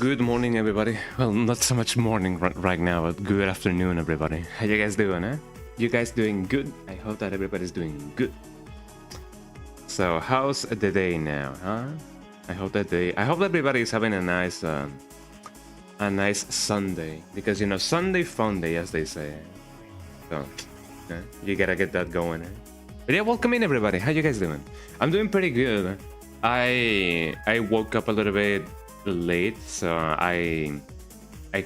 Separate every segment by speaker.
Speaker 1: Good morning, everybody. Well, not so much morning right now, but good afternoon, everybody. How you guys doing, eh? You guys doing good? I hope that everybody's doing good. So, how's the day now, huh? I hope that everybody is having a nice Sunday, because you know, Sunday fun day, as they say. So, you gotta get that going, eh? But yeah, welcome in, everybody. How you guys doing? I'm doing pretty good. I woke up a little bit late, so I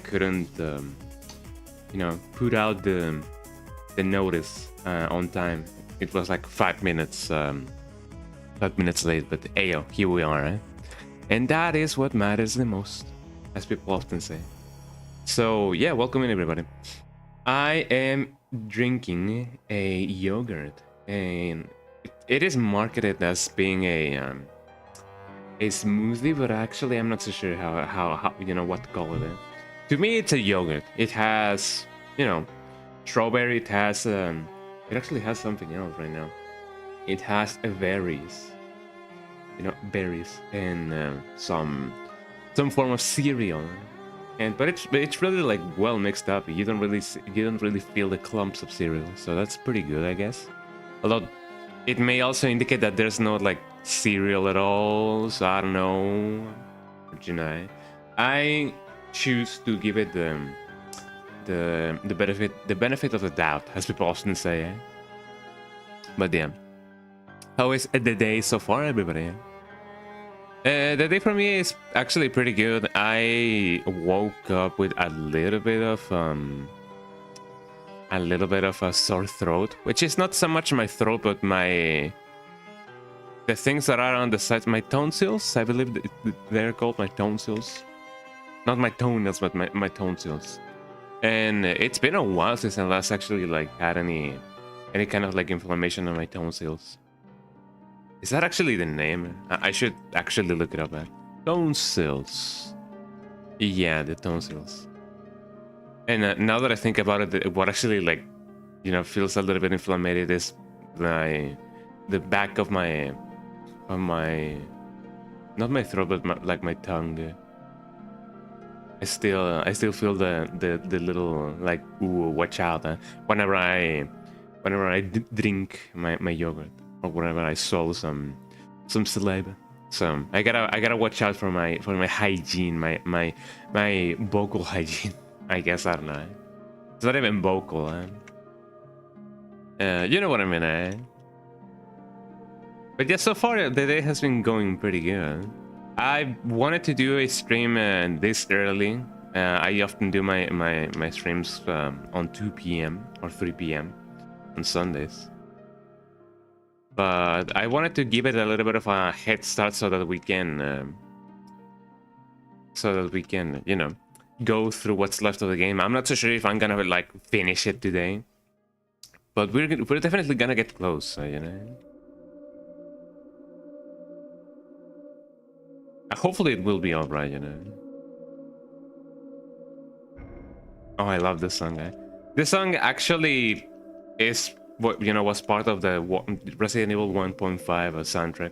Speaker 1: couldn't put out the notice on time. It was like 5 minutes 5 minutes late, but ayo, here we are, eh? And that is what matters the most, as people often say. So yeah, welcome in, everybody. I am drinking a yogurt, and it is marketed as being a smoothie, but actually I'm not so sure how what to call it. To me, it's a yogurt. It has, strawberry. It has it actually has something else right now. It has berries, berries, and some form of cereal. But it's really like well mixed up. You don't really feel the clumps of cereal, so that's pretty good, I guess. Although it may also indicate that there's no like cereal at all, so I don't know. But, I choose to give it the benefit of the doubt, as people often say. Eh? But yeah, how is the day so far, everybody? The day for me is actually pretty good. I woke up with a little bit of a sore throat, which is not so much my throat, but the things that are on the sides, my tonsils. I believe they're called my tonsils, not my toenails, but my tonsils. And it's been a while since I last actually like had any kind of like inflammation on my tonsils. Is that actually the name? I should actually look it up. Tonsils. Yeah, the tonsils. And now that I think about it, what actually like, feels a little bit inflamed is the back of my, not my throat, but my tongue. I still feel the little like, ooh, watch out, whenever I drink my yogurt, or whenever I swallow some saliva. So I gotta watch out for my hygiene, my vocal hygiene. I guess, I don't know. It's not even vocal, you know what I mean, eh? But yeah, so far the day has been going pretty good. I wanted to do a stream this early. I often do my streams on 2 p.m. or 3 p.m. on Sundays. But I wanted to give it a little bit of a head start so that we can, go through what's left of the game. I'm not so sure if I'm gonna like finish it today, but we're definitely gonna get close, Hopefully it will be alright, Oh, I love this song, eh? This song actually is what was part of the Resident Evil 1.5 soundtrack.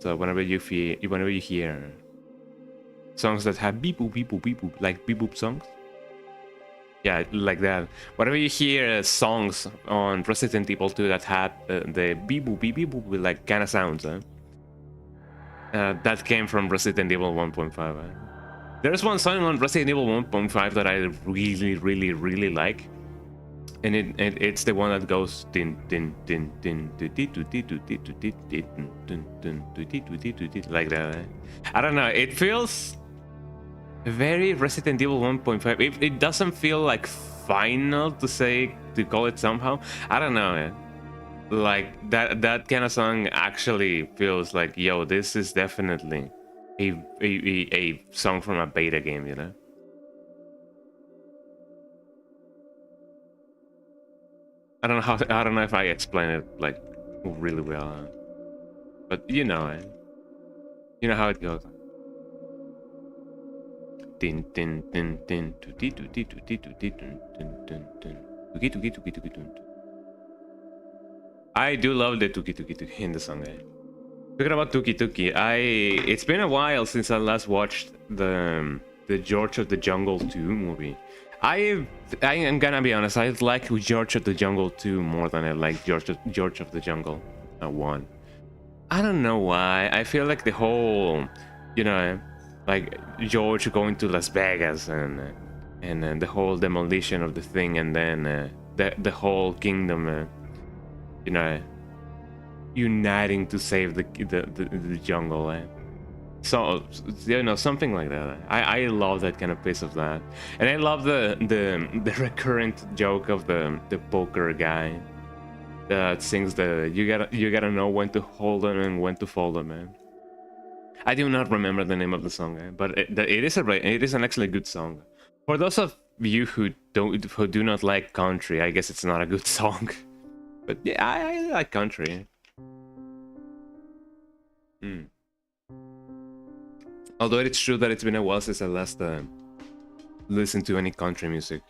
Speaker 1: So whenever you hear songs that have beep boop beep boop beep boop, like beep boop songs, yeah, like that. Whenever you hear songs on Resident Evil 2 that had the beep boop beep beep boop with like kind of sounds, that came from Resident Evil 1.5. There's one song on Resident Evil 1.5 that I really, really, really like, and it's the one that goes din din din din like that. I don't know. It feels very Resident Evil 1.5. It doesn't feel like final to call it somehow. I don't know, man. Like that kind of song actually feels like, yo, this is definitely a song from a beta game, I don't know if I explain it like really well, but you know how it goes. Din din din din tuti tuti tuti tuti dun dun dun tuki tuki tuki tuki dun. I do love the tuki tuki tuki in the song. Talking about tuki tuki, it's been a while since I last watched the the George of the Jungle 2 movie. I am gonna be honest, I like George of the Jungle 2 more than I like George of the Jungle 1. I don't know why. I feel like the whole, you know, like George going to Las Vegas and the whole demolition of the thing, and then the whole kingdom, you know, uniting to save the jungle. So, you know, something like that. I love that kind of piece of that, and I love the recurrent joke of the poker guy that sings the you gotta know when to hold them and when to fold them, man. I do not remember the name of the song, but it is an actually good song. For those of you who do not like country, I guess it's not a good song. But yeah, I like country. Although it's true that it's been a while since I last listened to any country music.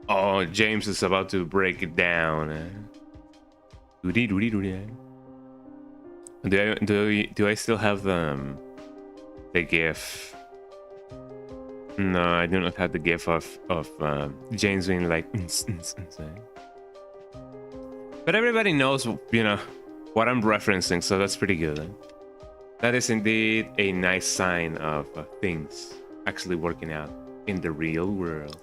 Speaker 1: Oh, James is about to break it down. Do I still have the GIF? No, I do not have the GIF of James being like. But everybody knows, you know, what I'm referencing, so that's pretty good. That is indeed a nice sign of things actually working out in the real world.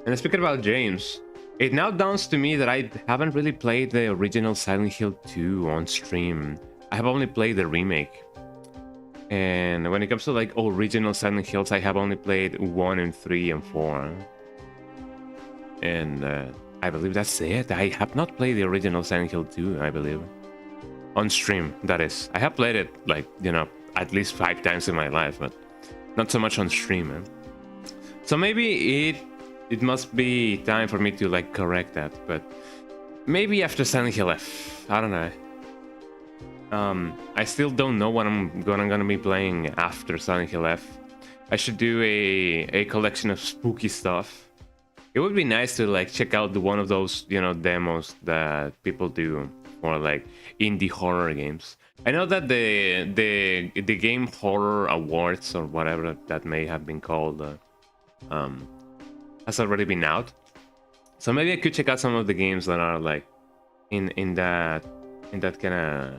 Speaker 1: And speaking about James, it now dawns to me that I haven't really played the original Silent Hill 2 on stream. I have only played the remake. And when it comes to like original Silent Hills, I have only played 1 and 3 and 4. And I believe that's it. I have not played the original Silent Hill 2, I believe. On stream, that is. I have played it, like, you know, at least 5 times in my life, but not so much on stream, man. So maybe it must be time for me to, like, correct that, but maybe after Silent Hill F. I don't know. I still don't know what I'm gonna be playing after Silent Hill F. I should do a collection of spooky stuff. It would be nice to, like, check out one of those, you know, demos that people do for, like, indie horror games. I know that the Game Horror Awards, or whatever that may have been called, has already been out. So maybe I could check out some of the games that are like in that kind of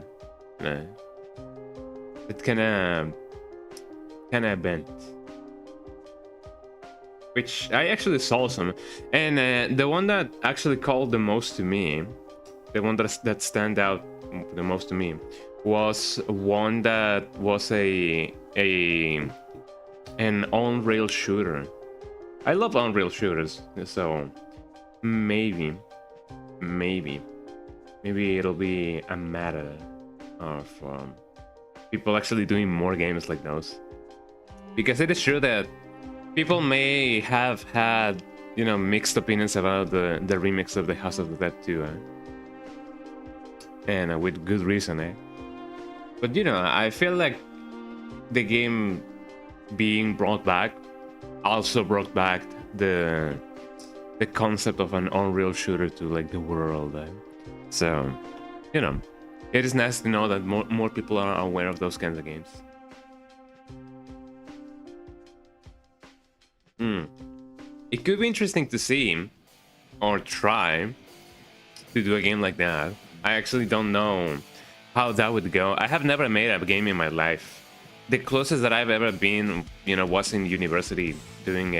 Speaker 1: event. Which I actually saw some, and the one that actually called the most to me, the one that stand out the most to me, was one that was an on-rail shooter. I love on-rail shooters, so maybe it'll be a matter of people actually doing more games like those, because it is true that people may have had, you know, mixed opinions about the remix of the House of the Dead 2, and with good reason, But, you know, I feel like the game being brought back also brought back the concept of an on-rail shooter to, like, the world. So, you know, it is nice to know that more people are aware of those kinds of games. It could be interesting to see or try to do a game like that. I actually don't know how that would go. I have never made a game in my life. The closest that I've ever been, you know, was in university doing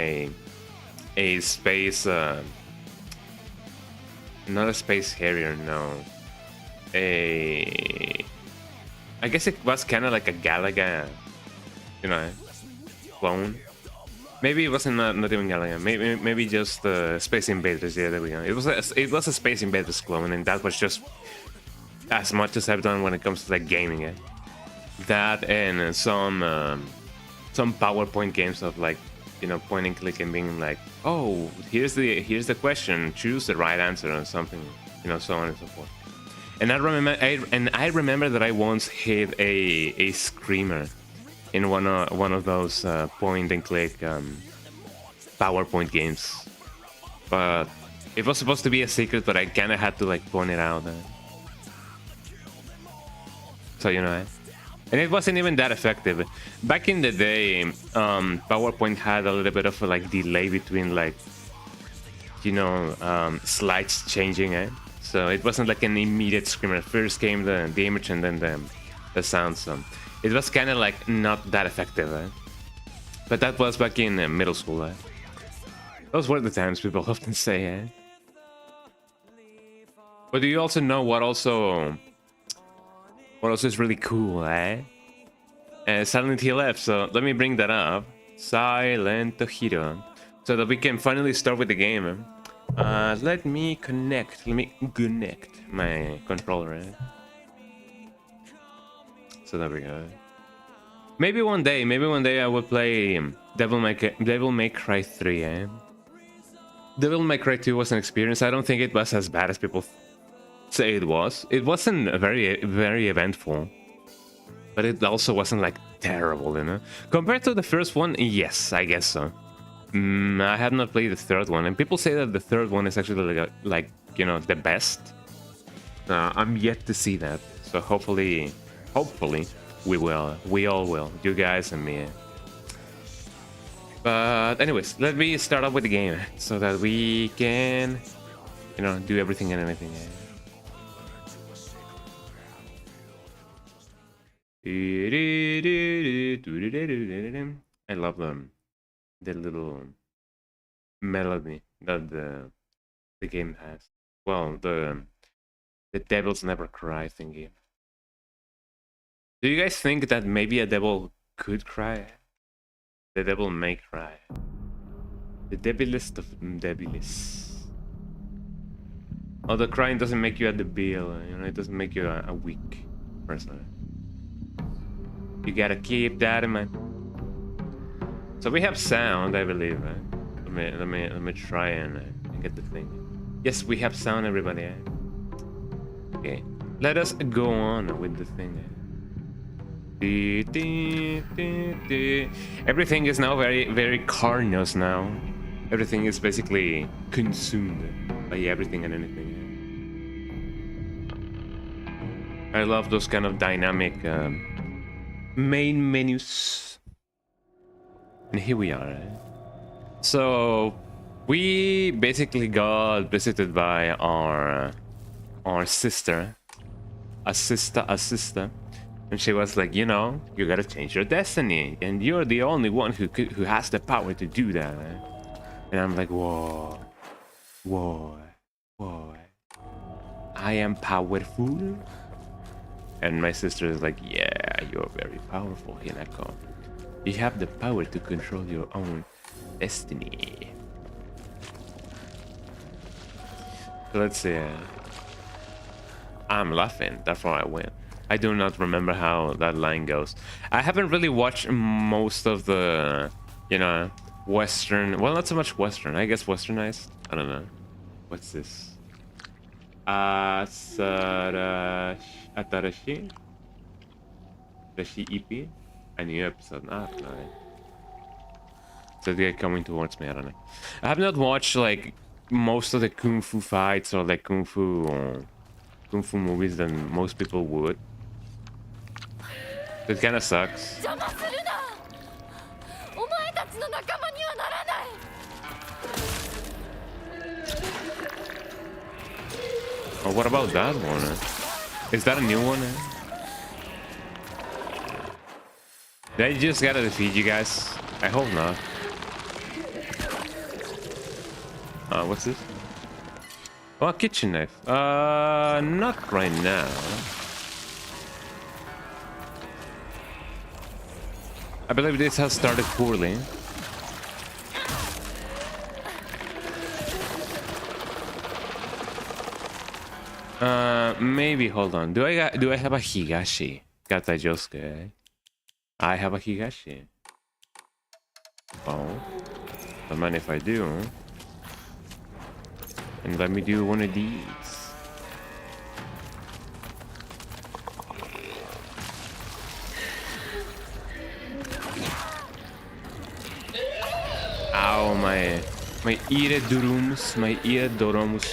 Speaker 1: a space, not a space harrier, no. I guess it was kind of like a Galaga, you know, clone. Maybe it wasn't not even Galaga. Maybe just Space Invaders. Yeah, there we go. It was a Space Invaders clone, and that was just as much as I've done when it comes to, like, gaming. That and some PowerPoint games of, like, you know, point and click and being like, oh, here's the question, choose the right answer or something, you know, so on and so forth. And I remember that I once hit a screamer in one of those point and click PowerPoint games, but it was supposed to be a secret, but I kind of had to, like, point it out. So, you know, and it wasn't even that effective. Back in the day, PowerPoint had a little bit of a like delay between like, you know, slides changing, eh? So it wasn't like an immediate screamer. First came the image and then the sound. So it was kind of like not that effective, eh? But that was back in middle school, eh? Those were the times, people often say, eh? But do you also know what also is really cool, eh? Silent Hill F, so let me bring that up. Sirento Hiru. So that we can finally start with the game. Let me connect my controller. Eh? So there we go. Maybe one day I will play Devil May Cry 3, eh? Devil May Cry 2 was an experience. I don't think it was as bad as people say it was. It wasn't very eventful, but it also wasn't like terrible, you know. Compared to the first one, yes, I guess so. I have not played the third one, and people say that the third one is actually like you know, the best. I'm yet to see that, so hopefully we all will, you guys and me. But anyways, let me start off with the game so that we can, you know, do everything and anything. I love the little melody that the game has. Well, the devils never cry thingy. Do you guys think that maybe a devil could cry? The devil may cry. The devilest of devilists. Oh, the crying doesn't make you a debil, you know, it doesn't make you a weak person. You gotta keep that in mind. So we have sound, I believe. Right? Let me try and get the thing. Yes, we have sound, everybody. Okay, let us go on with the thing. Everything is now very carnous now. Everything is basically consumed by everything and anything. I love those kind of dynamic main menus. And here we are. So we basically got visited by our sister, a sister. And she was like, you know, you gotta change your destiny, and you're the only one who has the power to do that. And I'm like, whoa. I am powerful. And my sister is like, yeah, you're very powerful, Hinako. You have the power to control your own destiny. So let's see. I'm laughing, therefore I win. I do not remember how that line goes. I haven't really watched most of the, you know, Western. Well, not so much Western. I guess Westernized. I don't know. What's this? Atarashi? Rashi EP? A new episode. Ah, no. So they're coming towards me. I don't know. I have not watched like most of the kung fu fights or like kung fu movies than most people would. It kind of sucks. Oh, what about that one? Is that a new one? Did I just gotta defeat you guys? I hope not. What's this? Oh, a kitchen knife. Not right now. I believe this has started poorly. Maybe hold on. Do I have a Higashi? Kata Josuke. I have a Higashi. Oh. Don't mind if I do. And let me do one of these. Ow, my ear durums, my ear doromus.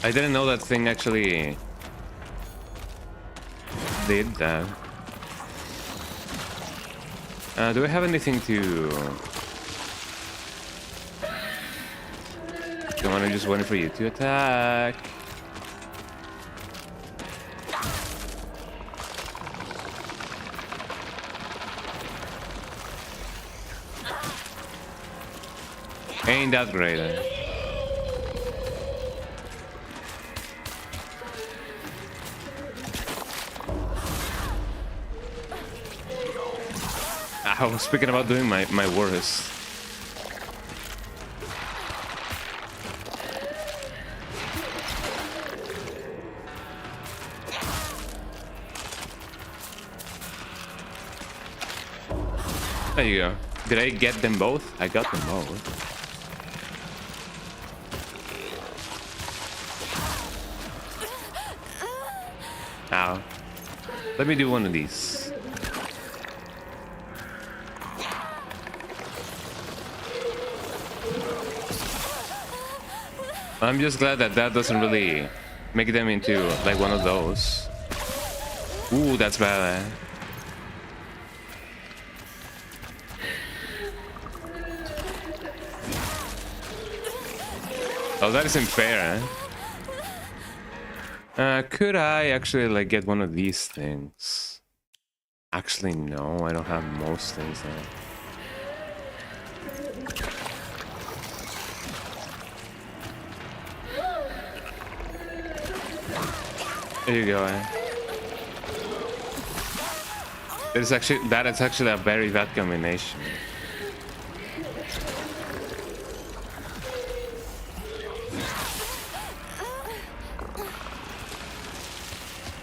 Speaker 1: I didn't know that thing actually did that. Do I have anything to... Come on, I'm just waiting for you to attack. Ain't that great, eh? I was speaking about doing my worst. There you go. Did I get them both? I got them both. Ow. Let me do one of these. I'm just glad that that doesn't really make them into like one of those. Ooh, that's bad, eh? Oh, that isn't fair, eh? Could I actually like get one of these things? Actually, no, I don't have most things there. There you go, eh? That is actually a very bad combination.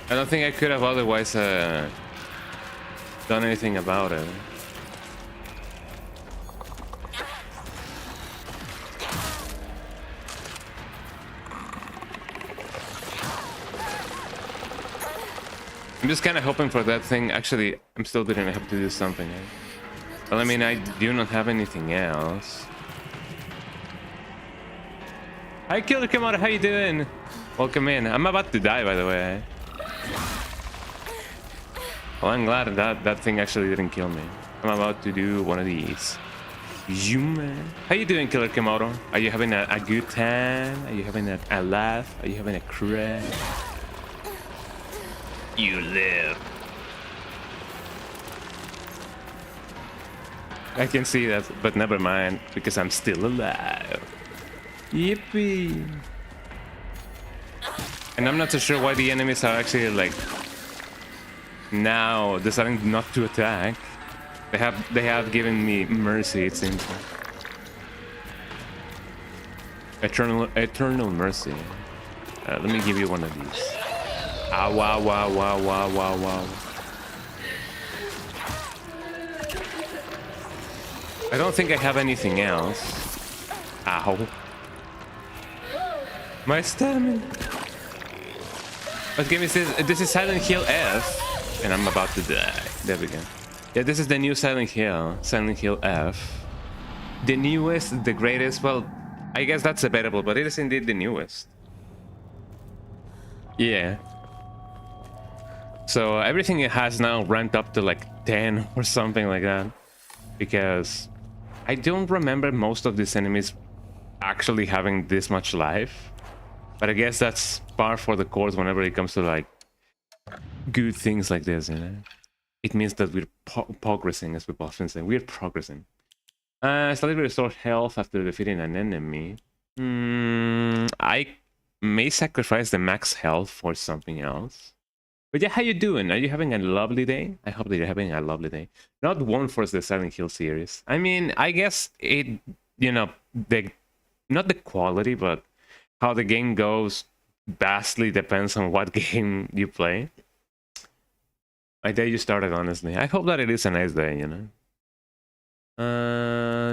Speaker 1: I don't think I could have otherwise done anything about it. I'm just kind of hoping for that thing. Actually, I'm still gonna have to do something. Eh? Well, I mean, I do not have anything else. Hi, Killer Kamada, how you doing? Welcome in. I'm about to die, by the way. Well, I'm glad that thing actually didn't kill me. I'm about to do one of these. Zoom. How you doing, Killer Komodo? Are you having a good time? Are you having a laugh? Are you having a cry? You live. I can see that, but never mind, because I'm still alive. Yippee! And I'm not so sure why the enemies are actually like now deciding not to attack. They have given me mercy, it seems. Eternal mercy. Let me give you one of these. Ah, wow, wow, wow, wow, wow, wow. I don't think I have anything else. Ow. My stamina. What game is this? This is Silent Hill F. And I'm about to die. There we go. Yeah, this is the new Silent Hill. Silent Hill F. The newest, the greatest. Well, I guess that's debatable, but it is indeed the newest. Yeah. So everything it has now ranked up to like 10 or something like that. Because I don't remember most of these enemies actually having this much life. But I guess that's par for the course whenever it comes to like good things like this, you know? It means that we're progressing, as we often say. We're progressing. Slightly restore health after defeating an enemy. I may sacrifice the max health for something else. But yeah, how you doing? Are you having a lovely day? I hope that you're having a lovely day. Not one for the Silent Hill series. I mean, I guess it, you know, not the quality, but how the game goes vastly depends on what game you play. My day you started, honestly. I hope that it is a nice day, you know.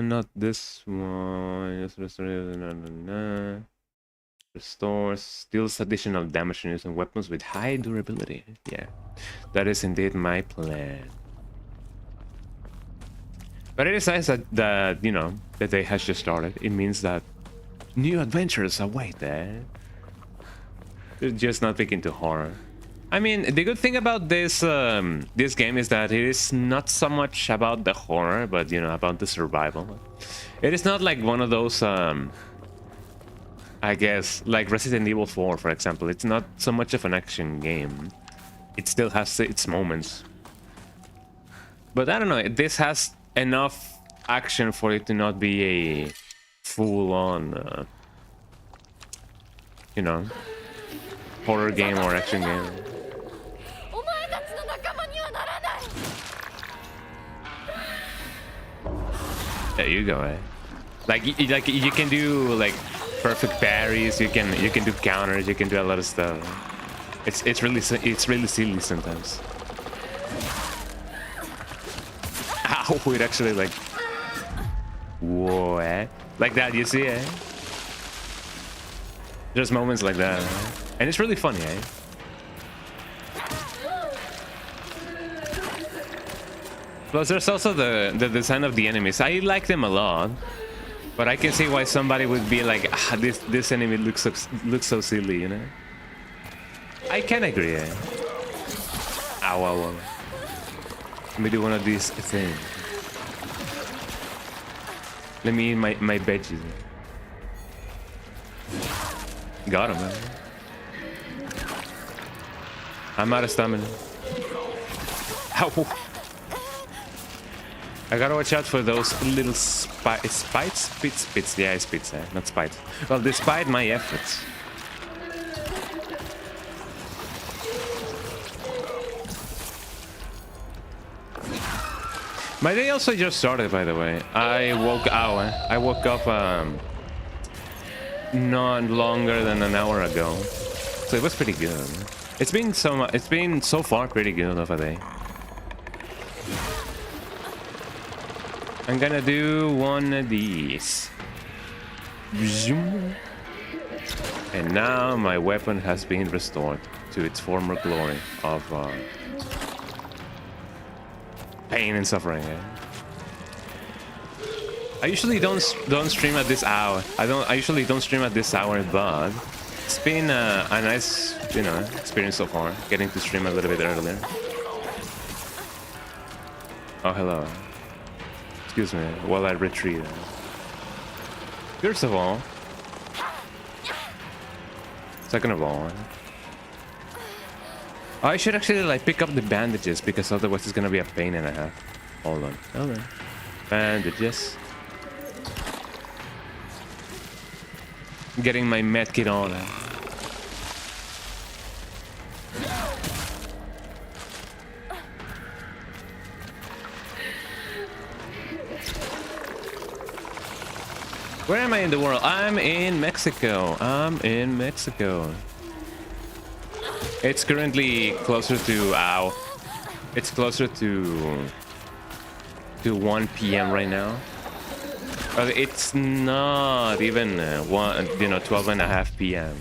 Speaker 1: Not this one. Just restores, deals additional damage using weapons with high durability. Yeah, that is indeed my plan. But it is nice that you know, the day has just started. It means that new adventures await there. They're just not big into horror. I mean, the good thing about this game is that it is not so much about the horror, but you know, about the survival. It is not like one of those I guess like Resident Evil 4, for example. It's not so much of an action game. It still has its moments. But I don't know, this has enough action for it to not be a full-on you know, horror game or action game. There you go, eh? Like you can do like perfect parries, you can do counters, you can do a lot of stuff. It's really silly sometimes. Ow, it actually like whoa, eh? Like that, you see, eh? There's moments like that, eh? And it's really funny, eh? Plus, there's also the design of the enemies. I like them a lot, but I can see why somebody would be like, ah, this enemy looks so silly, you know? I can agree. Eh? Ow, ow, ow. Let me do one of these things. Let me eat my veggies. Got him, man. I'm out of stamina. Ow. I gotta watch out for those little spites? Spits? Yeah, spits, not spites. Well, despite my efforts. My day also just started, by the way. I woke up not longer than an hour ago, so it was pretty good. It's been so far pretty good of a day. I'm gonna do one of these. And now my weapon has been restored to its former glory of pain and suffering. Eh? I usually don't stream at this hour. I usually don't stream at this hour, but it's been a nice, you know, experience so far, getting to stream a little bit earlier. Oh, hello. Excuse me, while I retreat. First of all, second of all, I should actually like pick up the bandages because otherwise it's gonna be a pain and a half. Hold on. Bandages. Getting my medkit on. Where am I in the world? I'm in Mexico. It's currently closer to it's closer to 1 p.m. right now. But it's not even 12:30 p.m.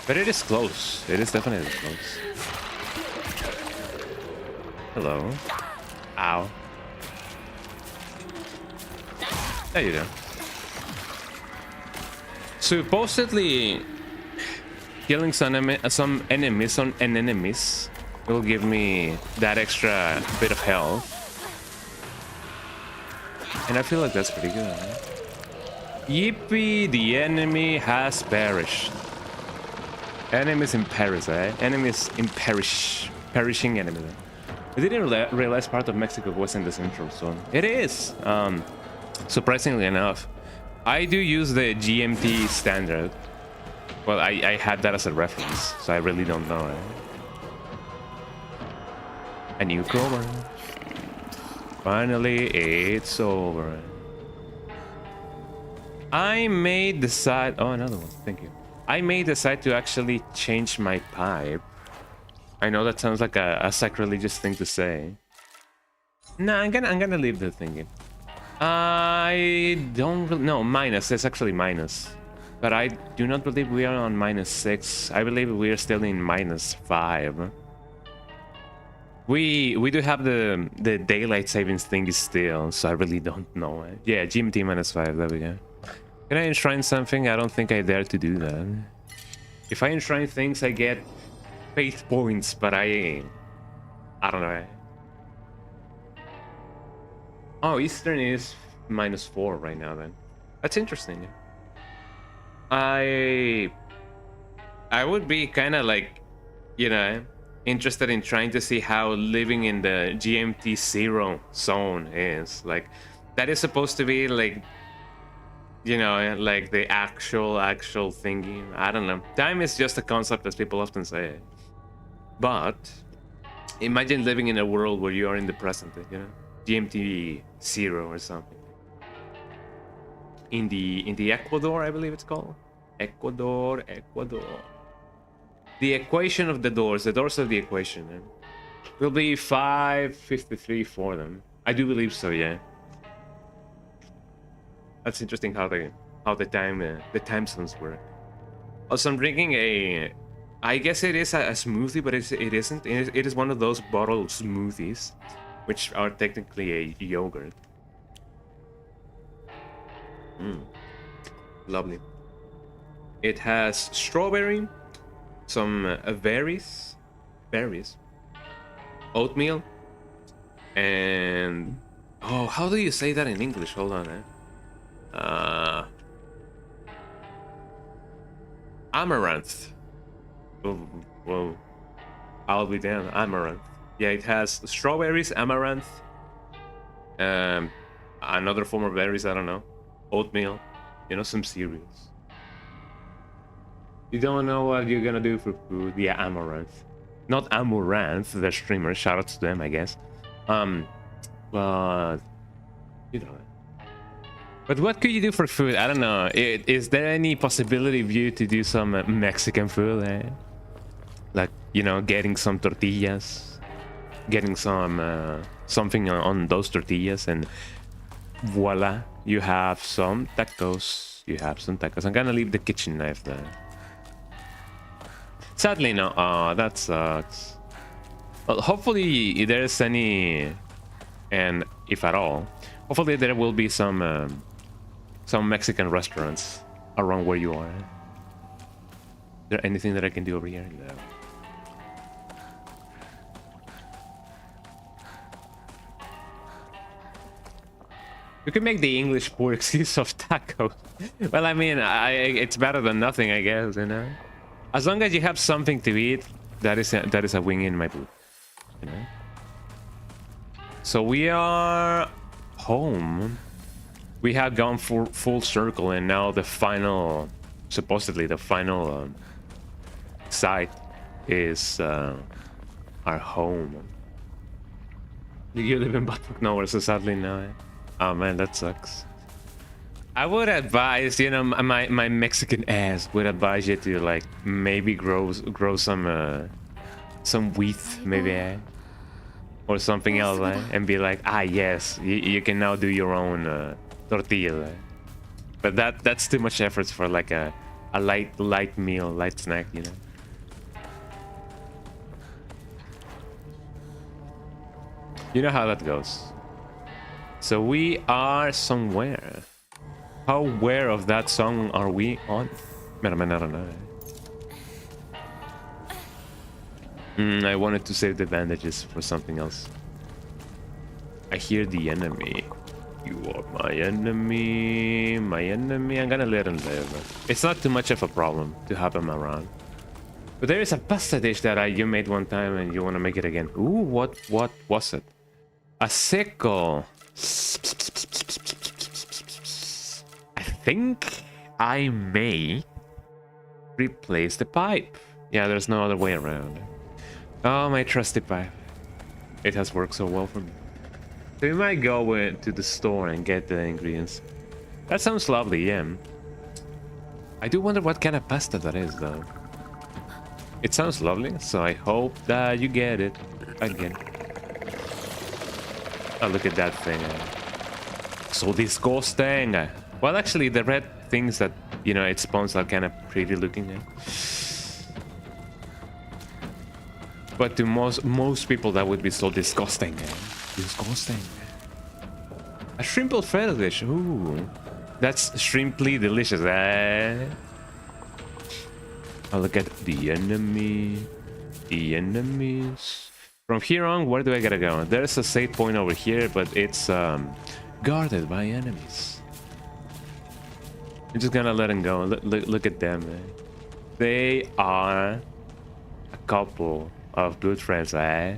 Speaker 1: But it is close. It is definitely close. Hello. Ow. There you go. Supposedly, killing some enemies will give me that extra bit of health. And I feel like that's pretty good. Right? Yippee, the enemy has perished. Enemies in Paris, eh? Enemies in perishing enemies. I didn't realize part of Mexico was in the central zone. It is. Surprisingly enough, I do use the GMT standard. Well, I had that as a reference, so I really don't know. Eh? A new cover. Finally, it's over. I may decide. Oh, another one. Thank you. I may decide to actually change my pipe. I know that sounds like a sacrilegious thing to say. Nah, I'm gonna leave the thinking. I don't really, no, minus. It's actually minus. But I do not believe we are on -6. I believe we are still in -5. We do have the daylight savings thing still, so I really don't know. Yeah, GMT -5. There we go. Can I enshrine something? I don't think I dare to do that. If I enshrine things, I get faith points, but I don't know. Oh, Eastern is -4 right now. Then that's interesting. Yeah. I would be kind of like, you know, interested in trying to see how living in the GMT 0 zone is. Like, that is supposed to be like, you know, like the actual thingy. I don't know. Time is just a concept, as people often say. But imagine living in a world where you are in the present, you know, GMT 0 or something. In the Ecuador, I believe it's called. Ecuador. The equation of the doors of the equation, will be 5:53 for them. I do believe so, yeah. That's interesting how the time zones work. Also, I'm drinking I guess it is a smoothie, but it isn't. It is one of those bottled smoothies, which are technically a yogurt. Lovely. It has strawberry, some berries, oatmeal, and oh, how do you say that in English? Hold on, amaranth. Well, I'll be damned. Amaranth. Yeah, it has strawberries, amaranth, another form of berries. I don't know, oatmeal. You know, some cereals. You don't know what you're gonna do for food. Yeah, amaranth. Not Amaranth, the streamer. Shout out to them, I guess. But you know. But what could you do for food? I don't know. Is there any possibility of you to do some Mexican food? Like, you know, getting some tortillas, getting some something on those tortillas, and voila, you have some tacos. I'm gonna leave the kitchen knife there. Sadly, no. Oh, that sucks. Well, hopefully there's any, and if at all, hopefully there will be some Mexican restaurants around where you are. Is there anything that I can do over here? No. You can make the English poor excuse of tacos. Well, I mean, it's better than nothing, I guess, you know. As long as you have something to eat, that is a win in my book, you know. So we are home. We have gone full circle, and now the final, supposedly the final site is our home. You live in Buttock nowhere, so sadly no. Oh man, that sucks. I would advise, you know, my Mexican ass would advise you to like maybe grow some wheat, maybe, or something else, and be like, yes, you can now do your own tortilla. But that's too much effort for like a light meal, light snack, you know. You know how that goes. So we are somewhere. How aware of that song are we on? Man, I don't know. I wanted to save the bandages for something else. I hear the enemy. You are my enemy. My enemy. I'm gonna let him live. It's not too much of a problem to have him around. But there is a pasta dish that you made one time and you want to make it again. Ooh, what was it? A seco. I think I may replace the pipe. Yeah, there's no other way around. Oh, my trusty pipe. It has worked so well for me. So we might go to the store and get the ingredients. That sounds lovely, yeah. I do wonder what kind of pasta that is, though. It sounds lovely, so I hope that you get it again. Oh, look at that thing. So disgusting. Well, actually, the red things that, you know, it spawns are kind of pretty looking. But to most people, that would be so disgusting. Disgusting. A shrimp Alfredo dish. Ooh, that's shrimply delicious. Oh, look at the enemy. the enemies. From here on, where do I gotta go? There's a save point over here, but it's guarded by enemies. I'm just gonna let them go. Look at them, man. They are a couple of good friends, eh?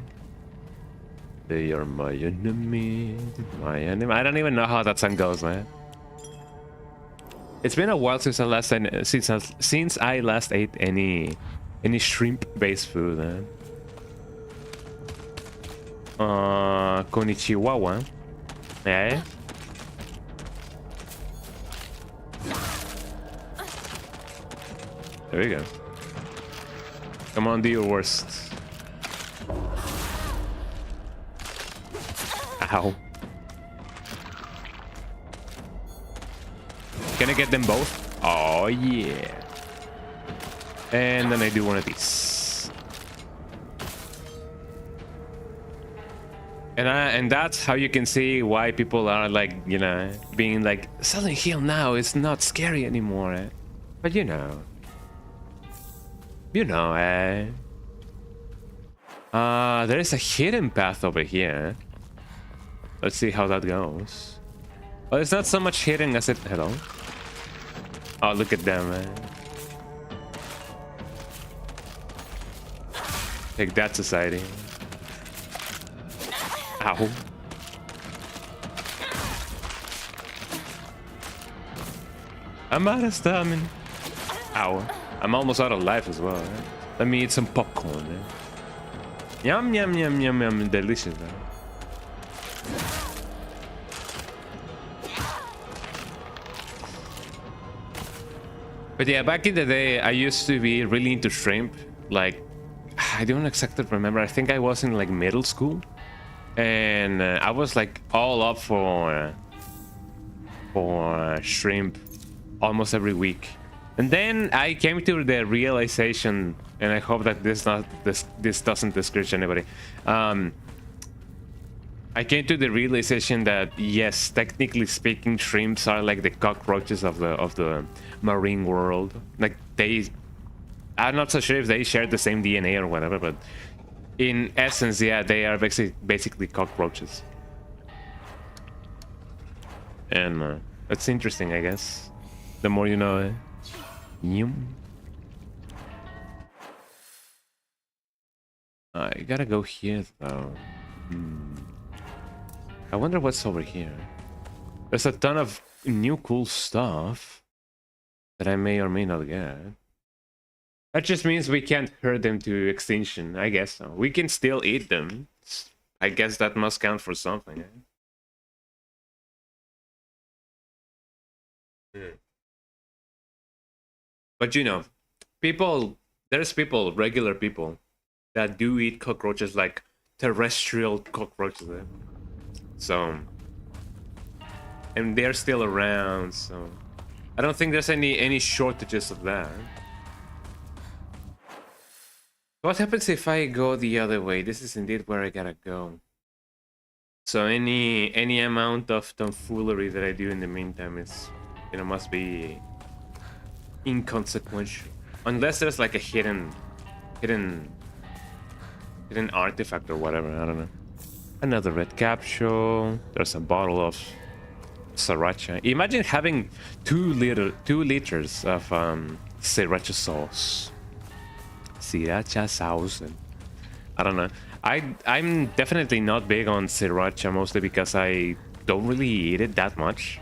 Speaker 1: They are my enemy. My enemy. I don't even know how that song goes, man. It's been a while since I last ate any shrimp-based food, man. Konnichiwa, eh? There we go. Come on, do your worst. Ow. Can I get them both? Oh, yeah. And then I do one of these. And that's how you can see why people are like, you know, being like, Silent Hill now is not scary anymore. Eh? But you know, eh? There is a hidden path over here. Let's see how that goes. Well, it's not so much hidden as it... Hello? Oh, look at them, man. Take that, society. Ow. I'm out of stamina. Ow. I'm almost out of life as well. Right? Let me eat some popcorn, man. Yum, yum, yum, yum, yum. Delicious, man. But yeah, back in the day, I used to be really into shrimp. Like, I don't exactly remember. I think I was in like middle school, and I was like all up for shrimp almost every week. And then I came to the realization, and I hope that this doesn't discourage anybody. I came to the realization that yes, technically speaking, shrimps are like the cockroaches of the marine world. Like I'm not so sure if they share the same DNA or whatever, but in essence, yeah, they are basically cockroaches. And that's interesting, I guess. The more you know. Yum. I gotta go here though. I wonder what's over here. There's a ton of new cool stuff that I may or may not get. That just means we can't hurt them to extinction, I guess so. We can still eat them. I guess that must count for something. Eh? But you know, regular people, that do eat cockroaches, like terrestrial cockroaches. Eh? So, and they're still around, so I don't think there's any shortages of that. What happens if I go the other way? This is indeed where I gotta go. So any amount of tomfoolery that I do in the meantime is, you know, must be inconsequential, unless there's like a hidden artifact or whatever. I don't know. Another red capsule. There's a bottle of sriracha. Imagine having 2 liters of sriracha sauce. Sriracha sauce. I don't know. I'm definitely not big on sriracha, mostly because I don't really eat it that much.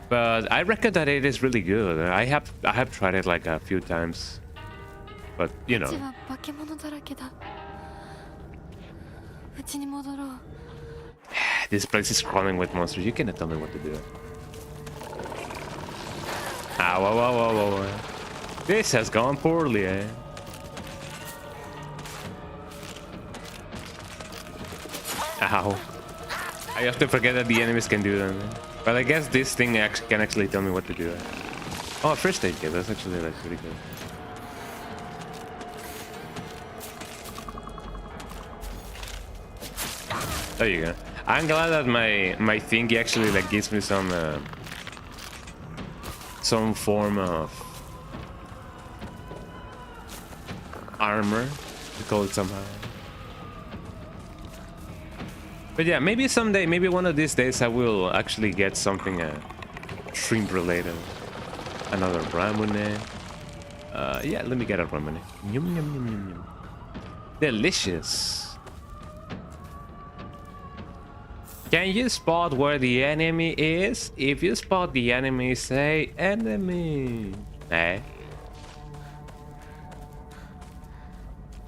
Speaker 1: But I reckon that it is really good. I have tried it like a few times. But you know. This place is crawling with monsters. You cannot tell me what to do. Ow, ow, ow, ow, ow. This has gone poorly, eh? Ow. I have to forget that the enemies can do that. But I guess this thing can actually tell me what to do. Oh, first aid kit. That's actually like pretty good. There you go. I'm glad that my thingy actually like gives me some form of armor. to call it somehow. But yeah, maybe someday, maybe one of these days I will actually get something shrimp related. Another ramen. Yeah, let me get a ramen. Yum, yum, yum, yum, yum. Delicious. Can you spot where the enemy is? If you spot the enemy, say enemy. Eh?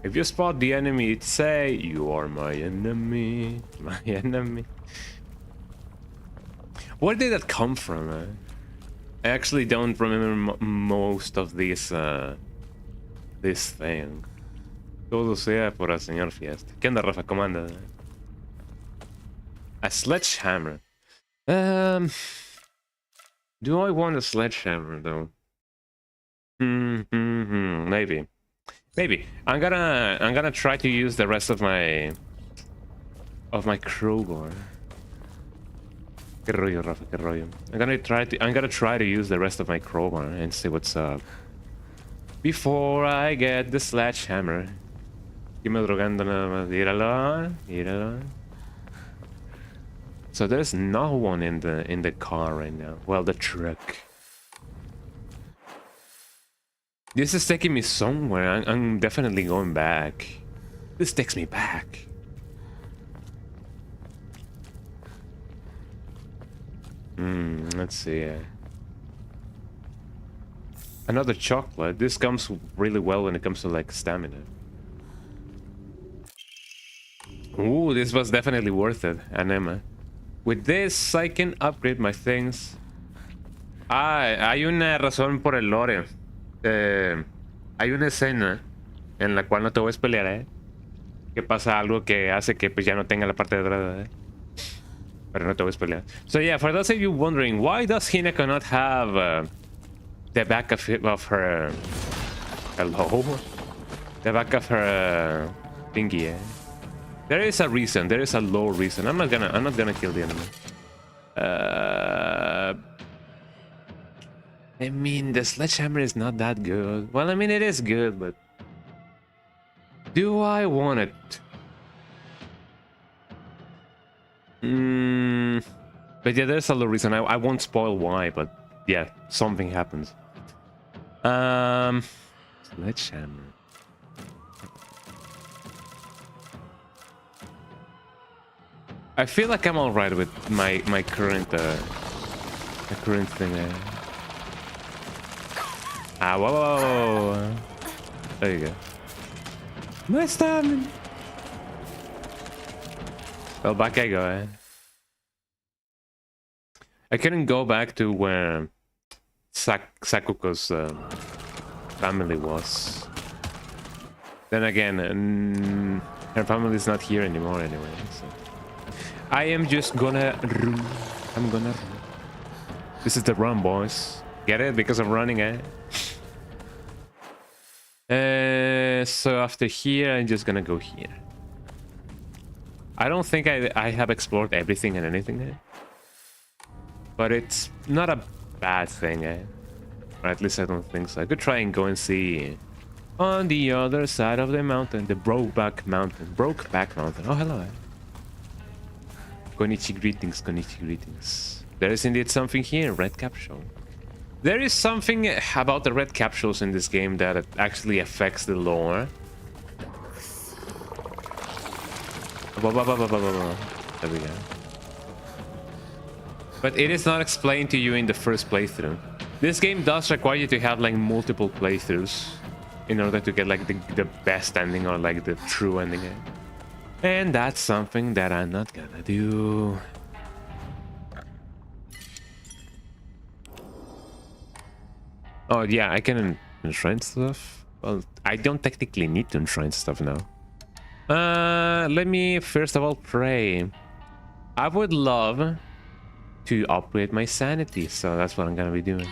Speaker 1: If you spot the enemy, say you are my enemy. My enemy. Where did that come from? I actually don't remember most of this thing. Todo sea por el señor Fiesta. ¿Qué onda, Rafa? ¿Cómo andas? A sledgehammer. Do I want a sledgehammer though? Maybe. Maybe. I'm gonna try to use the rest of my crowbar. ¿Qué rollo, Rafa? ¿Qué rollo? I'm gonna try to use the rest of my crowbar and see what's up before I get the sledgehammer. Aquí me drogando nada más. Míralo. So there's no one in the car right now. Well, the truck. This is taking me somewhere. I'm definitely going back. This takes me back. Let's see. Another chocolate. This comes really well when it comes to like stamina. Ooh, this was definitely worth it, Anema. With this, I can upgrade my things. Hay una razón por el lore. Hay una escena en la cual no te voy a spoilear, que pasa algo que hace que pues ya no tenga la parte de atrás, pero no te voy a spoilear. So yeah, for those of you wondering, why does Hinako not have the back of her hello? The back of her thingy, There is a reason. There is a low reason. I'm not gonna kill the enemy. I mean, the sledgehammer is not that good. Well, I mean, it is good, but do I want it? But yeah, there's a low reason. I won't spoil why, but yeah, something happens. Sledgehammer. I feel like I'm all right with my current thing. Whoa. There you go. Nice timing. Well, back I go. I couldn't go back to where Sakuko's family was. Then again, her family's not here anymore anyway. So. I am just gonna run. I'm gonna run. This is the run, boys. Get it? Because I'm running, So after here, I'm just gonna go here. I don't think I have explored everything and anything, but it's not a bad thing, or at least I don't think so. I could try and go and see on the other side of the mountain, the Brokeback Mountain. Oh, hello. Konichi greetings. There is indeed something here, red capsule. There is something about the red capsules in this game that actually affects the lore. There we go. But it is not explained to you in the first playthrough. This game does require you to have like multiple playthroughs in order to get like the best ending or like the true ending. And that's something that I'm not gonna do. Oh yeah, I can enshrine stuff. Well, I don't technically need to enshrine stuff now. Let me first of all pray. I would love to upgrade my sanity, so that's what I'm gonna be doing.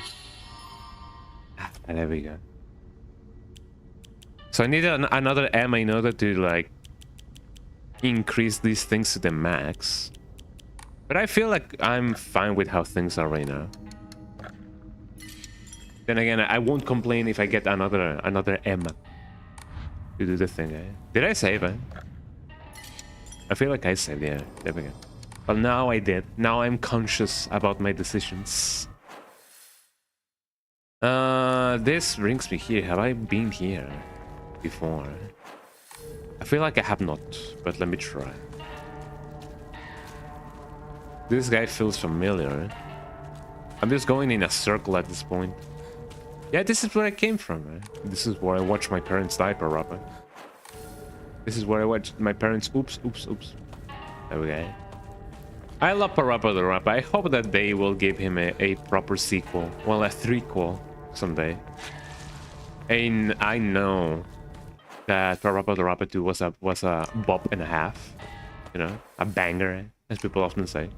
Speaker 1: There we go. So I need another M in order to like increase these things to the max. But I feel like I'm fine with how things are right now. Then again, I won't complain if I get another M. to do the thing, eh? Did I save it? I feel like I saved, yeah. There we go. Well, now I did. Now I'm conscious about my decisions. This brings me here. Have I been here before? I feel like I have not, but let me try. This guy feels familiar. I'm just going in a circle at this point. Yeah, this is where I came from, right? This is where I watched my parents die, Parappa. This is where I watched my parents... Oops. There we go. I love Parappa the Rapper. I hope that they will give him a proper sequel. Well, a threequel someday. And I know that Parappa the Rapper 2 was a bop and a half. You know, a banger, as people often say.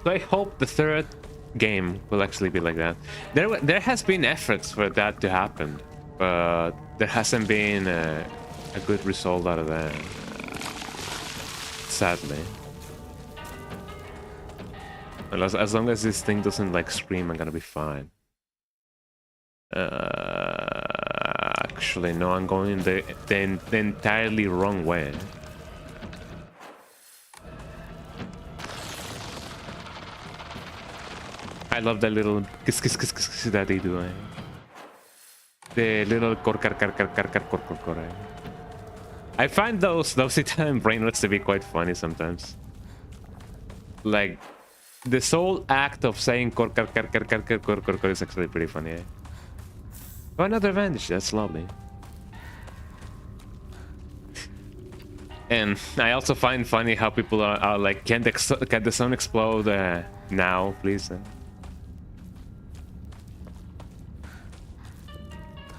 Speaker 1: So I hope the third game will actually be like that. There has been efforts for that to happen, but there hasn't been a good result out of that. Sadly. As long as this thing doesn't like scream, I'm gonna be fine. Actually, no, I'm going the entirely wrong way. I love that little kiss that they do. The little kor. I find those Italian brainrots to be quite funny sometimes. Like the sole act of saying kor is actually pretty funny. Oh, another advantage. That's lovely. And I also find funny how people are like, can the sun explode now, please?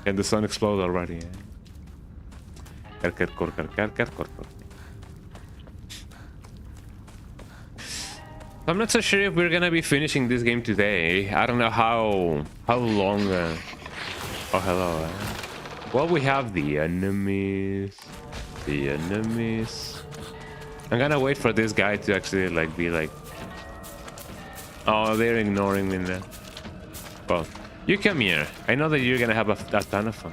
Speaker 1: Can the sun explode already? I'm not so sure if we're gonna be finishing this game today. I don't know how long. Oh, hello. Well, we have the enemies. I'm gonna wait for this guy to actually like be like. Oh, they're ignoring me now. Well, you come here. I know that you're gonna have a ton of fun.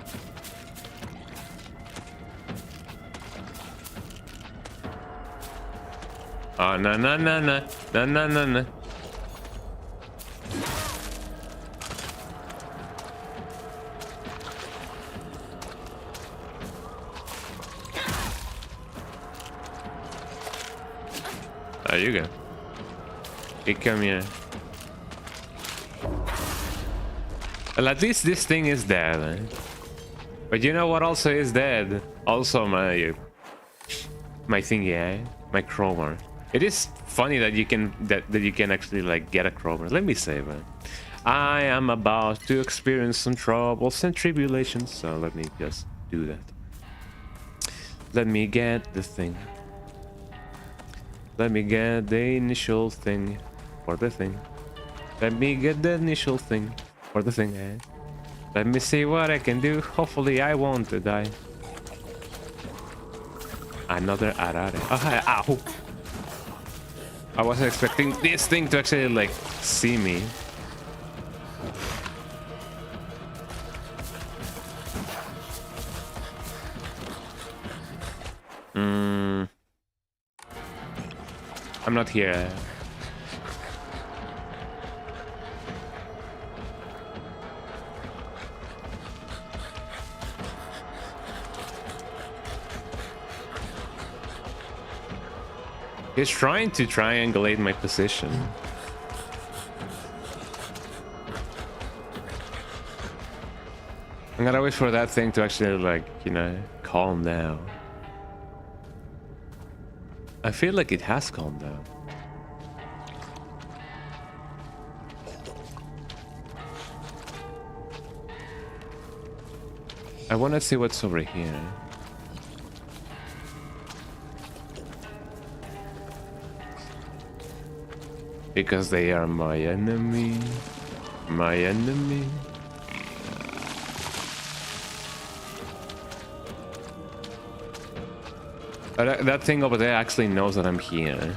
Speaker 1: Oh, no. There you go. You come here. Well, at least this thing is dead. Eh? But you know what also is dead? Also my thingy, eh? My crowbar. It is funny that you can actually like get a crowbar. Let me save it. I am about to experience some troubles and tribulations, so let me just do that. Let me get the thing. Let me get the initial thing for the thing. Let me get the initial thing for the thing, eh? Let me see what I can do. Hopefully I won't die. Another arare. Oh, ow! I wasn't expecting this thing to actually like see me. I'm not here. He's trying to triangulate my position. I'm gonna wait for that thing to actually, like, you know, calm down. I feel like it has calmed down. I want to see what's over here. Because they are my enemy. My enemy. That thing over there actually knows that I'm here.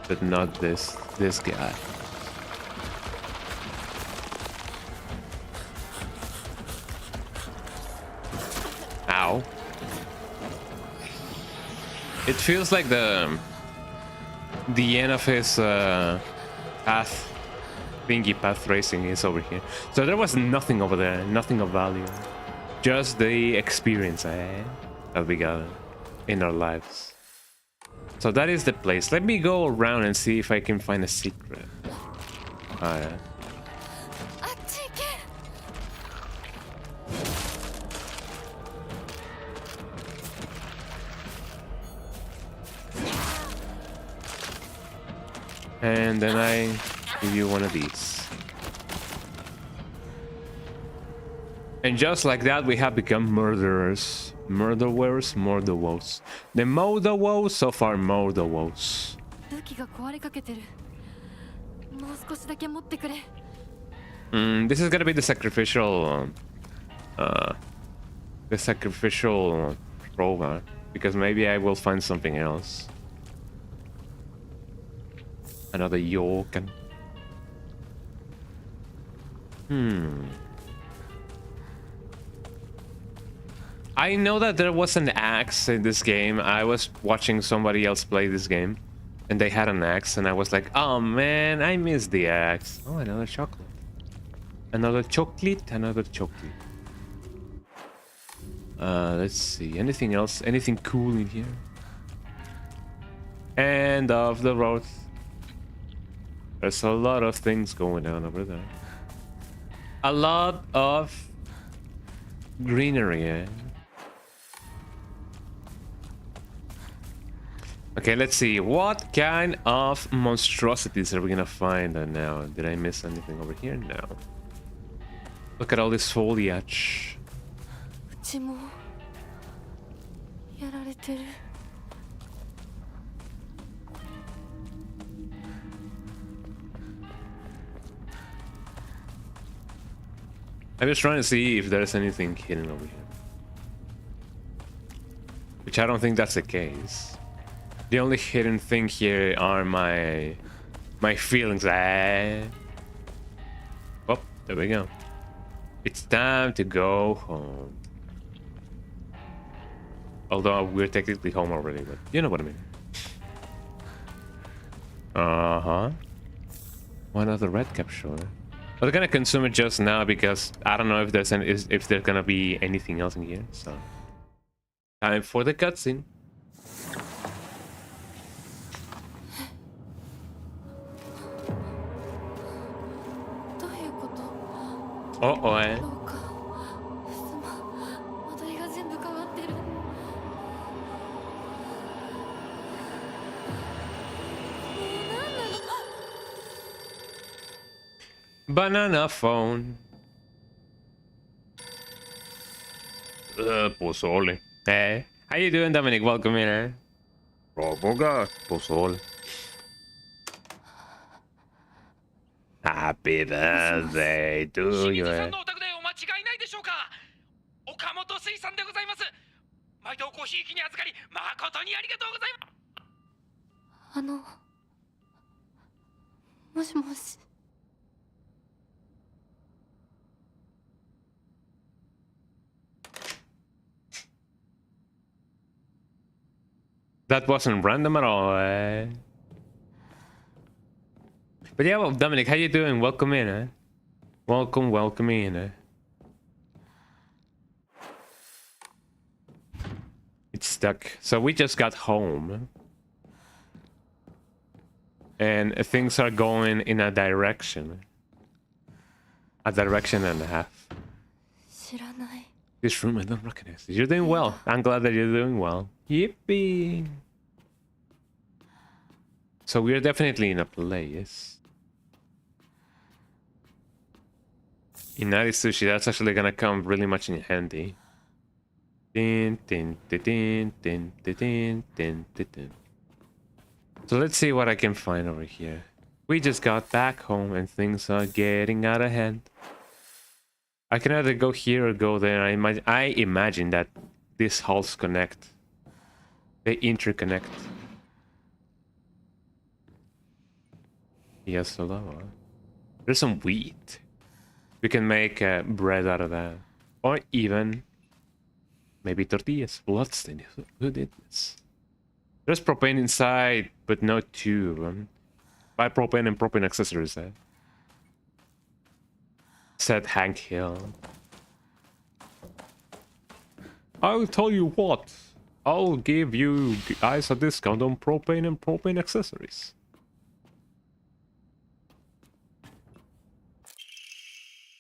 Speaker 1: But not this guy. It feels like the end of his path thingy path racing is over here. So there was nothing over there, nothing of value. Just the experience that we got in our lives. So that is the place. Let me go around and see if I can find a secret. Oh, yeah. And then I give you one of these. And just like that, we have become murderers. Murderers, murderers. The murderers so far murderers. This is gonna be the sacrificial rover, because maybe I will find something else. Another Yorken. I know that there was an axe in this game. I was watching somebody else play this game, and they had an axe, and I was like, oh man, I miss the axe. Oh, another chocolate. Another chocolate, another chocolate. Let's see. Anything else? Anything cool in here? End of the road. There's a lot of things going on over there. A lot of greenery, eh? Okay, let's see. What kind of monstrosities are we gonna find now? Did I miss anything over here? No. Look at all this foliage. I'm just trying to see if there's anything hidden over here. Which I don't think that's the case. The only hidden thing here are my feelings. Oh, there we go. It's time to go home. Although we're technically home already, but you know what I mean. Uh-huh. One other red capsule. But I'm gonna consume it just now because I don't know if there's gonna be anything else in here. So time for the cutscene. Uh-oh, eh? Banana phone. Pozole. Hey, how you doing, Dominic? Welcome in, eh? Roboga. Pozole. Happy birthday to you. That wasn't random at all, eh? But yeah, well, Dominic, how you doing? Welcome in, eh? Welcome in, eh? It's stuck. So we just got home. And things are going in a direction. A direction and a half. This room I don't recognize. You're doing well. I'm glad that you're doing well. Yippee! So we're definitely in a place. Inari sushi, that's actually gonna come really much in handy. Din, din, din, din, din, din, din, din, din. So let's see what I can find over here. We just got back home and things are getting out of hand. I can either go here or go there. I imagine that these halls connect. They interconnect. Yes, hello. There's some wheat. We can make bread out of that. Or even maybe tortillas. Bloodstain. Who did this? There's propane inside, but not two of them. Buy propane and propane accessories, eh? Said Hank Hill. I'll tell you what. I'll give you guys a discount on propane and propane accessories.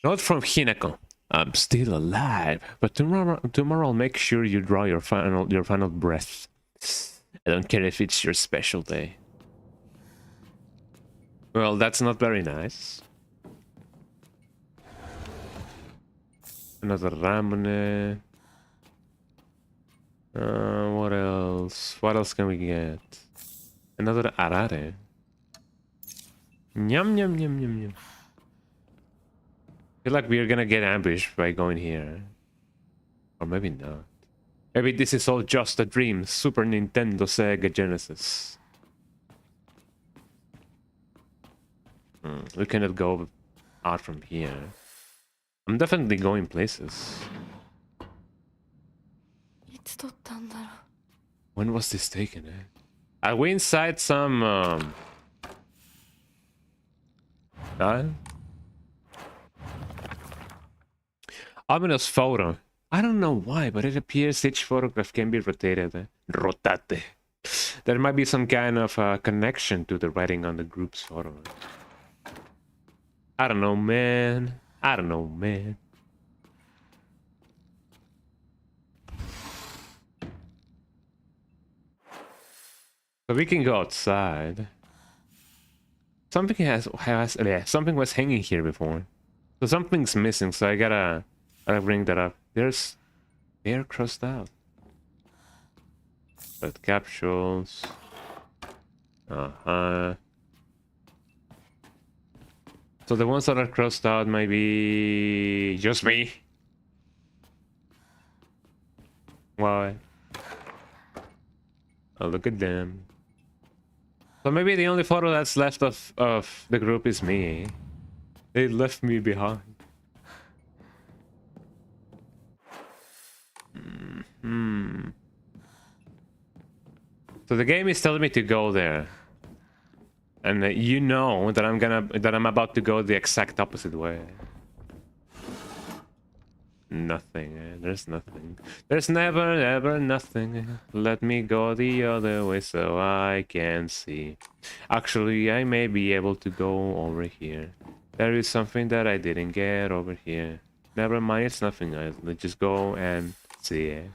Speaker 1: Not from Hinako. I'm still alive, but tomorrow I'll make sure you draw your final breath. I don't care if it's your special day. Well, that's not very nice. Another ramune. What else? What else can we get? Another arare. Yum yum yum yum yum. I feel like we're gonna get ambushed by going here. Or maybe not. Maybe this is all just a dream. Super Nintendo, Sega Genesis. We cannot go out from here. I'm definitely going places. When was this taken, eh? Are we inside some ominous photo. I don't know why, but it appears each photograph can be rotated. Rotate. There might be some kind of connection to the writing on the group's photo. I don't know, man. I don't know, man. So we can go outside. Something something was hanging here before. So something's missing, so I gotta bring that up. They're crossed out. But capsules. So the ones that are crossed out might be just me. Why? Oh, look at them. So maybe the only photo that's left of the group is me. They left me behind. So the game is telling me to go there, and you know that I'm about to go the exact opposite way. Nothing. There's nothing. There's never ever nothing. Let me go the other way so I can see. Actually, I may be able to go over here. There is something that I didn't get over here. Never mind, it's nothing. Let's just go and see it.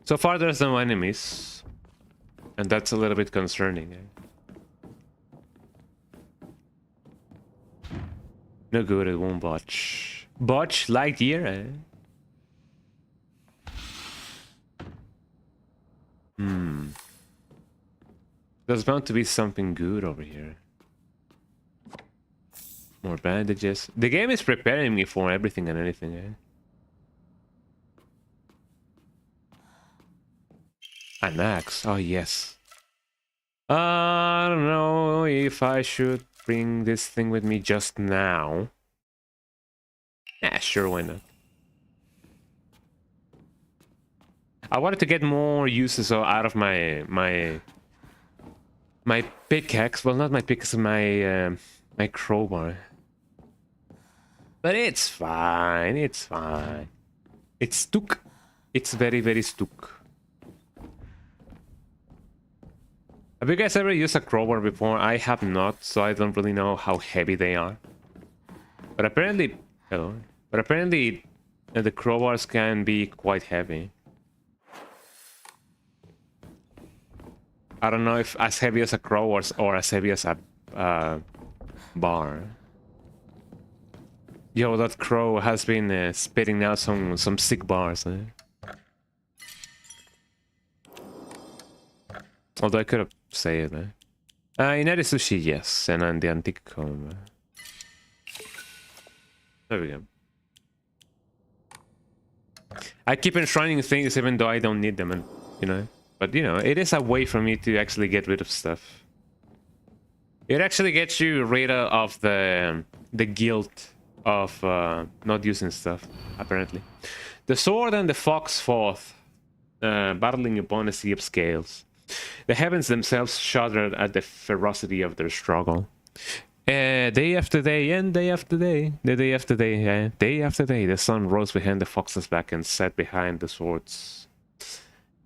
Speaker 1: So far, there's no enemies, and that's a little bit concerning. No good, it won't botch. Botch like here, eh? There's bound to be something good over here. More bandages. The game is preparing me for everything and anything, eh? An axe. Oh, yes. I don't know if I should bring this thing with me just now. Yeah, sure, why not? I wanted to get more uses out of my pickaxe. Well, not my pickaxe, my crowbar. But it's fine. It's fine. It's stuck. It's very, very stuck. Have you guys ever used a crowbar before? I have not, so I don't really know how heavy they are. But apparently, the crowbars can be quite heavy. I don't know if as heavy as a crowbar or as heavy as a bar. Yo, that crow has been spitting out some sick bars. Eh? Although I could have said it. In Eri Sushi, yes, and on the Antique Comb. There we go. I keep enshrining things even though I don't need them, and you know. But you know, it is a way for me to actually get rid of stuff. It actually gets you rid of the guilt of not using stuff. Apparently, the sword and the fox fought. battling upon a sea of scales. The heavens themselves shuddered at the ferocity of their struggle. Day after day, and day after day, the day after day, day after day, the sun rose behind the fox's back and set behind the swords.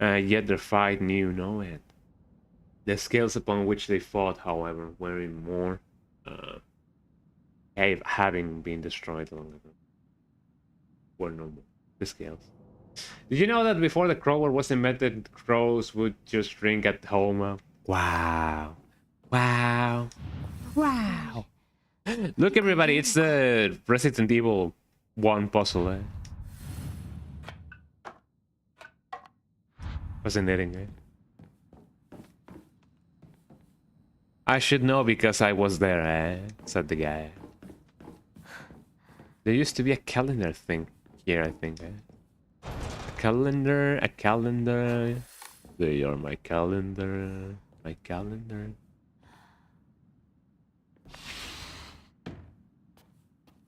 Speaker 1: Yet their fight knew no end. The scales upon which they fought, however, were in more, having been destroyed long ago. Were no more. The scales. Did you know that before the crawler was invented, crows would just drink at home? Wow. Wow. Wow. Look, everybody, it's the Resident Evil 1 puzzle. Fascinating, eh? I should know because I was there, said the guy. There used to be a calendar thing here, I think. A calendar. They are my calendar. My calendar.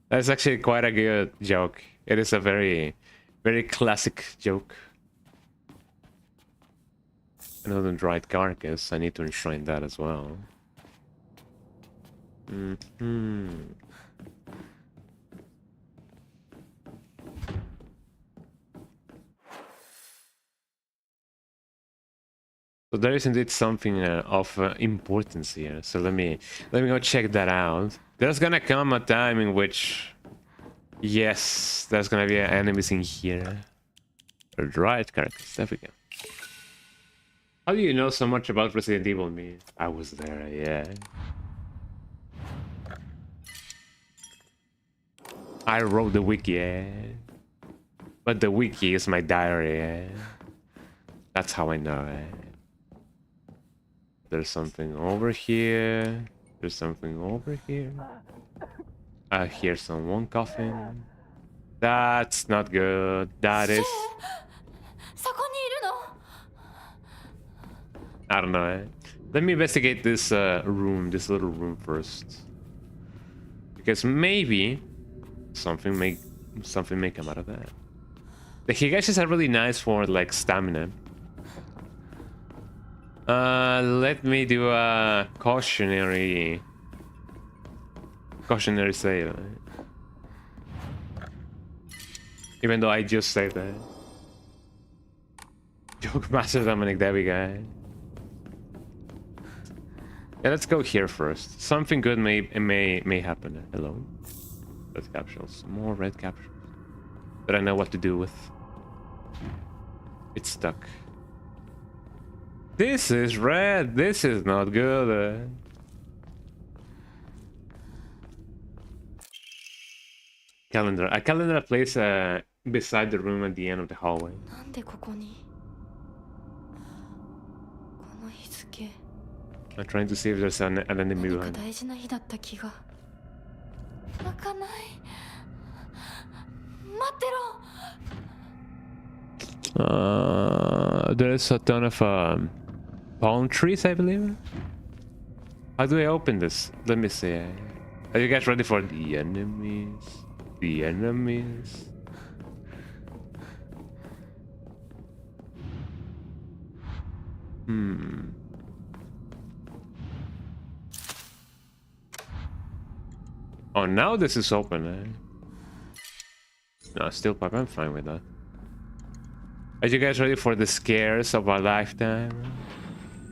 Speaker 1: That's actually quite a good joke. It is a very, very classic joke. Another dried carcass. I need to enshrine that as well. So there is indeed something of importance here. So let me go check that out. There's gonna come a time in which, yes, there's gonna be enemies in here. Right, carcass. There we go. How do you know so much about Resident Evil? Me, I was there. Yeah. I wrote the wiki. Yeah. But the wiki is my diary. Yeah. That's how I know. There's something over here. There's something over here. I hear someone coughing. That's not good. That is... I don't know. Let me investigate this room, this little room first. Because maybe something may come out of that. The higashis are really nice for like stamina. Let me do a cautionary save. Even though I just saved that. Joke Master Dominic, there we go. Yeah, let's go here first. Something good may happen. Hello. Red capsules. More red capsules. But I know what to do with. It's stuck. This is red. This is not good. Calendar. A calendar placed beside the room at the end of the hallway. I'm trying to see if there's an enemy behind. There's a ton of palm trees, I believe. How do I open this? Let me see. Are you guys ready for the enemies? The enemies. Oh, now this is open, No, still pipe. I'm fine with that. Are you guys ready for the scares of a lifetime?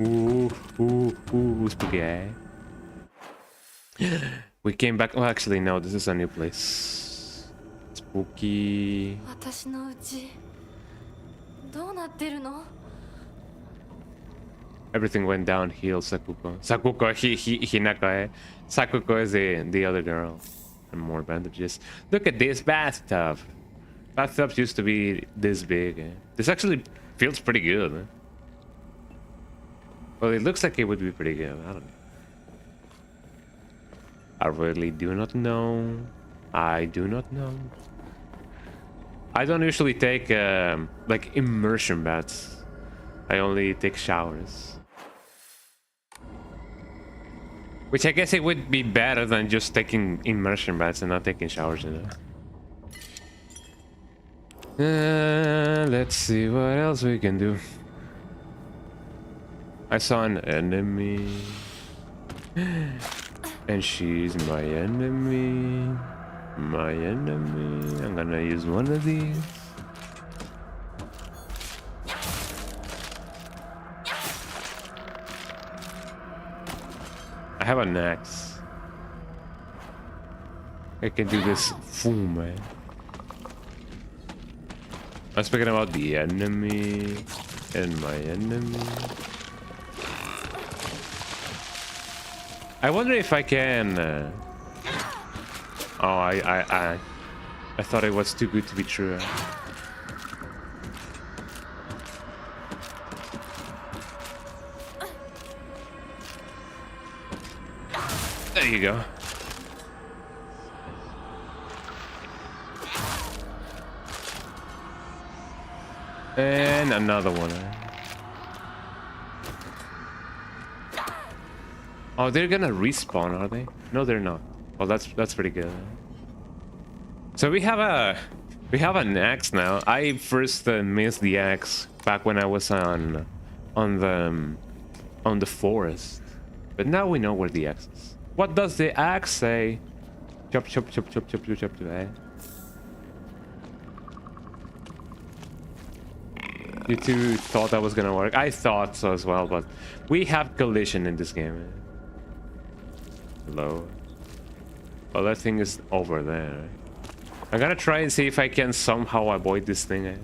Speaker 1: Ooh, spooky. We came back. Oh, actually, no. This is a new place. Spooky. Everything went downhill, Sakuko. Sakuko, Hinaka. Sakuko is the other girl. And more bandages. Look at this bathtub. Bathtubs used to be this big. This actually feels pretty good. Well, it looks like it would be pretty good. I don't know. I really do not know. I do not know. I don't usually take like immersion baths. I only take showers. Which I guess it would be better than just taking immersion baths and not taking showers, you know. Let's see what else we can do. I saw an enemy. And she's my enemy. My enemy. I'm gonna use one of these. I have an axe. I can do this. Boom, man. I'm speaking about the enemy and my enemy. I wonder if I can. Oh, I thought it was too good to be true. There you go. And another one. Oh, they're gonna respawn, are they? No, they're not. Well, that's pretty good. So we have an axe now. I first missed the axe back when I was on the forest, but now we know where the axe is. What does the axe say? Chop chop chop chop chop chop chop. Eh? You two thought that was gonna work. I thought so as well, but we have collision in this game. Eh? Hello. Well, that thing is over there. I'm gonna try and see if I can somehow avoid this thing. Eh?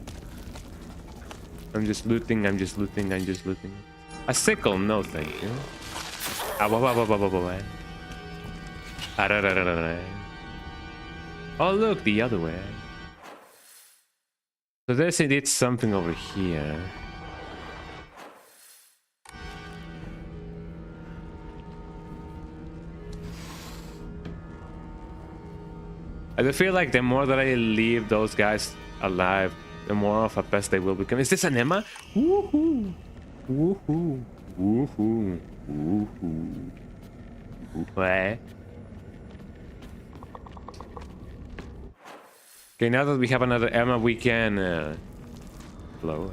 Speaker 1: I'm just looting. I'm just looting. I'm just looting. A sickle? No, thank you. Oh, look, the other way. So there's indeed something over here. I do feel like the more that I leave those guys alive, the more of a pest they will become. Is this an Emma? Woohoo! Woohoo! Woohoo! Woohoo! Woohoo! Okay, now that we have another Emma, we can... Hello?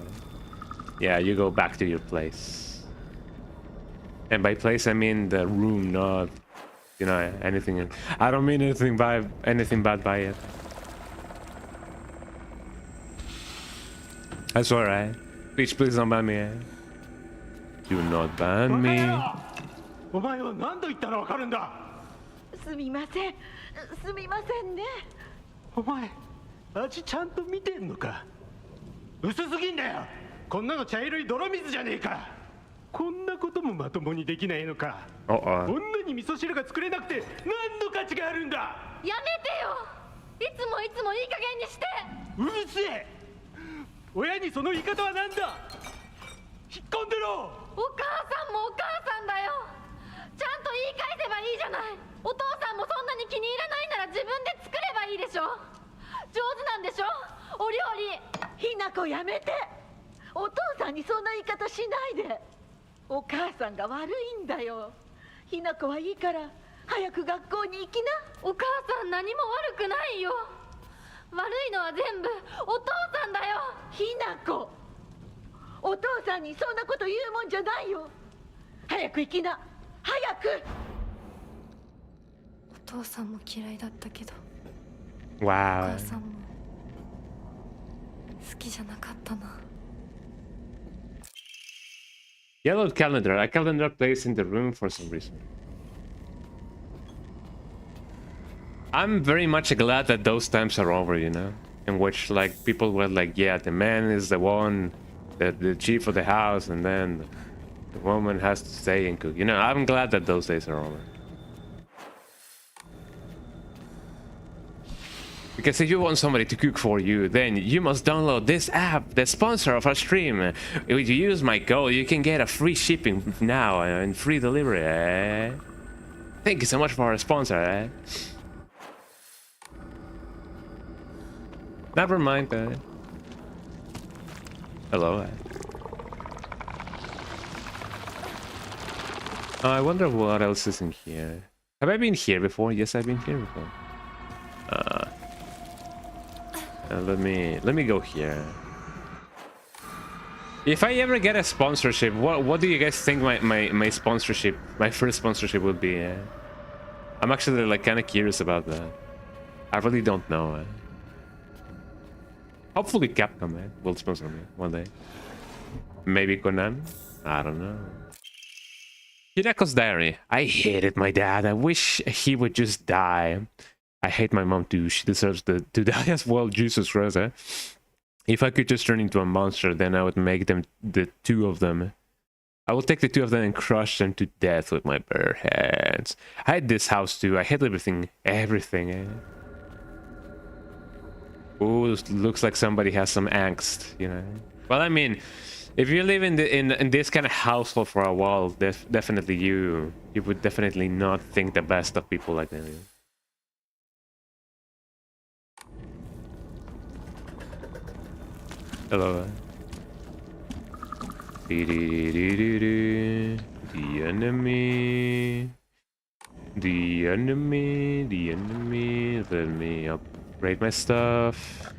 Speaker 1: Yeah, you go back to your place. And by place, I mean the room, not... You know, anything. I don't mean anything bad by it. That's alright. Please don't ban me. Do not ban me.
Speaker 2: お前は何度言ったらわかるんだ。
Speaker 3: すみません。すみませんね。
Speaker 2: お前、味ちゃんと見てんのか。薄すぎんだよ。こんなの茶色い泥水じゃねえか。こんなこともまともにできないのか。女に味噌汁が作れなくて何の価値があるんだ。
Speaker 4: やめてよ。いつもいい加減にして。
Speaker 2: うるせえ。親にその言い方はなんだ。引っ込んでろ。
Speaker 4: お母さんもお母さんだよ。ちゃんと言い返せばいいじゃない。お父さんもそんなに気に入らないなら自分で作ればいいでしょ。上手なんでしょ、お料理。
Speaker 3: ひなこやめて。お父さんにそんな言い方しないで。お母さんが悪いんだよ。ひなこはいいから早く学校に行きな。
Speaker 4: お母さん何も悪くないよ。悪いのは全部お父さんだよ。
Speaker 3: ひなこ、お父さんにそんなこと言うもんじゃないよ。早く行きな、早く。
Speaker 4: お父さんも嫌いだったけど、
Speaker 1: Wow.
Speaker 4: お母さんも好きじゃなかったな。
Speaker 1: Yellow calendar. A calendar placed in the room for some reason. I'm very much glad that those times are over, you know? In which, like, people were like, yeah, the man is the one, the chief of the house, and then the woman has to stay and cook. You know, I'm glad that those days are over. Because if you want somebody to cook for you, then you must download this app, the sponsor of our stream. If you use my code, you can get a free shipping now and free delivery. Eh? Thank you so much for our sponsor. Eh? Never mind. Hello. Oh, I wonder what else is in here. Have I been here before? Yes, I've been here before. Let me go here. If I ever get a sponsorship, what do you guys think my sponsorship, my first sponsorship would be? I'm actually like kind of curious about that. I really don't know. Hopefully Capcom will sponsor me one day. Maybe Konami? I don't know. Hirako's diary. I hated my dad. I wish he would just die. I hate my mom too. She deserves to die as well. Jesus Christ. If I could just turn into a monster, then I would make them, the two of them. I will take the two of them and crush them to death with my bare hands. I hate this house too. I hate everything. Everything. Ooh, looks like somebody has some angst, you know. Well, I mean, if you live in this kind of household for a while, definitely you would definitely not think the best of people like that. Hello. The enemy. The enemy. The enemy. Let me upgrade my stuff.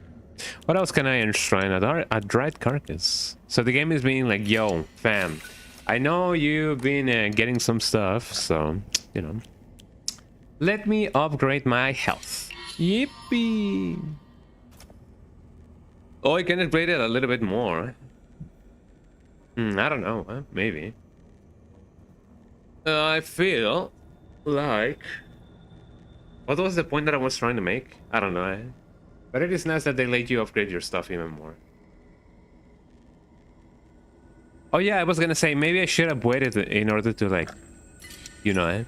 Speaker 1: What else can I enshrine? A dried carcass. So the game is being like, yo, fam, I know you've been getting some stuff, so, you know, let me upgrade my health. Yippee! Oh, I can upgrade it a little bit more. I don't know, maybe. I feel like... What was the point that I was trying to make? I don't know. But it is nice that they let you upgrade your stuff even more. Oh yeah, I was gonna say, maybe I should have waited in order to, like, you know,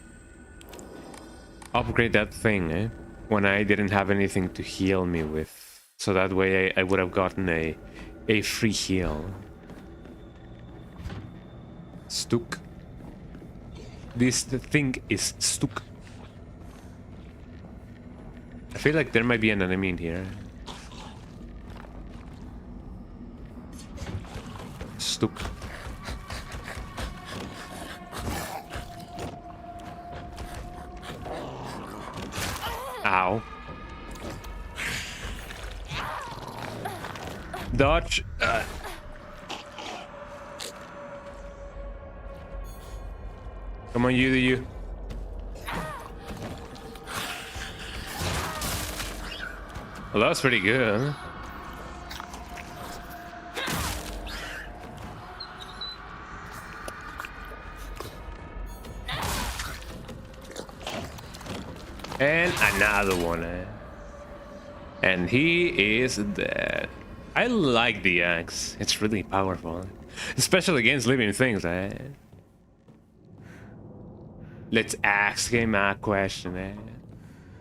Speaker 1: upgrade that thing, when I didn't have anything to heal me with. So that way I would have gotten a free heal. Stuck. This thing is stuck. I feel like there might be an enemy in here. Stuck. Ow. Dodge. Come on, you. Well, that was pretty good. And another one. And he is dead. I like the axe. It's really powerful. Especially against living things, Let's ask him a question,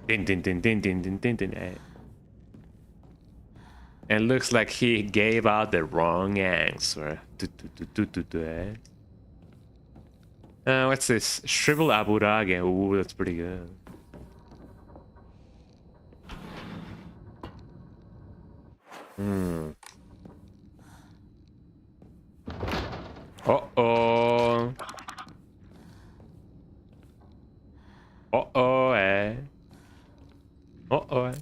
Speaker 1: Din din din din din din din din, And looks like he gave out the wrong answer. What's this? Shrivel Aburage. Ooh, that's pretty good. Uh-oh. Uh-oh.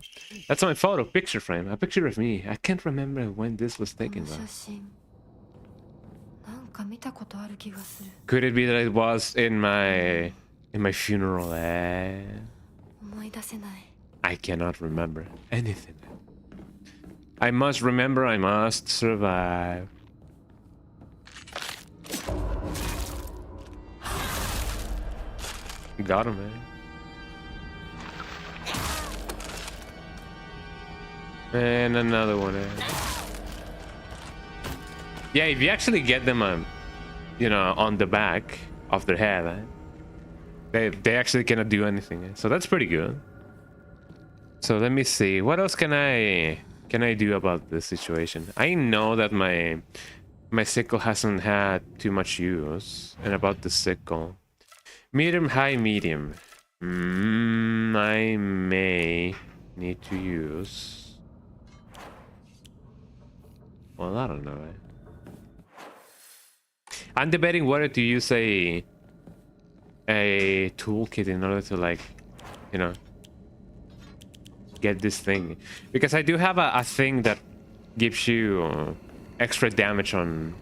Speaker 1: That's my photo picture frame. A picture of me. I can't remember when this was taken though. Could it be that it was in my funeral? I cannot remember anything. I must remember, I must survive. Got him, And another one, Yeah, if you actually get them, you know, on the back of their head, they actually cannot do anything. So that's pretty good. So let me see. What else can I do about this situation? I know that my sickle hasn't had too much use. And about the sickle. Medium, high, medium. I may need to use... Well, I don't know. I'm debating whether to use a toolkit in order to, like, you know, get this thing, because I do have a thing that gives you extra damage on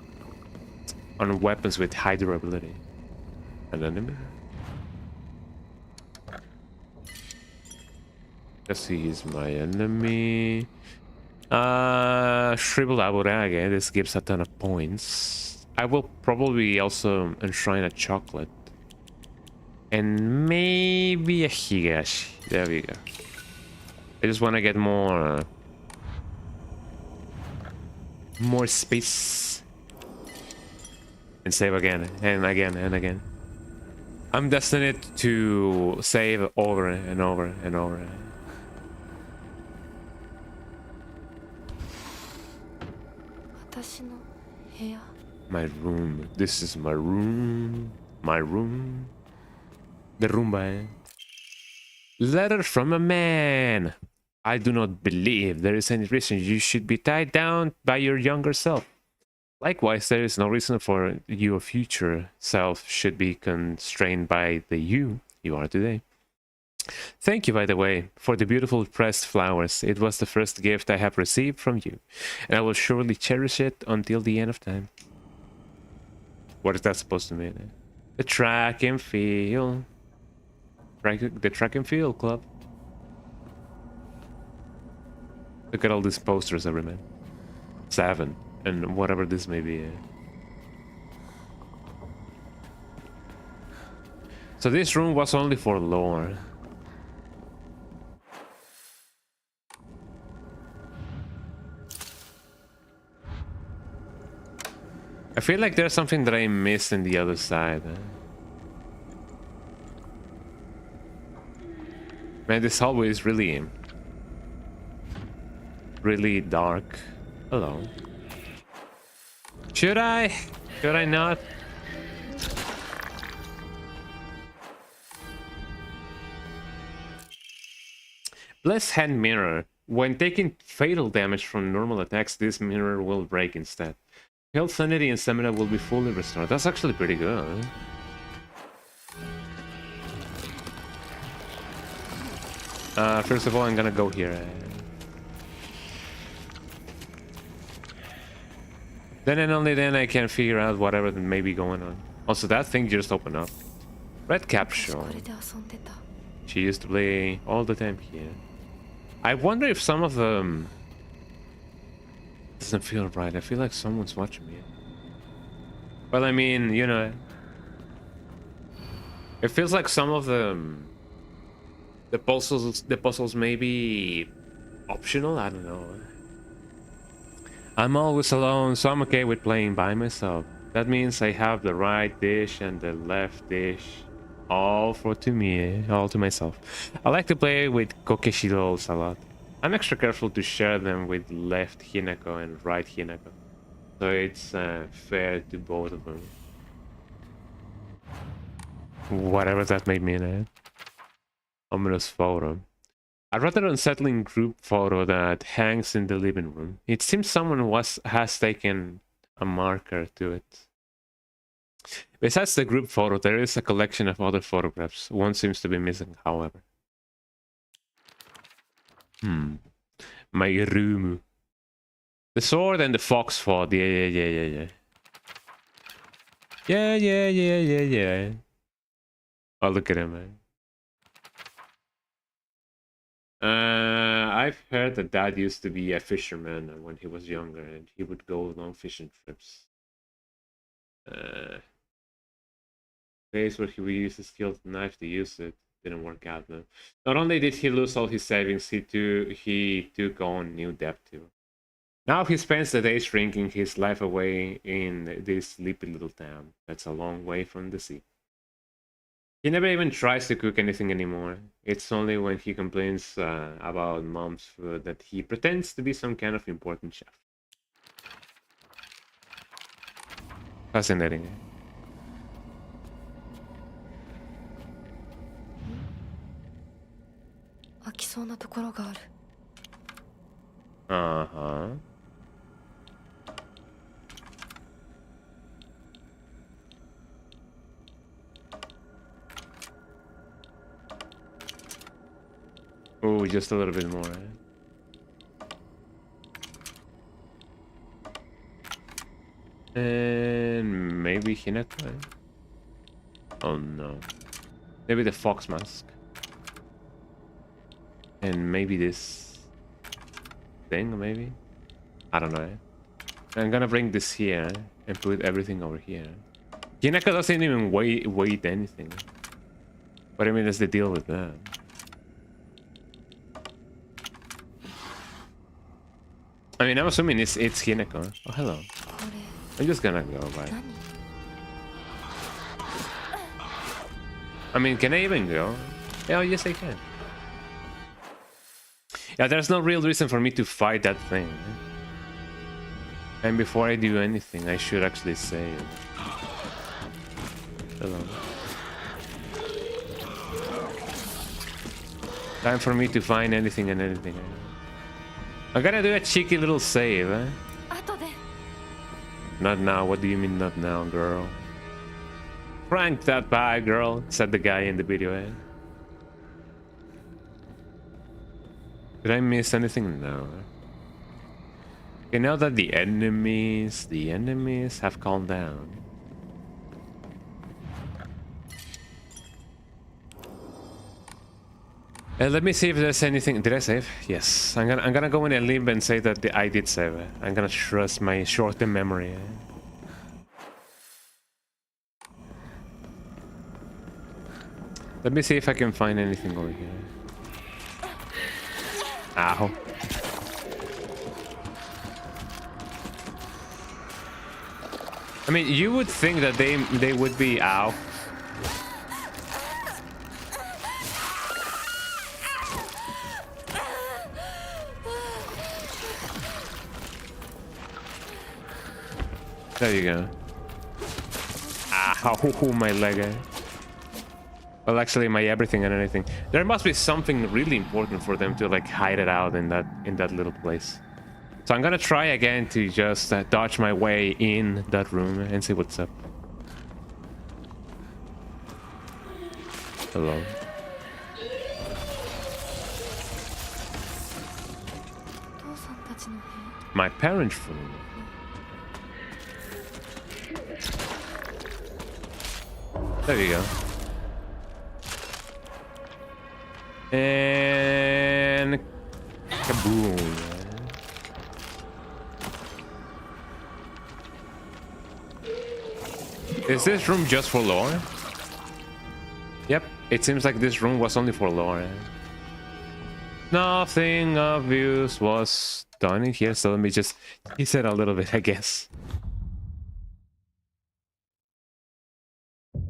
Speaker 1: weapons with high durability. An enemy? Yes, he is my enemy. Shriveled Aburage. This gives a ton of points. I will probably also enshrine a chocolate. And maybe a Higashi. There we go. I just want to get more space. And save again, and again, and again. I'm destined to save over and over and over. My room. This is my room. My room. The roomba. Letter from a man. I do not believe there is any reason you should be tied down by your younger self. Likewise, there is no reason for your future self should be constrained by the you are today. Thank you, by the way, for the beautiful pressed flowers. It was the first gift I have received from you, and I will surely cherish it until the end of time. What is that supposed to mean? The track and field. The track and field club. Look at all these posters everywhere. 7. And whatever this may be. So this room was only for lore. I feel like there's something that I missed in the other side. Man, this hallway is really dark. Hello. Should I? Should I not? Blessed Hand Mirror. When taking fatal damage from normal attacks, this mirror will break instead. Health, sanity, and stamina will be fully restored. That's actually pretty good. First of all, I'm gonna go here. Then and only then I can figure out whatever may be going on. Also, that thing just opened up. Red capsule. She used to play all the time here. I wonder if some of them doesn't feel right. I feel like someone's watching me. Well, I mean, you know, it feels like some of them, the puzzles may be optional. I don't know. I'm always alone, so I'm okay with playing by myself. That means I have the right dish and the left dish, all to myself. I like to play with Kokeshi dolls a lot. I'm extra careful to share them with left Hinako and right Hinako, so it's fair to both of them. Whatever that may mean, eh? Ominous photo. A rather unsettling group photo that hangs in the living room. It seems someone has taken a marker to it. Besides the group photo, there is a collection of other photographs. One seems to be missing, however. My room. The sword and the fox fought. Yeah. Yeah. Oh, look at him, man. I've heard that Dad used to be a fisherman when he was younger, and he would go long fishing trips. Place where he would use his skilled knife to use it didn't work out though. Not only did he lose all his savings, he took on new debt too. Now he spends the days drinking his life away in this sleepy little town that's a long way from the sea. He never even tries to cook anything anymore. It's only when he complains about mom's food that he pretends to be some kind of important chef. Fascinating. Uh-huh. Oh, Oh, just a little bit more. And maybe Hinata. Oh no. Maybe the fox mask. And maybe this thing, maybe? I don't know. I'm gonna bring this here and put everything over here. Hinaka doesn't even weight anything. But I mean, that's the deal with that. I mean, I'm assuming it's Hinako. Oh, hello. I'm just gonna go, bye. I mean, can I even go? Oh, yes, I can. Yeah, there's no real reason for me to fight that thing. And before I do anything, I should actually save. Hello. Time for me to find anything and anything. I'm gonna do a cheeky little save, eh? Not now. What do you mean not now, girl? Frank that pie, girl, said the guy in the video, eh? Did I miss anything? No. Okay, now that the enemies have calmed down. Let me see if there's anything. Did I save? Yes. I'm gonna go in a limb and say that I did save it. I'm gonna trust my short-term memory. Let me see if I can find anything over here. Ow. I mean, you would think that they would be ow. There you go. Ow, my leg. Well, actually, my everything and anything. There must be something really important for them to like hide it out in that little place. So I'm gonna try again to just dodge my way in that room and see what's up. Hello. My parents' room. There you go. And kaboom. Is this room just for lore? Yep, it seems like this room was only for lore. Nothing obvious was done in here, so let me just tease it a little bit, I guess.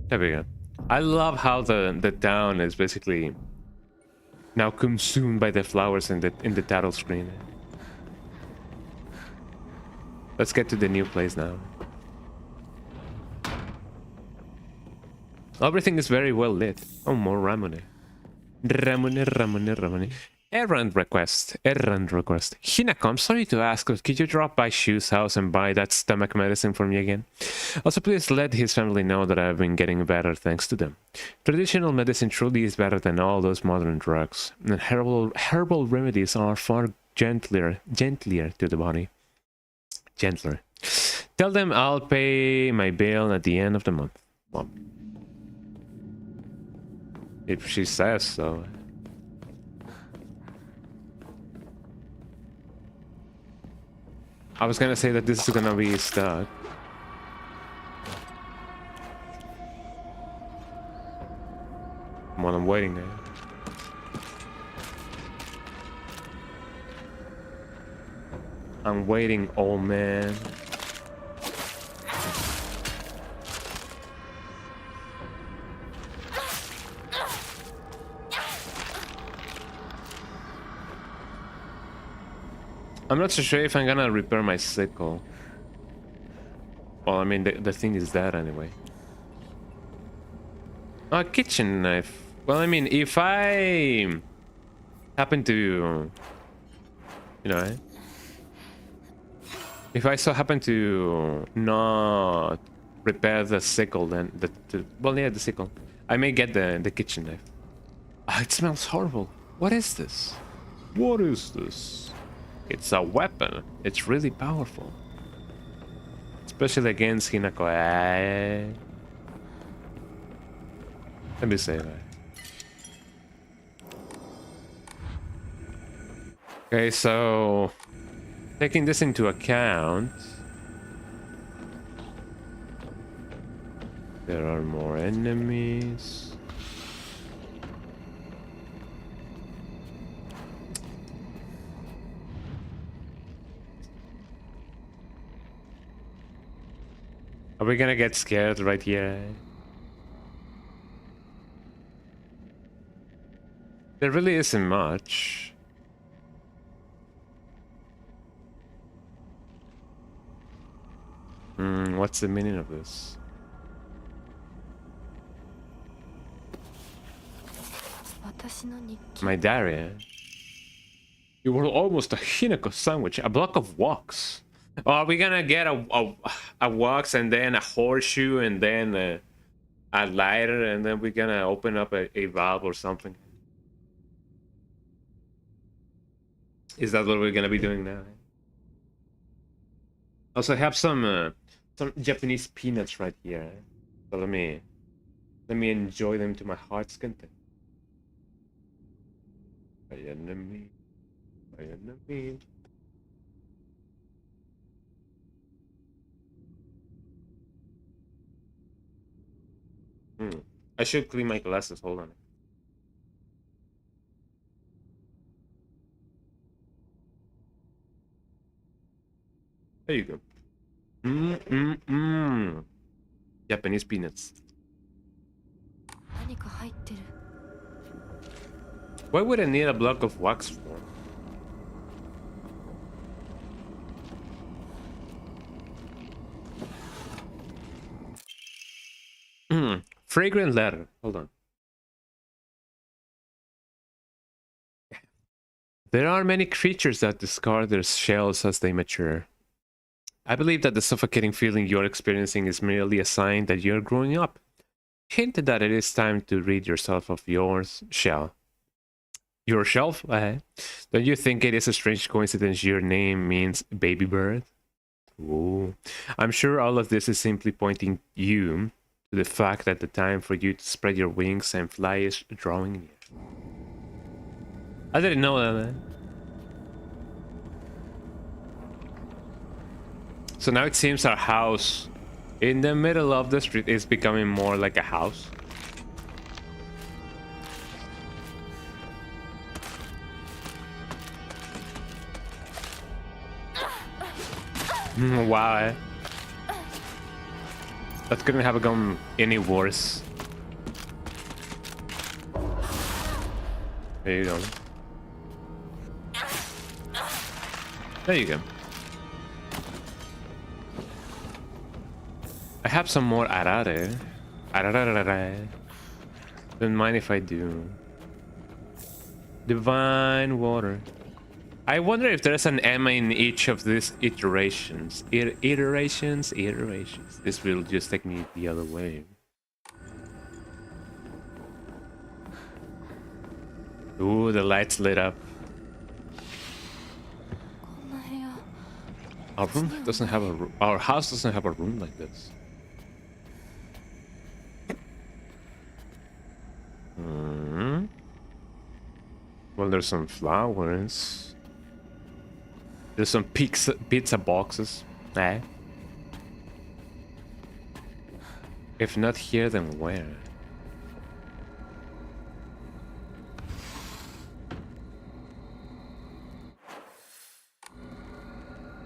Speaker 1: There we go. I love how the town is basically now consumed by the flowers in the title screen. Let's get to the new place now. Everything is very well lit. Oh, more Ramune. Ramune. Errand request. Hinako, I'm sorry to ask, but could you drop by Shu's house and buy that stomach medicine for me again? Also, please let his family know that I've been getting better thanks to them. Traditional medicine truly is better than all those modern drugs, and herbal remedies are far gentler to the body. Gentler. Tell them I'll pay my bill at the end of the month. Well, if she says so. I was gonna say that this is gonna be stuck. Come on, I'm waiting there. I'm waiting, old man. I'm not so sure if I'm gonna repair my sickle. Well, I mean, the thing is that anyway. A kitchen knife. Well, I mean, if I happen to, you know, if I so happen to not repair the sickle, then well, yeah, the sickle, I may get the kitchen knife. Oh, it smells horrible. What is this? What is this? It's a weapon. It's really powerful. Especially against Hinako. Let me say that. Okay, so taking this into account, there are more enemies. Are we gonna get scared right here? There really isn't much. What's the meaning of this? My diary. You were almost a Hinako sandwich, a block of wax. Oh, are we gonna get a wax and then a horseshoe and then a lighter and then we're gonna open up a valve or something? Is that what we're gonna be doing now? Also, I have some Japanese peanuts right here. So let me enjoy them to my heart's content. My enemy. I should clean my glasses. Hold on. There you go. Japanese peanuts. Why would I need a block of wax for? Fragrant letter. Hold on. There are many creatures that discard their shells as they mature. I believe that the suffocating feeling you're experiencing is merely a sign that you're growing up. Hint that it is time to rid yourself of your shell. Your shelf? Don't you think it is a strange coincidence your name means baby bird? Ooh. I'm sure all of this is simply pointing you to the fact that the time for you to spread your wings and fly is drawing near. I didn't know that. So now it seems our house in the middle of the street is becoming more like a house. Wow. That couldn't have gone any worse. There you go. There you go. I have some more arare. Arararare. Don't mind if I do. Divine water. I wonder if there's an Emma in each of these iterations. Iterations. This will just take me the other way. Ooh, the lights lit up. Our room doesn't have a our house doesn't have a room like this. Well, there's some flowers. There's some pizza boxes. If not here, then where?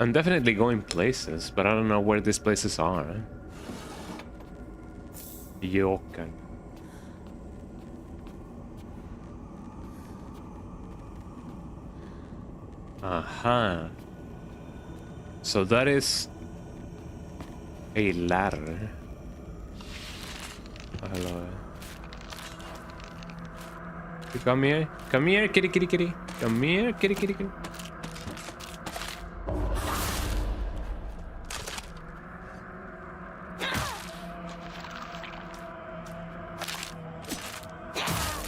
Speaker 1: I'm definitely going places, but I don't know where these places are. Yokai. Aha. So that is a ladder. Hello. You come here. Come here, kitty, kitty, kitty. Come here, kitty, kitty, kitty.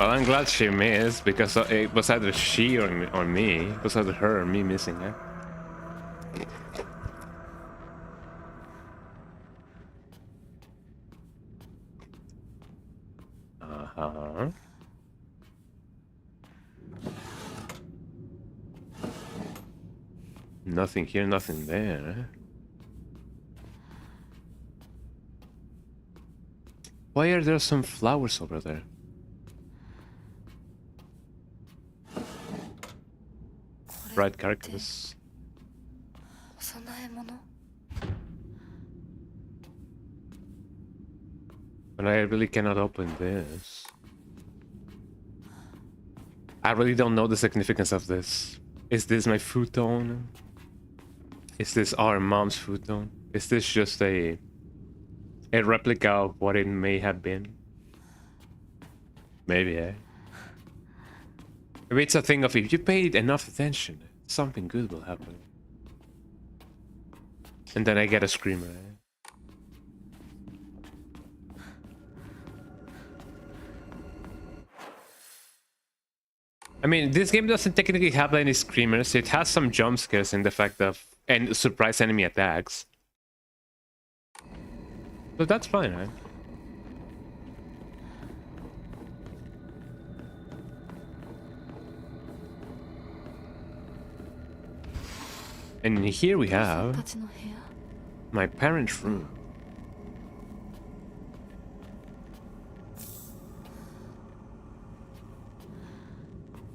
Speaker 1: Well, I'm glad she missed because it was either she or me. It was either her or me missing it. Uh-huh. Nothing here, nothing there. Why are there some flowers over there? Bright carcass. But I really cannot open this. I really don't know the significance of this. Is this my futon? Is this our mom's futon? Is this just a replica of what it may have been? Maybe, eh? Maybe it's a thing of if you paid enough attention, something good will happen. And then I get a screamer, eh? I mean, this game doesn't technically have any screamers. It has some jump scares in the fact of and surprise enemy attacks. So that's fine, right? And here we have my parents' room.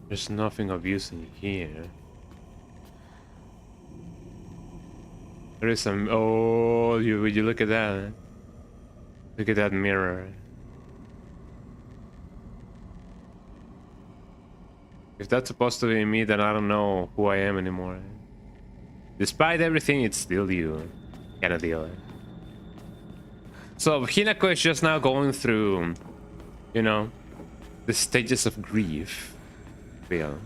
Speaker 1: There's nothing of use in here. There is some. Oh, you look at that. Look at that mirror. If that's supposed to be me, then I don't know who I am anymore. Despite everything, it's still you. Kinda deal. So Hinako is just now going through, you know, the stages of grief. Feel.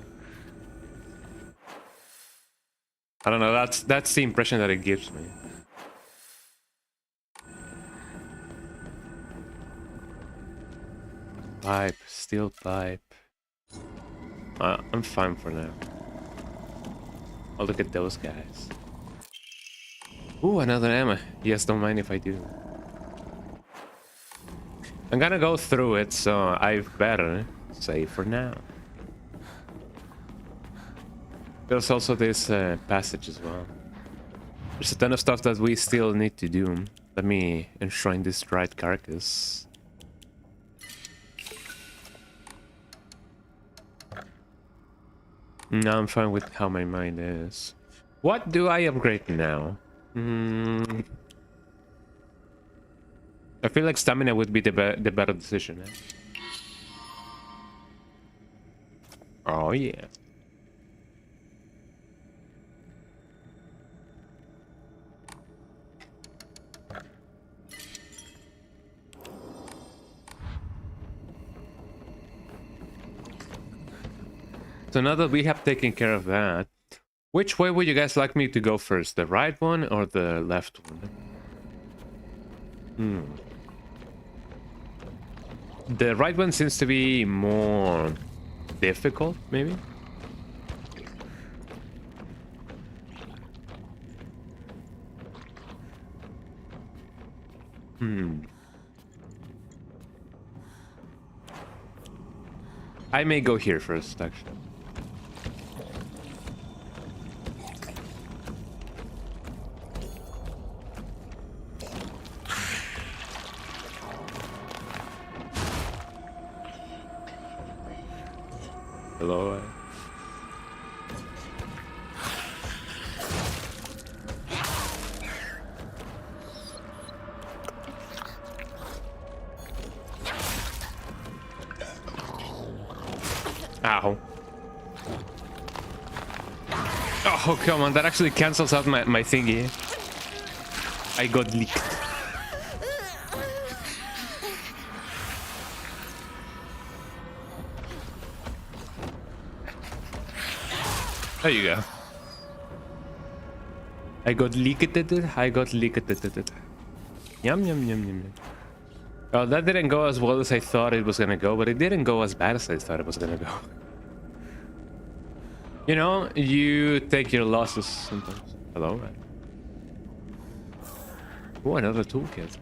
Speaker 1: I don't know. That's the impression that it gives me. Pipe, steel pipe. I'm fine for now. Oh, look at those guys. Ooh, another ammo. Yes, don't mind if I do. I'm gonna go through it, so I better save for now. There's also this passage as well. There's a ton of stuff that we still need to do. Let me enshrine this dried carcass. No, I'm fine with how my mind is. What do I upgrade now? I feel like stamina would be the better decision. Eh? Oh yeah. So now that we have taken care of that, which way would you guys like me to go first? The right one or the left one? The right one seems to be more difficult, maybe? I may go here first, actually. Hello. Ow. Oh, come on. That actually cancels out my thingy. I got leaked. There you go. I got leaked. I got leaked. Yum, yum, yum, yum, yum. Oh, that didn't go as well as I thought it was gonna go, but it didn't go as bad as I thought it was gonna go. You know, you take your losses sometimes. Hello, man. Oh, another toolkit.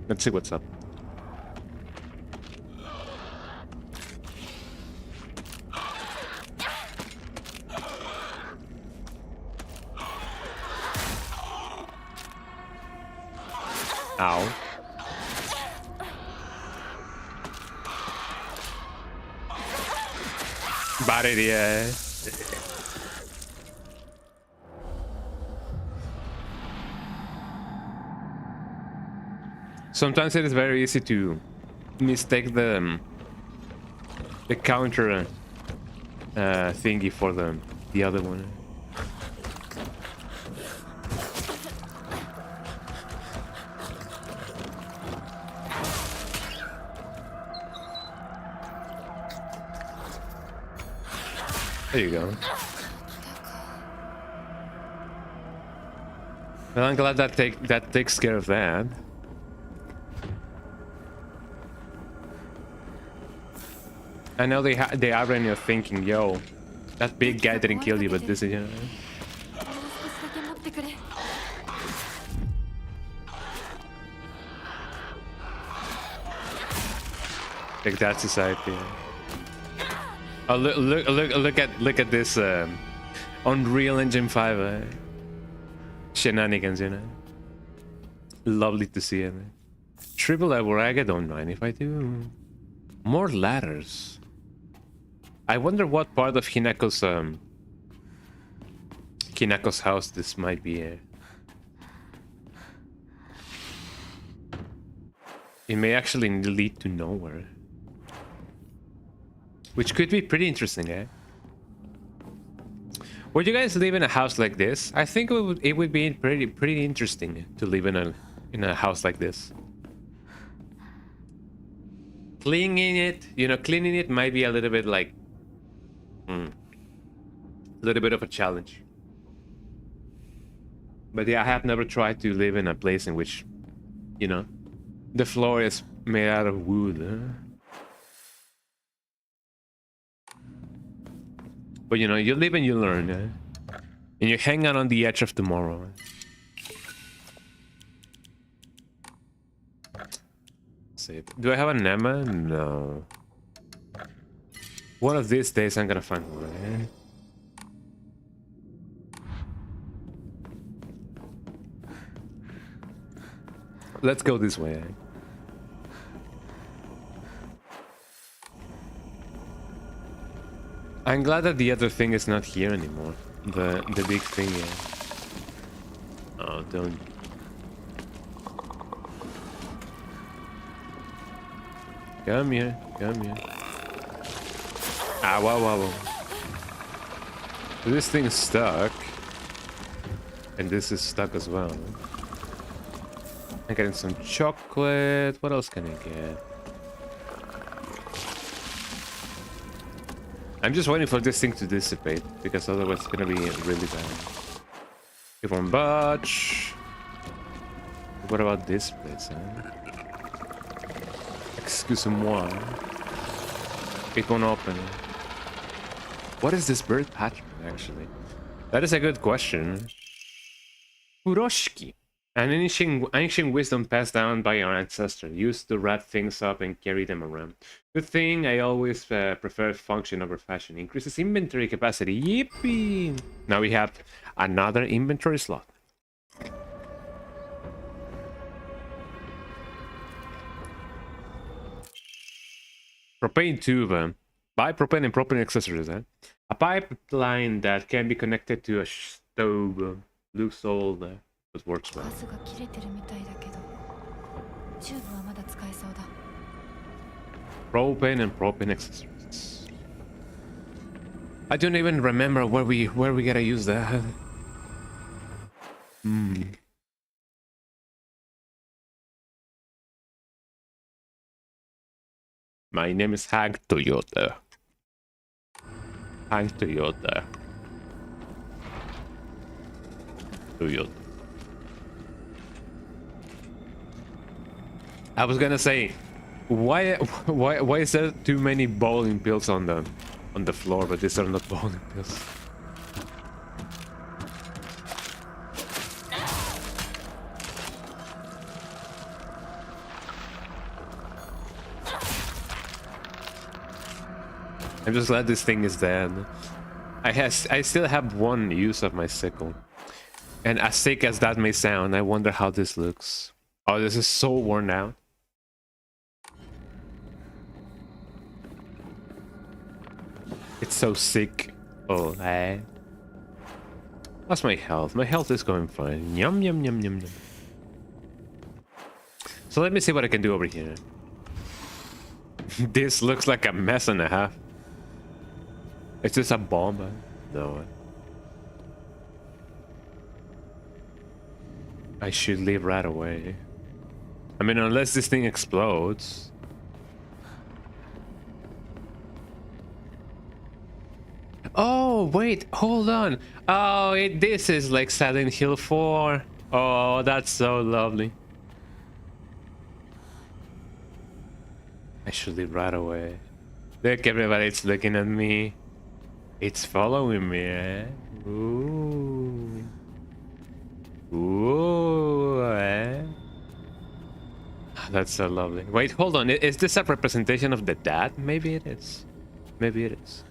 Speaker 1: Let's see what's up. Ow. Bad idea. Sometimes it is very easy to mistake the counter thingy for the other one. There you go. Well, I'm glad that takes care of that. I know they are when you're thinking, yo, that big guy didn't kill you, but this is, you know. Like that society. Oh, look at this Unreal Engine 5 shenanigans, you know. Lovely to see it. Triple level rag, I don't mind if I do. More ladders. I wonder what part of Hinako's house this might be. It may actually lead to nowhere. Which could be pretty interesting, eh? Would you guys live in a house like this? I think it would be pretty interesting to live in a house like this. Cleaning it might be a little bit like a little bit of a challenge. But yeah, I have never tried to live in a place in which, you know, the floor is made out of wood. But you know, you live and you learn, and you hang out on the edge of tomorrow. Save. Do I have an Emma? No. One of these days I'm gonna find one. Let's go this way. I'm glad that the other thing is not here anymore. The big thing, yeah. Oh, don't. Come here, come here. Ah, wow. This thing is stuck. And this is stuck as well. I'm getting some chocolate. What else can I get? I'm just waiting for this thing to dissipate, because otherwise it's gonna be really bad. It won't budge. What about this place, huh? Excuse-moi. It won't open. What is this bird pattern, actually? That is a good question. Furoshiki. An ancient wisdom passed down by our ancestor, used to wrap things up and carry them around. Good thing I always prefer function over fashion. Increases inventory capacity. Yippee! Now we have another inventory slot. Propane tube. Buy propane and propane accessories. A pipeline that can be connected to a stove. Looks old. It works well. Propane and propane accessories. I don't even remember where we gotta use that. My name is Hank Toyota. Hank Toyota. Toyota. I was gonna say, why is there too many bowling pills on the floor? But these are not bowling pills. I'm just glad this thing is dead. I still have one use of my sickle. And as sick as that may sound, I wonder how this looks. Oh, this is so worn out. It's so sick. Oh, hey. That's my health. My health is going fine. Yum, yum, yum, yum, yum. So let me see what I can do over here. This looks like a mess and a half. Is this a bomb? No. I should leave right away. I mean, unless this thing explodes. Oh, wait, hold on. Oh, this is like Silent Hill 4. Oh, that's so lovely. I should leave right away. Look, everybody, it's looking at me. It's following me, eh? Ooh. Ooh, eh? That's so lovely. Wait, hold on. Is this a representation of the dad? Maybe it is. Maybe it is.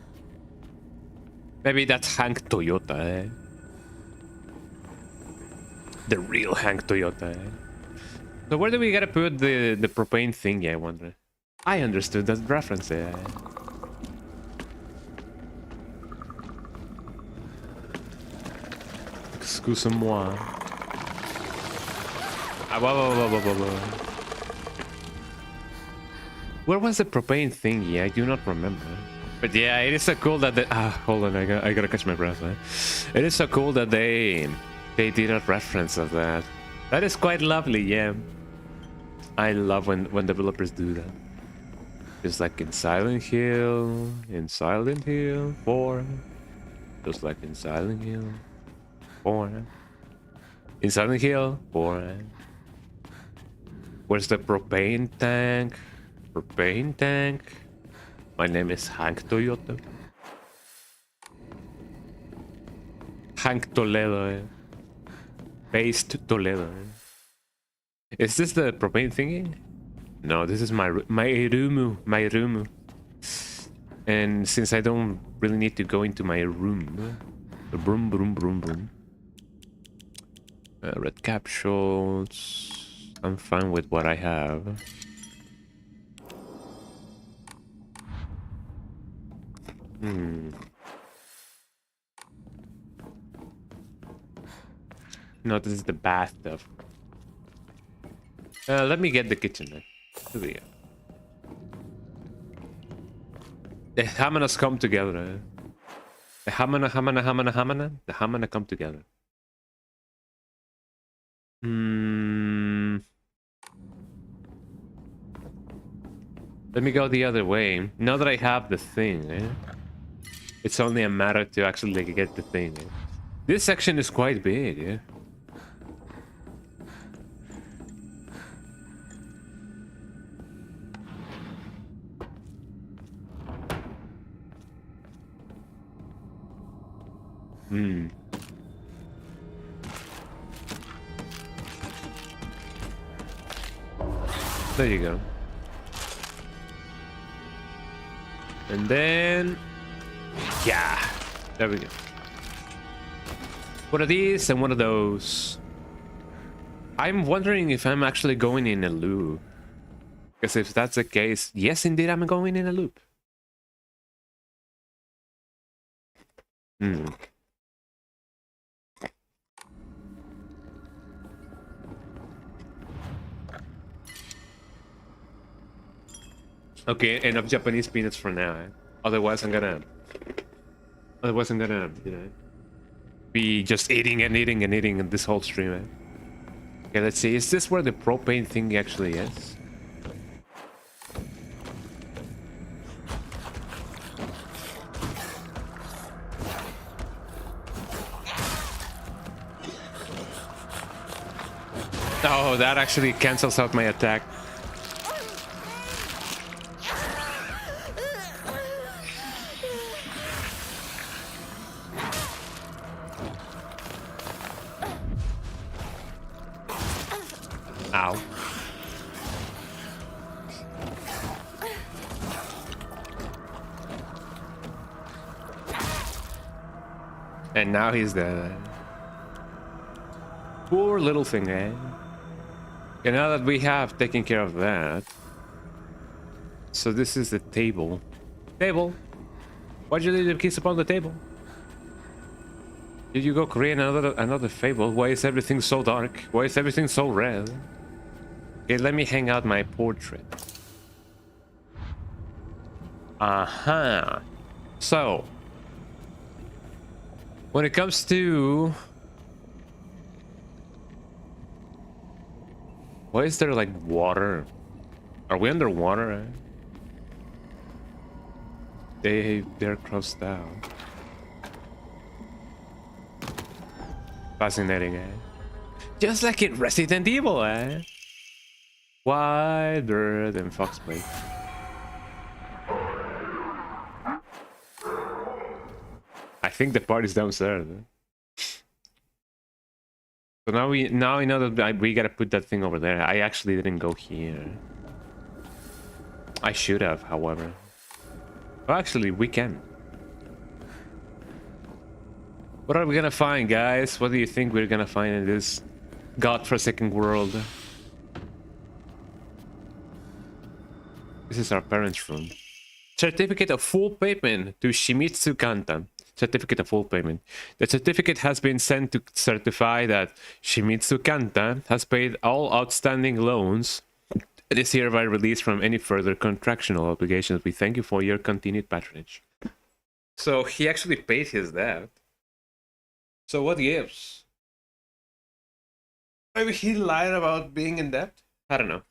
Speaker 1: Maybe that's Hank Toyota, eh? The real Hank Toyota, eh? So where do we gotta put the propane thingy, I wonder? I understood that reference, eh? Excuse-moi. Where was the propane thingy? I do not remember. But yeah, it is so cool that they... hold on, I gotta catch my breath, man. It is so cool that they did a reference of that. That is quite lovely, yeah. I love when developers do that. Just like in Silent Hill 4. Just like in Silent Hill 4. In Silent Hill 4. Where's the propane tank? Propane tank. My name is Hank Toyota. Hank Toledo. Eh? Based Toledo. Eh? Is this the propane thingy? No, this is my room. And since I don't really need to go into my room, broom. Red capsules. I'm fine with what I have. No, this is the bathtub. Let me get the kitchen then. Here we go. The Hamanas come together. The Hamana. The Hamana come together. Let me go the other way. Now that I have the thing, eh? It's only a matter to actually get the thing. Eh? This section is quite big, eh? There you go. And then... yeah, there we go. One of these and one of those. I'm wondering if I'm actually going in a loop. Because if that's the case, yes, indeed, I'm going in a loop. Okay, enough Japanese peanuts for now. Eh? Otherwise, I'm gonna, you know, be just eating this whole stream. Eh? Okay, let's see. Is this where the propane thing actually is? Oh, that actually cancels out my attack. Ow. And now he's dead. Poor little thing, eh? Okay, now that we have taken care of that. So this is the table. Table? Why'd you leave the keys upon the table? Did you go create another fable? Why is everything so dark? Why is everything so red? Okay, let me hang out my portrait. So, when it comes to... Why is there like water? Are we underwater? They're crossed out. Fascinating, eh? Just like in Resident Evil, eh? Wider than Foxblade. I think the party's downstairs. Eh? So now we know that we gotta put that thing over there. I actually didn't go here. I should have, however. Well, actually, we can. What are we gonna find, guys? What do you think we're gonna find in this godforsaken world? This is our parents' room. Certificate of full payment to Shimizu Kanta. Certificate of full payment. The certificate has been sent to certify that Shimizu Kanta has paid all outstanding loans. It is hereby released from any further contractual obligations. We thank you for your continued patronage. So he actually paid his debt. So what gives? Maybe he lied about being in debt? I don't know.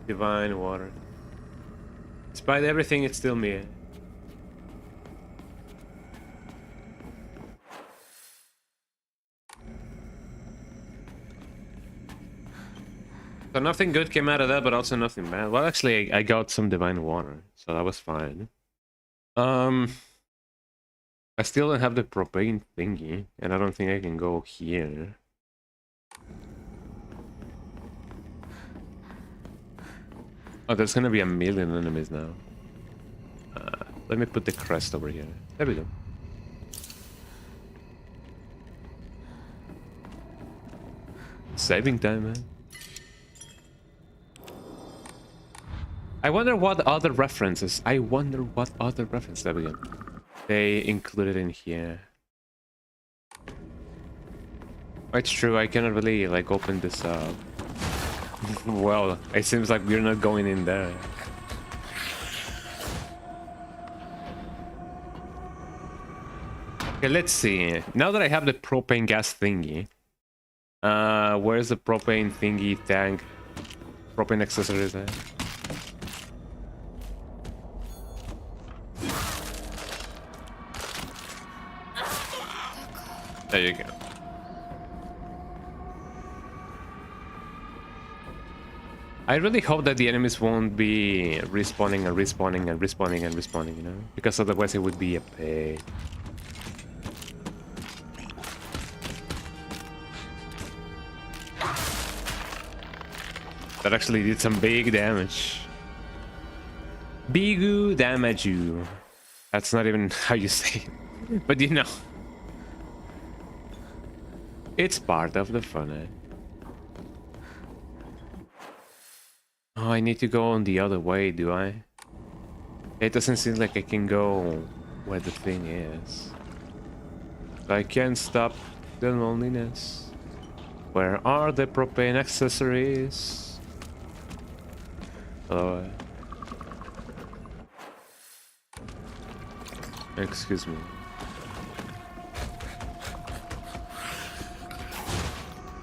Speaker 1: Divine water. Despite everything, it's still me. So nothing good came out of that, but also nothing bad. Well, actually, I got some divine water, so that was fine. I still don't have the propane thingy, and I don't think I can go here. Oh, there's gonna be a million enemies now. Let me put the crest over here. There we go. Saving time, man. I wonder what other references. There we go. They included in here. Oh, it's true, I cannot really like open this up. Well, it seems like we're not going in there. Okay, let's see. Now that I have the propane gas thingy, where's the propane thingy tank? Propane accessories there? There you go. I really hope that the enemies won't be respawning and respawning and respawning and respawning, you know? Because otherwise it would be a pain. That actually did some big damage. Bigu damage you. That's not even how you say it. But you know. It's part of the fun, eh? Oh, I need to go on the other way, do I? It doesn't seem like I can go where the thing is. I can't stop the loneliness. Where are the propane accessories? Hello? Excuse me.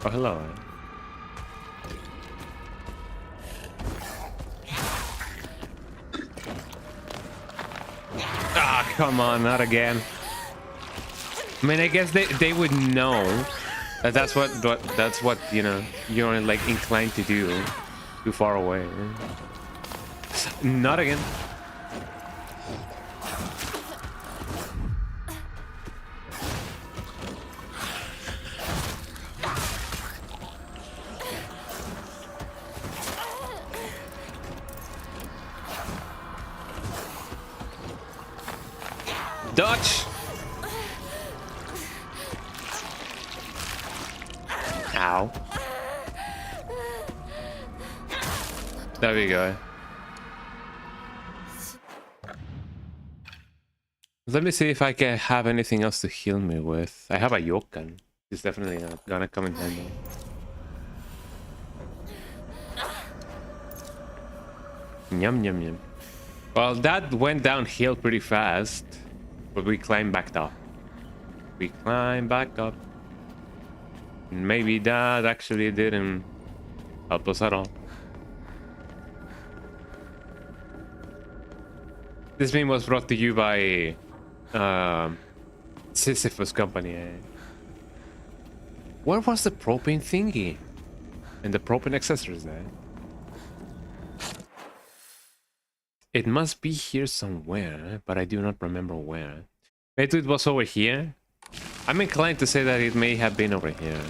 Speaker 1: Oh, hello. Ah, come on, not again. I mean, I guess they would know that that's what you know you're like inclined to do. Too far away. Not again. Dodge. Ow. There we go. Let me see if I can have anything else to heal me with. I have a yokan. It's definitely not gonna come in handy. Yum yum yum. Well, that went downhill pretty fast, but we climbed back up. We climbed back up. Maybe that actually didn't help us at all. This meme was brought to you by Sisyphus Company. Where was the propane thingy? And the propane accessories there? It must be here somewhere, but I do not remember where. Maybe it was over here? I'm inclined to say that it may have been over here.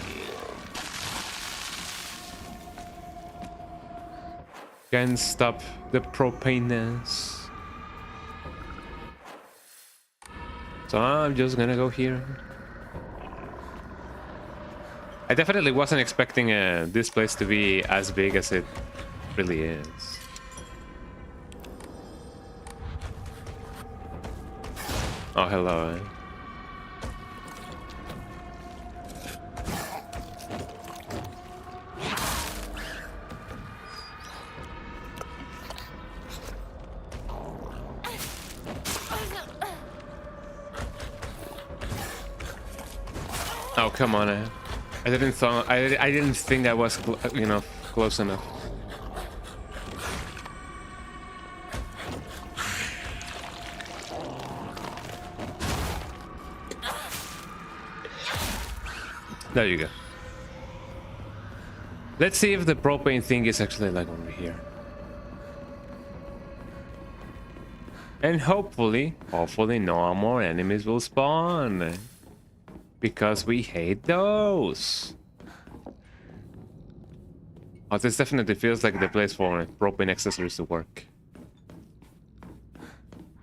Speaker 1: Can't stop the propaneness. So I'm just gonna go here. I definitely wasn't expecting this place to be as big as it really is. Oh, hello. Oh, come on. I didn't think I was you know, close enough. There you go. Let's see if the propane thing is actually like over here. And hopefully no more enemies will spawn. Because we hate those. Oh, this definitely feels like the place for propane accessories to work.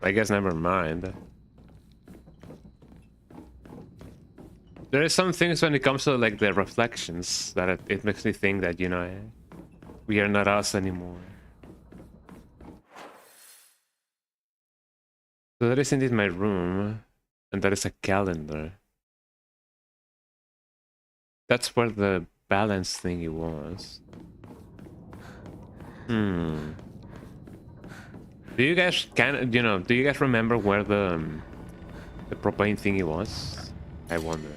Speaker 1: I guess never mind. There are some things when it comes to like the reflections that it makes me think that, you know, we are not us anymore. So that is indeed my room, and that is a calendar. That's where the balance thingy was. Do you guys do you guys remember where the propane thingy was? I wonder.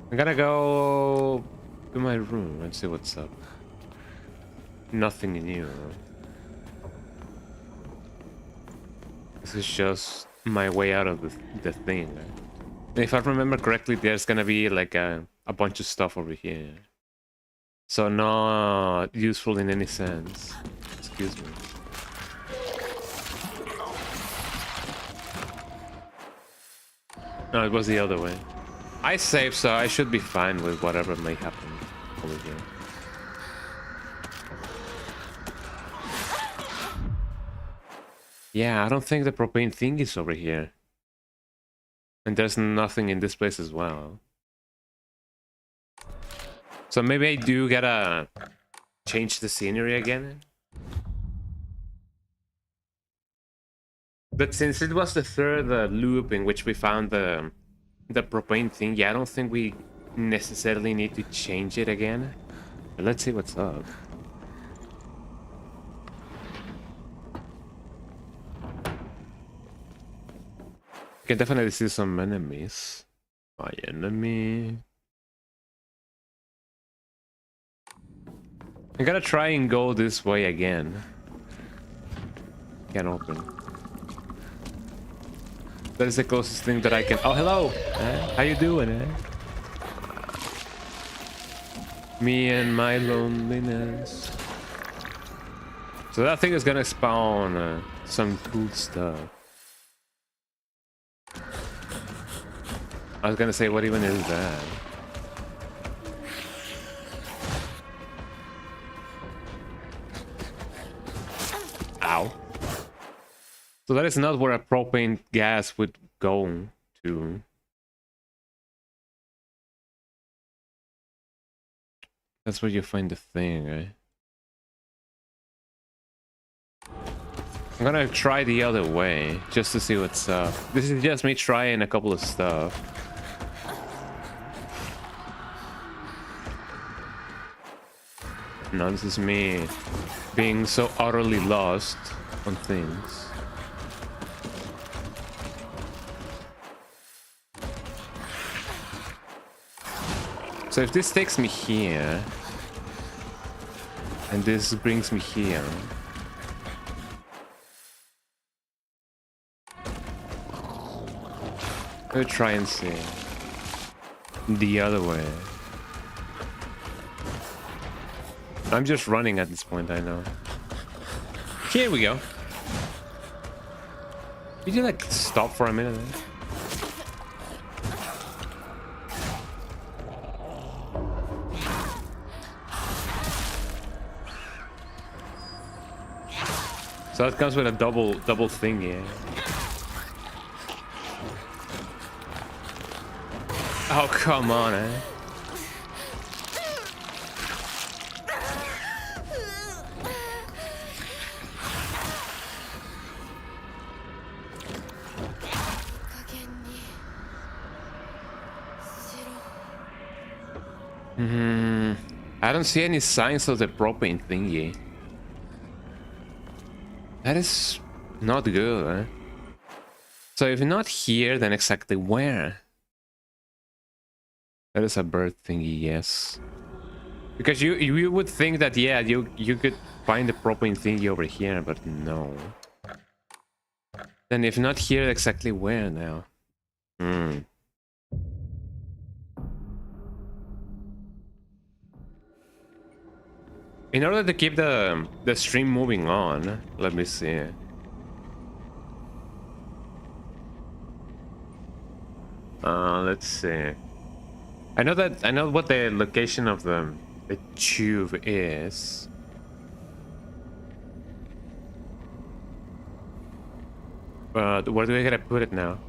Speaker 1: I'm gonna go to my room and see what's up. Nothing new. This is just my way out of the thing. If I remember correctly, there's gonna be like a bunch of stuff over here. So not useful in any sense. Excuse me. No, it was the other way. I saved, so I should be fine with whatever may happen over here. Yeah, I don't think the propane thing is over here. And there's nothing in this place as well. So maybe I do gotta change the scenery again. But since it was the third loop in which we found the propane thing, yeah, I don't think we necessarily need to change it again. But let's see what's up. I can definitely see some enemies. My enemy. I gotta try and go this way again. Can't open. That is the closest thing that I can. Oh, hello. How you doing, Me and my loneliness. So that thing is gonna spawn some cool stuff. I was gonna say, what even is that? Ow. So that is not where a propane gas would go to. That's where you find the thing, right? I'm gonna try the other way, just to see what's up. This is just me trying a couple of stuff. No, this is me being so utterly lost on things. So if this takes me here, and this brings me here, I'll try and see the other way. I'm just running at this point, I know. Here we go. Did you like stop for a minute there? So that comes with a double thing, yeah. Oh, come on, eh? I don't see any signs of the propane thingy. That is not good, eh? So if not here, then exactly where? That is a bird thingy, yes. Because you would think that, yeah, you could find the propane thingy over here, but no. Then if not here, exactly where now? In order to keep the stream moving on, let me see. Let's see. I know what the location of the tube is. But where do I gotta put it now?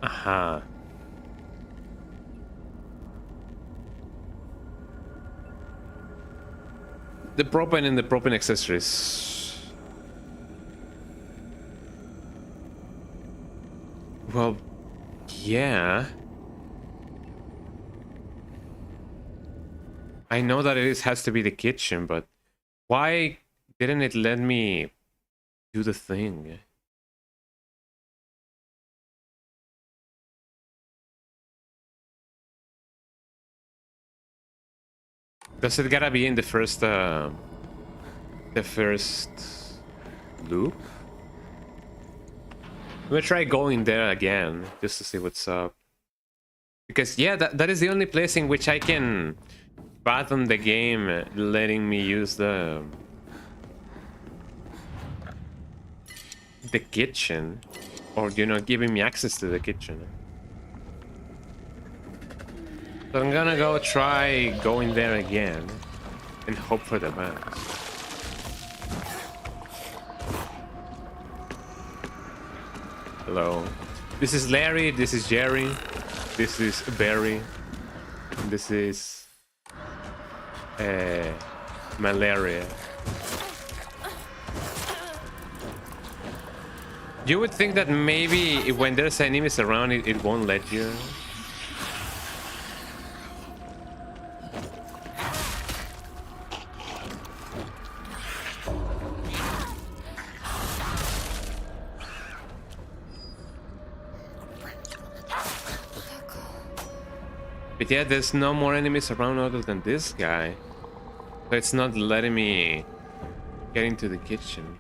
Speaker 1: Aha. The propane and the propane accessories. Well, yeah. I know that has to be the kitchen, but why didn't it let me do the thing? Does it gotta be in the first loop? I'm gonna try going there again just to see what's up. Because yeah, that is the only place in which I can fathom the game letting me use the kitchen, or you know, giving me access to the kitchen. So I'm gonna go try going there again and hope for the best. Hello. This is Larry, this is Jerry, this is Barry, this is malaria. You would think that maybe when there's enemies around it won't let you. But yeah, there's no more enemies around other than this guy. So it's not letting me get into the kitchen.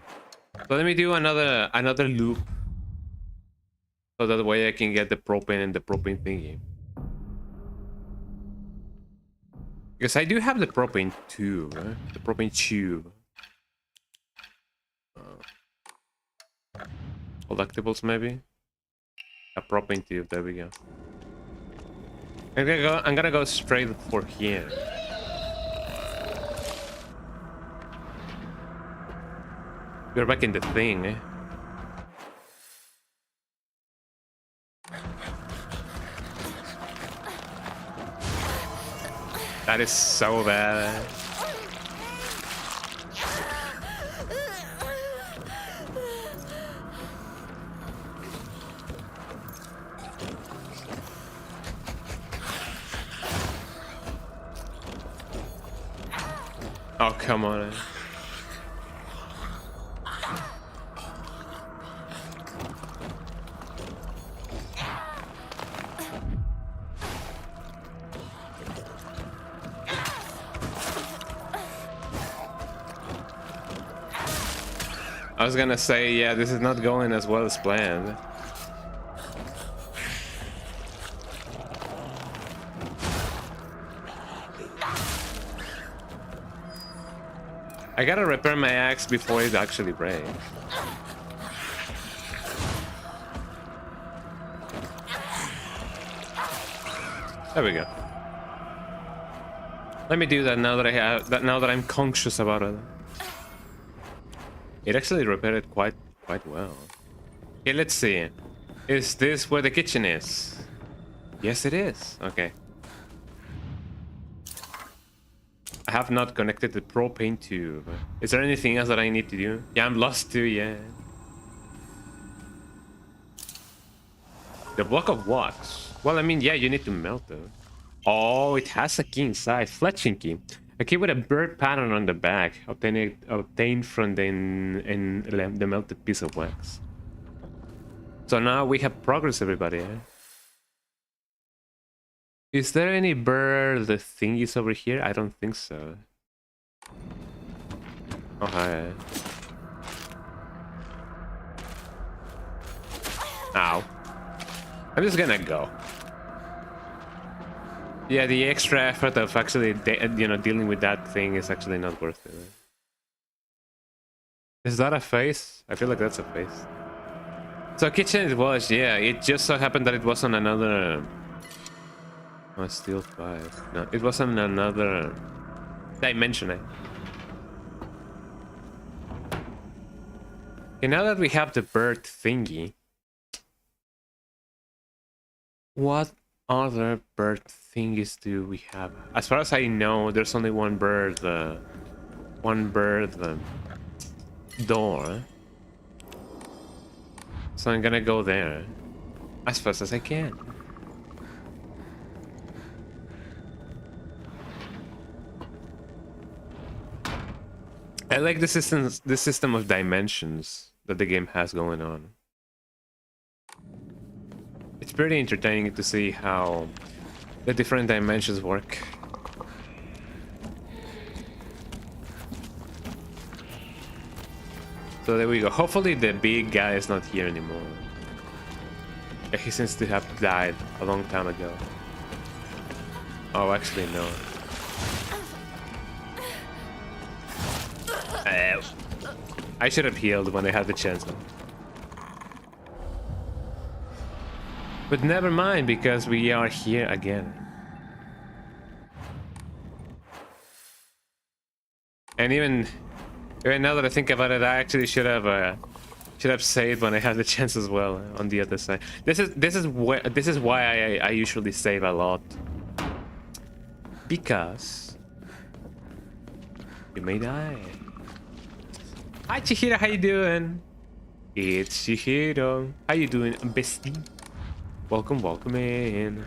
Speaker 1: So let me do another loop. So that way I can get the propane and the propane thingy. Because I do have the propane tube, right? The propane tube. Collectibles maybe? A propane tube, there we go. I'm gonna go straight for here. We're back in the thing, eh? That is so bad. Oh, come on. I was gonna say, yeah, this is not going as well as planned. I gotta repair my axe before it actually breaks. There we go. Let me do that now that I have that. Now that I'm conscious about it. It actually repaired it quite well. Okay, let's see. Is this where the kitchen is? Yes, it is. Okay. I have not connected the propane tube. Is there anything else that I need to do? Yeah, I'm lost too, yeah. The block of what? Well, I mean, yeah, you need to melt it. Oh, it has a key inside. Fletching key. A key with a bird pattern on the back. Obtained from the melted piece of wax. So now we have progress, everybody. Eh? Is there any bird thingies over here? I don't think so. Oh, hi. Ow. I'm just gonna go. Yeah, the extra effort of actually, dealing with that thing is actually not worth it. Is that a face? I feel like that's a face. So kitchen it was, yeah. It just so happened that it was on another... Oh, steel 5. No, it was on another dimension, eh? Okay, now that we have the bird thingy... What other bird thingies do we have? As far as I know, there's only one bird door. So I'm gonna go there as fast as I can. I like the system of dimensions that the game has going on. It's pretty entertaining to see how the different dimensions work. So there we go. Hopefully the big guy is not here anymore. He seems to have died a long time ago. Oh, actually no. I should have healed when I had the chance. But never mind, because we are here again. And even now that I think about it, I actually should have saved when I had the chance as well on the other side. This is why I usually save a lot. Because you may die. Hi Chihiro, how you doing? It's Chihiro. How you doing, bestie? Welcome in.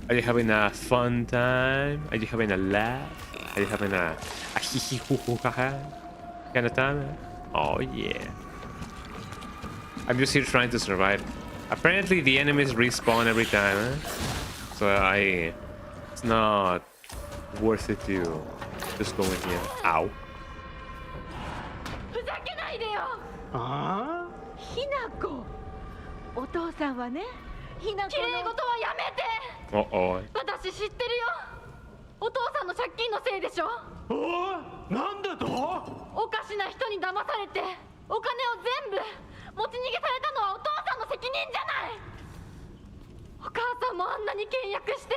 Speaker 1: Are you having a fun time? Are you having a laugh? Are you having a hee hee hoo hoo ha ha kind of time? Oh yeah. I'm just here trying to survive. Apparently the enemies respawn every time, eh? So it's not worth it to just go in here. Ow.
Speaker 2: あ
Speaker 3: ひなこ、お父さんはね、ひなこ
Speaker 4: 綺麗
Speaker 3: の
Speaker 4: 事はやめて。
Speaker 1: おい。
Speaker 4: 私知ってるよ。お父さんの借金のせいでしょ。
Speaker 2: あ、おい、なんだと？
Speaker 4: おかしな人に騙されてお金を全部持ち逃げされたのはお父さんの責任じゃない。お母さんもあんなに倹約して、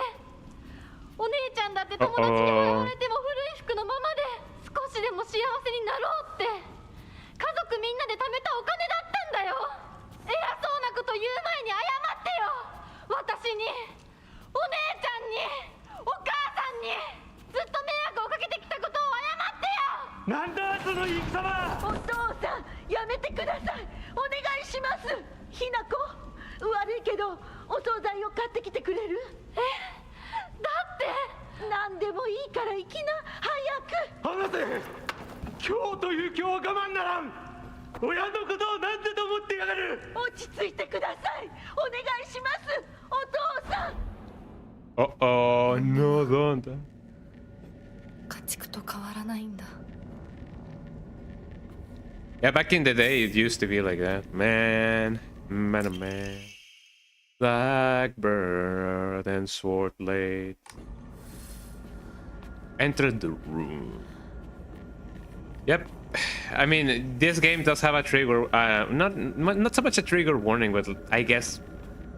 Speaker 4: お姉ちゃんだって友達に笑われても古い服のままで少しでも幸せになろうって家族みんなで貯めたお金だったんだよ。偉そうなこと言う前に謝ってよ。私に、お姉ちゃんに、お母さんにずっと迷惑をかけてきたことを謝ってよ。
Speaker 2: なんだその戦は！
Speaker 3: お父さん、やめてください。お願いします。ひなこ、悪いけどお惣菜を買ってきてくれる？
Speaker 4: だって
Speaker 3: 何でもいいから行きな、早く。
Speaker 2: 離せ！今日という今日は我慢ならん！親のことを何てと思ってやがる！
Speaker 3: 落ち着いてください。お願いします、お父さん。
Speaker 1: No, ¿dónde?
Speaker 4: 家畜と変わらないんだ。
Speaker 1: Yeah, back in the day, it used to be like that. Man. Blackbird and sword blade entered the room. Yep. I mean, this game does have a trigger, not so much a trigger warning, but I guess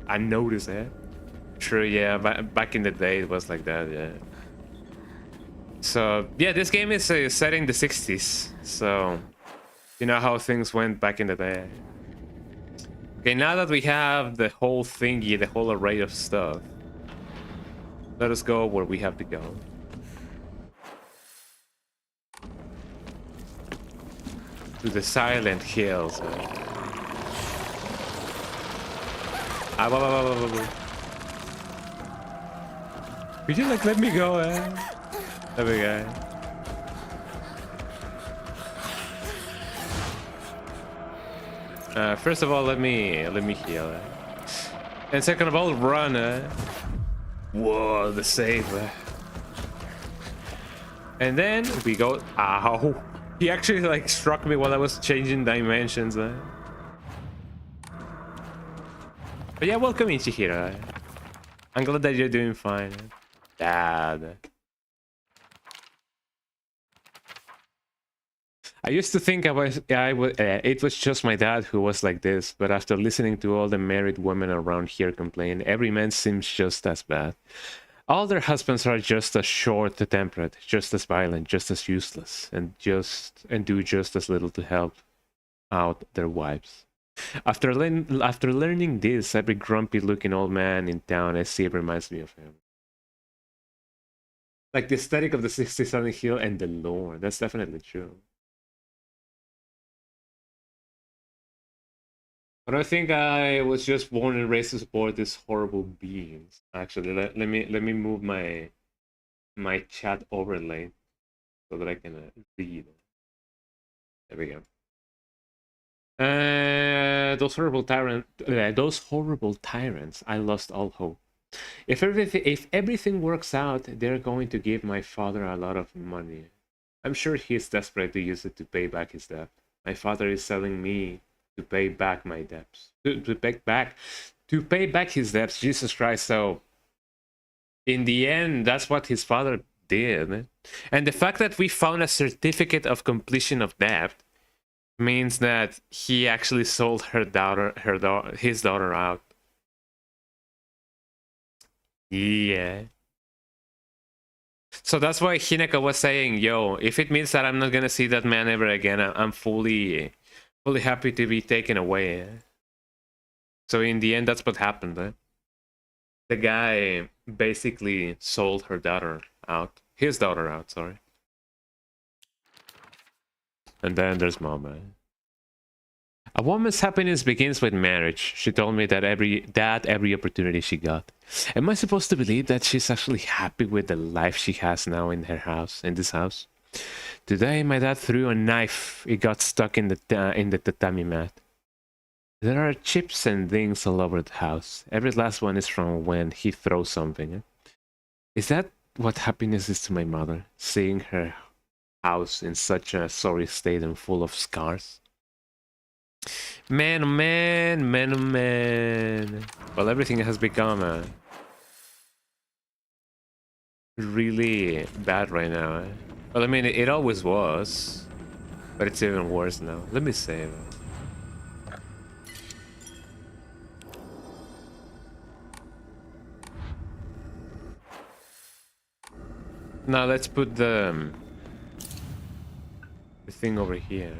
Speaker 1: I noticed it. True, yeah, back in the day it was like that, yeah. So, yeah, this game is set in the 60s, so you know how things went back in the day. Okay, now that we have the whole thingy, the whole array of stuff, let us go where we have to go. To the Silent Hills. Could you like let me go? There we go. First of all, let me heal. And second of all, run. Whoa, the save. And then we go. Ow! He actually like struck me while I was changing dimensions. But yeah, welcome Ichihiro. I'm glad that you're doing fine. Dad. I used to think it was just my dad who was like this, but after listening to all the married women around here complain, every man seems just as bad. All their husbands are just as short-tempered, just as violent, just as useless, and do just as little to help out their wives. After learning this, every grumpy-looking old man in town I see reminds me of him. Like the aesthetic of the 60s Silent Hill and the lore, that's definitely true. But I think I was just born and raised to support these horrible beings. Actually, let me move my chat overlay so that I can read. There we go. Those horrible tyrants. I lost all hope. If everything works out, they're going to give my father a lot of money. I'm sure he's desperate to use it to pay back his debt. My father is selling me to pay back my debts. To pay back his debts. Jesus Christ! So, in the end, that's what his father did. And the fact that we found a certificate of completion of debt means that he actually sold his daughter out. Yeah. So that's why Hineka was saying, yo, if it means that I'm not gonna see that man ever again, I'm fully happy to be taken away. So in the end, that's what happened. The guy basically sold his daughter out, sorry. And then there's Mama. A woman's happiness begins with marriage. She told me that every opportunity she got. Am I supposed to believe that she's actually happy with the life she has now in this house? Today, my dad threw a knife. It got stuck in the tatami mat. There are chips and things all over the house. Every last one is from when he throws something. Is that what happiness is to my mother? Seeing her house in such a sorry state and full of scars? Man, oh man, man, oh man. Well, everything has become really bad right now. Well, I mean, it always was, but it's even worse now. Let me save. Now let's put the thing over here.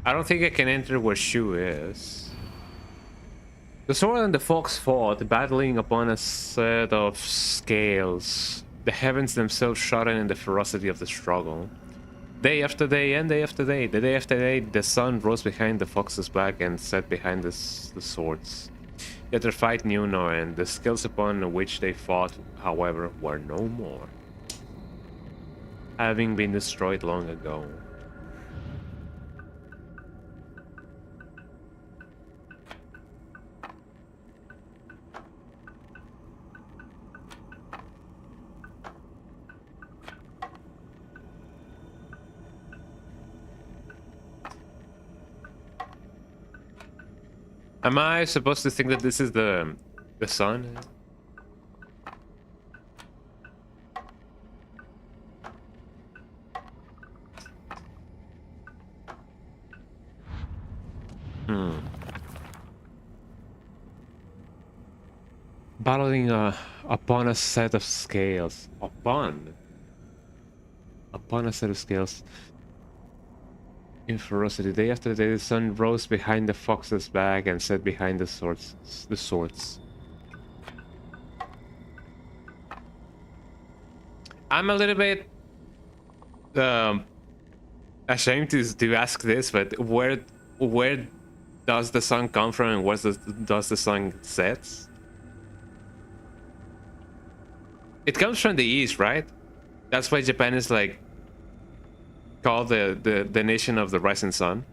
Speaker 1: I don't think I can enter where Shu is. The sword and the fox fought, battling upon a set of scales. The heavens themselves shuddered in the ferocity of the struggle. Day after day and day after day, the day after day, the sun rose behind the fox's back and set behind the swords. Yet their fight knew no end. The scales upon which they fought, however, were no more, having been destroyed long ago. Am I supposed to think that this is the sun? Battling upon a set of scales. Upon a set of scales. In ferocity, day after day, the sun rose behind the fox's back and set behind the swords. I'm a little bit ashamed to ask this, but where does the sun come from, and where does the sun set? It comes from the east, right? That's why Japan is like called the nation of the rising sun,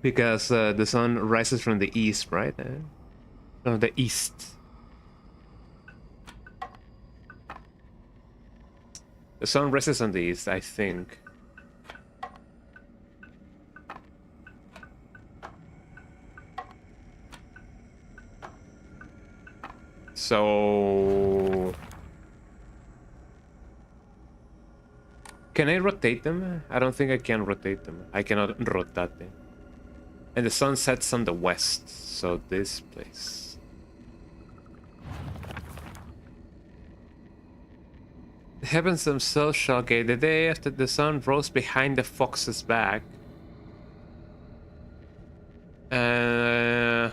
Speaker 1: because the sun rises from the east, right? From the east. The sun rises on the east, I think. So can I rotate them? I don't think I can rotate them. I cannot rotate them. And the sun sets on the west, so this place. The heavens themselves shall gate. The day after the sun rose behind the fox's back. The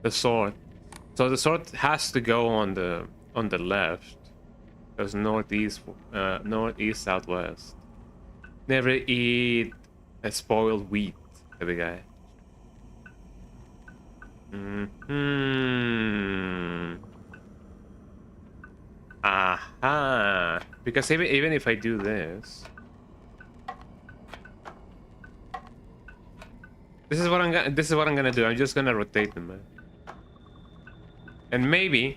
Speaker 1: sword. So the sword has to go on the left. Because northeast, southwest. Never eat a spoiled wheat, heavy guy. Aha! Because even if I do this, this is what I'm gonna do. I'm just gonna rotate them, man. And maybe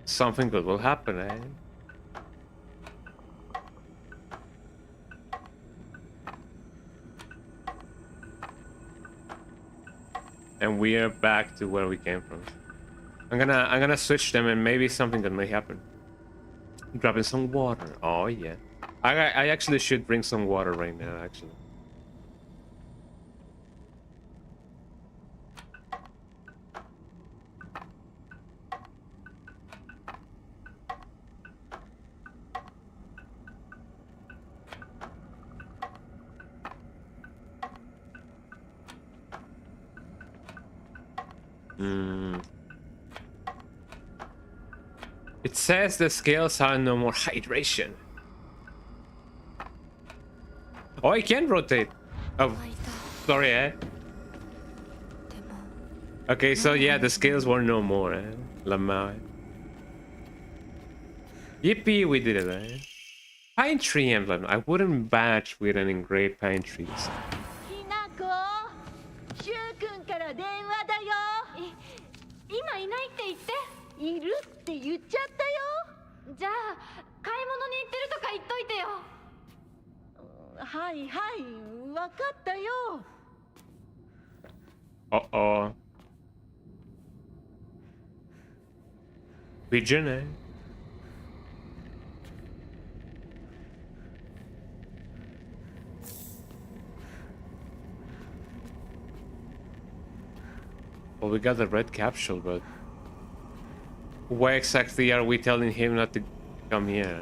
Speaker 1: something good will happen, eh? And we are back to where we came from. I'm gonna switch them, and maybe something good may happen. Grabbing some water. Oh yeah. I actually should bring some water right now, actually. It says the scales are no more hydration. Oh, I can rotate. Oh, sorry, eh? Okay, so yeah, the scales were no more, eh? Lamau. Yippee, we did it, eh? Pine tree emblem. I wouldn't match with an engraved pine trees.
Speaker 4: 今いないって言って。
Speaker 3: いるって言っちゃったよ。
Speaker 4: じゃあ買い物に行ってるとか言っといてよ。
Speaker 3: はいはい、わかったよ。
Speaker 1: Uh-oh. Pigeon, eh? Well, we got the red capsule, but why exactly are we telling him not to come here?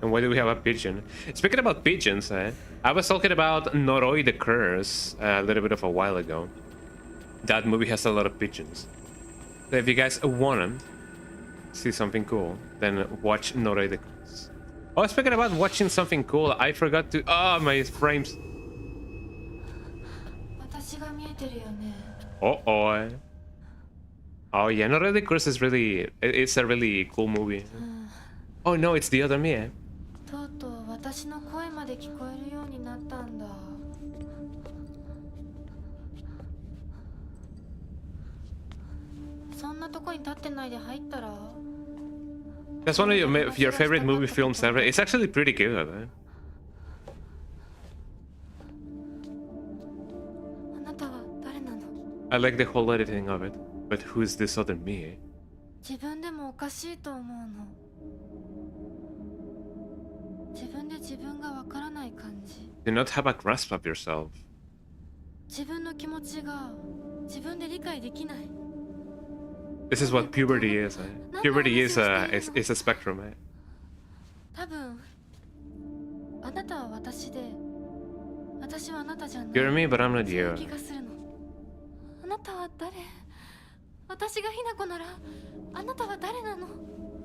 Speaker 1: And why do we have a pigeon? Speaking about pigeons, I was talking about Noroi the Curse a little bit of a while ago. That movie has a lot of pigeons. So if you guys want to see something cool, then watch Noroi the Curse. Oh, speaking about watching something cool, I forgot to... Oh, my frames. Uh-oh. Oh, yeah, Noroi the Curse is really... It's a really cool movie. Oh, no, it's the other me, eh?
Speaker 4: とうとう私の声まで聞こえるようになったんだ。そんなとこに立ってないで入ったら
Speaker 1: That's one of your favorite movie films ever. It's actually pretty good, eh?
Speaker 4: あなたは誰なの
Speaker 1: I like the whole editing of it. But who's this other me?
Speaker 4: 自分でもおかしいと思うの。自分で自分がわからない感じ。
Speaker 1: Do not have a grasp of yourself.
Speaker 4: 自分の気持ちが自分で理解できない。
Speaker 1: This is what puberty is, eh? Puberty is a spectrum, eh?
Speaker 4: 多分あなたは私で私はあなたじゃない。
Speaker 1: You're me, but I'm not
Speaker 4: そういう
Speaker 1: you.
Speaker 4: 気がするの。あなたは誰？私がひなこならあなたは誰なの？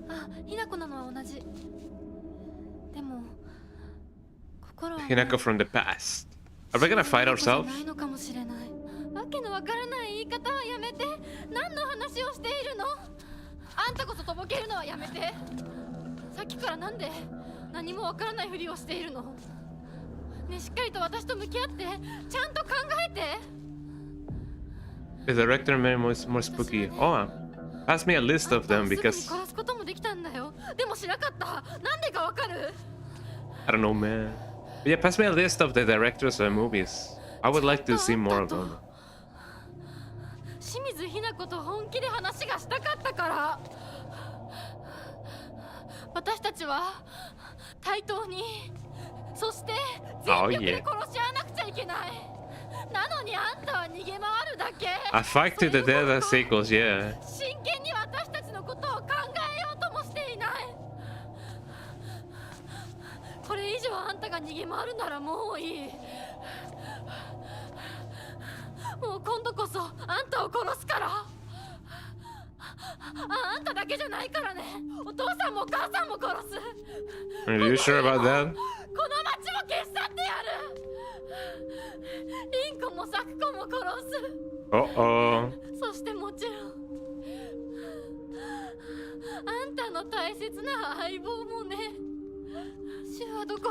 Speaker 4: あ、ひなこなのは同じ。でも心は
Speaker 1: Hinako from the past. Are we gonna fight ourselves?
Speaker 4: ないのかもしれない。わけのわからない言い方はやめて。何の話をしているの？あんたこそとぼけるのはやめて。さっきからなんで何もわからないふりをしているの？ね、しっかりと私と向き合って、ちゃんと考えて。
Speaker 1: The director made more spooky. Oh, pass me a list of them because
Speaker 4: 殺すこともできたんだよ。でもしなかった。なんでかわかる？
Speaker 1: I don't know, man. But yeah, pass me a list of the directors of movies. I would like to see more of them.
Speaker 4: 清水ひな子と本気で話がしたかったから。私たちは対等に、そして全力で殺し合わなくちゃいけない。なのにあんたは逃げ回るだけ。
Speaker 1: A fight to the death sequels, yeah.
Speaker 4: 真剣に私たちのことを考えようともしていない。これ以上あんたが逃げ回るならもういい。もう今度こそあんたを殺すから。あんただけじゃないからね。お父さんもお母さんも殺す。
Speaker 1: Are you sure about that?
Speaker 4: この町も消し去ってやる。リンコもサクコも殺す。
Speaker 1: Uh-oh.
Speaker 4: そしてもちろんあんたの大切な相棒もね。シュはどこ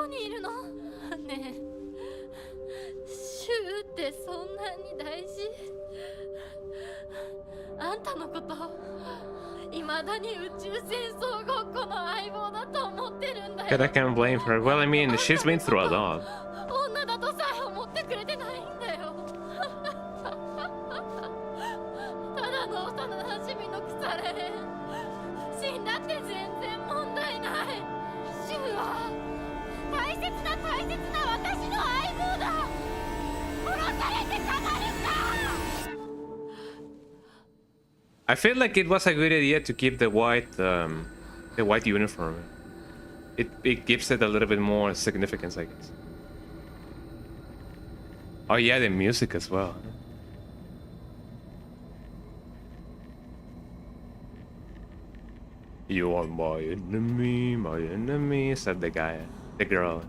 Speaker 4: にいるの？ねえ、シュってそんなに大事？あんたのこと未だに宇宙戦争ごっこの相棒だと思ってるんだよ。
Speaker 1: God, I can't blame her. Well, I mean, she's been through a lot.
Speaker 4: 女だとさえ思ってくれてないんだよ。ただの幼馴染の腐れ。死んだって全然問題ない。シュウは大切な私の相棒だ。殺されてたまるか。
Speaker 1: I feel like it was a good idea to keep the white uniform. It gives it a little bit more significance, I guess. Oh yeah, the music as well. You are my enemy, said the girl.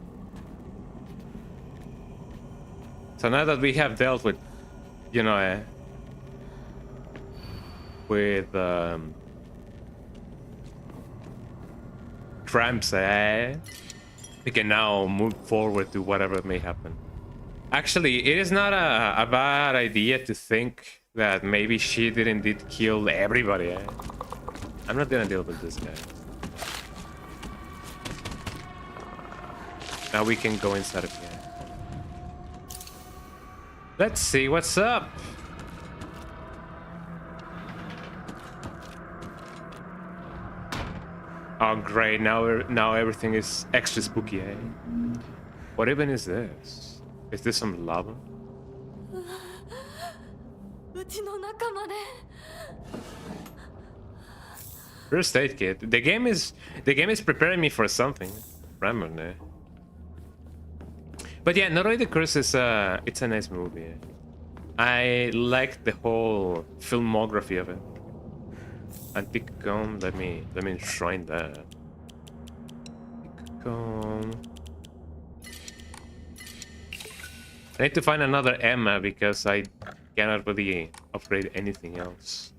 Speaker 1: So now that we have dealt with, you know, with cramps, we can now move forward to whatever may happen. Actually, it is not a bad idea to think that maybe she did indeed kill everybody. I'm not gonna deal with this guy. Now we can go inside of here. Let's see what's up. Oh great, now everything is extra spooky, eh? What even is this? Is this some lava?
Speaker 4: うちの仲間で
Speaker 1: First aid kit. The game is preparing me for something. Randomly. But yeah, Noroi the Curse is it's a nice movie. I like the whole filmography of it. Antique comb, let me enshrine that. Antique comb. I need to find another Emma because I cannot really upgrade anything else.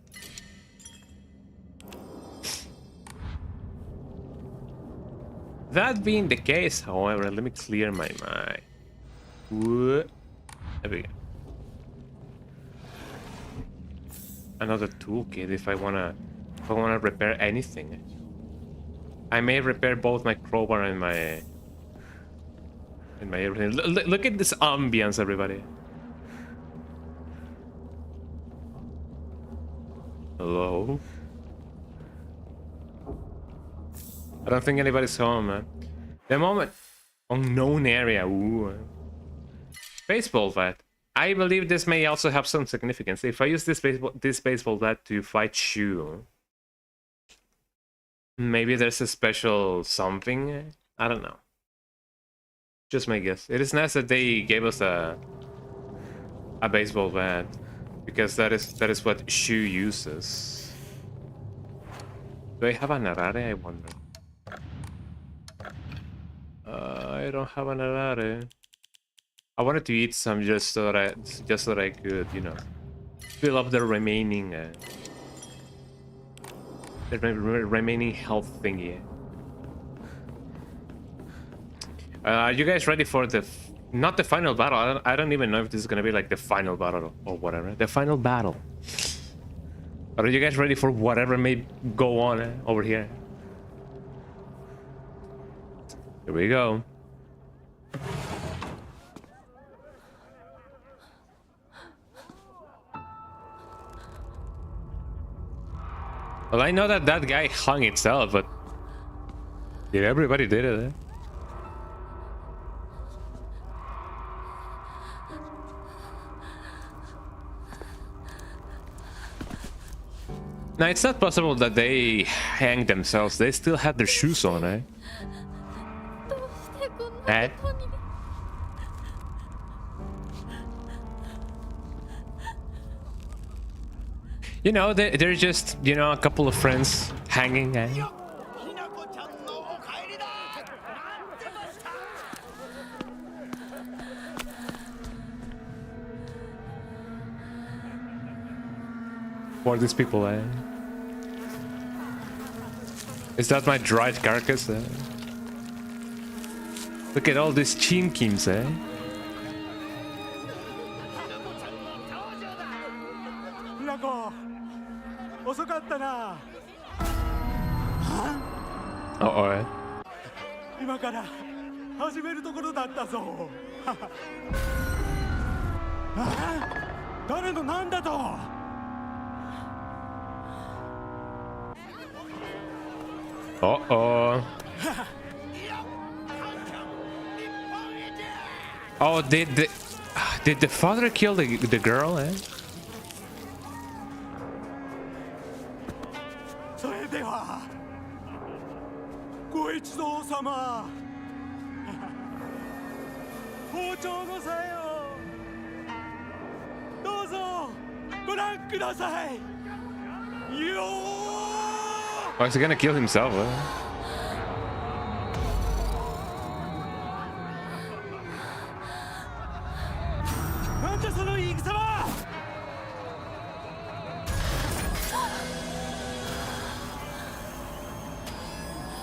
Speaker 1: That being the case, however, let me clear my mind. Whoa. There we go. Another toolkit if I wanna repair anything. I may repair both my crowbar and my everything. Look at this ambience, everybody. Hello? I don't think anybody's home, man. The moment. Unknown area. Ooh. Baseball bat. I believe this may also have some significance. If I use this baseball bat to fight Shu, maybe there's a special something. I don't know. Just my guess. It is nice that they gave us a baseball bat because that is what Shu uses. Do I have an arare? I wonder. I don't have an arare. I wanted to eat some just so that I could, you know, fill up the remaining remaining health thingy. Are you guys ready for not the final battle? I don't even know if this is gonna be like the final battle or whatever. The final battle. Are you guys ready for whatever may go on over here? Here we go. Well, I know that guy hung itself, but yeah, everybody did it. Eh? Now, it's not possible that they hanged themselves. They still had their shoes on, eh? Eh? You know, they're just, you know, a couple of friends hanging, eh? Who are these people, eh? Is that my dried carcass, eh? Look at all these chinkims, eh? Uh-oh, eh? Uh-oh. Oh, did the father kill the girl, eh? Oh, is he gonna kill himself, eh?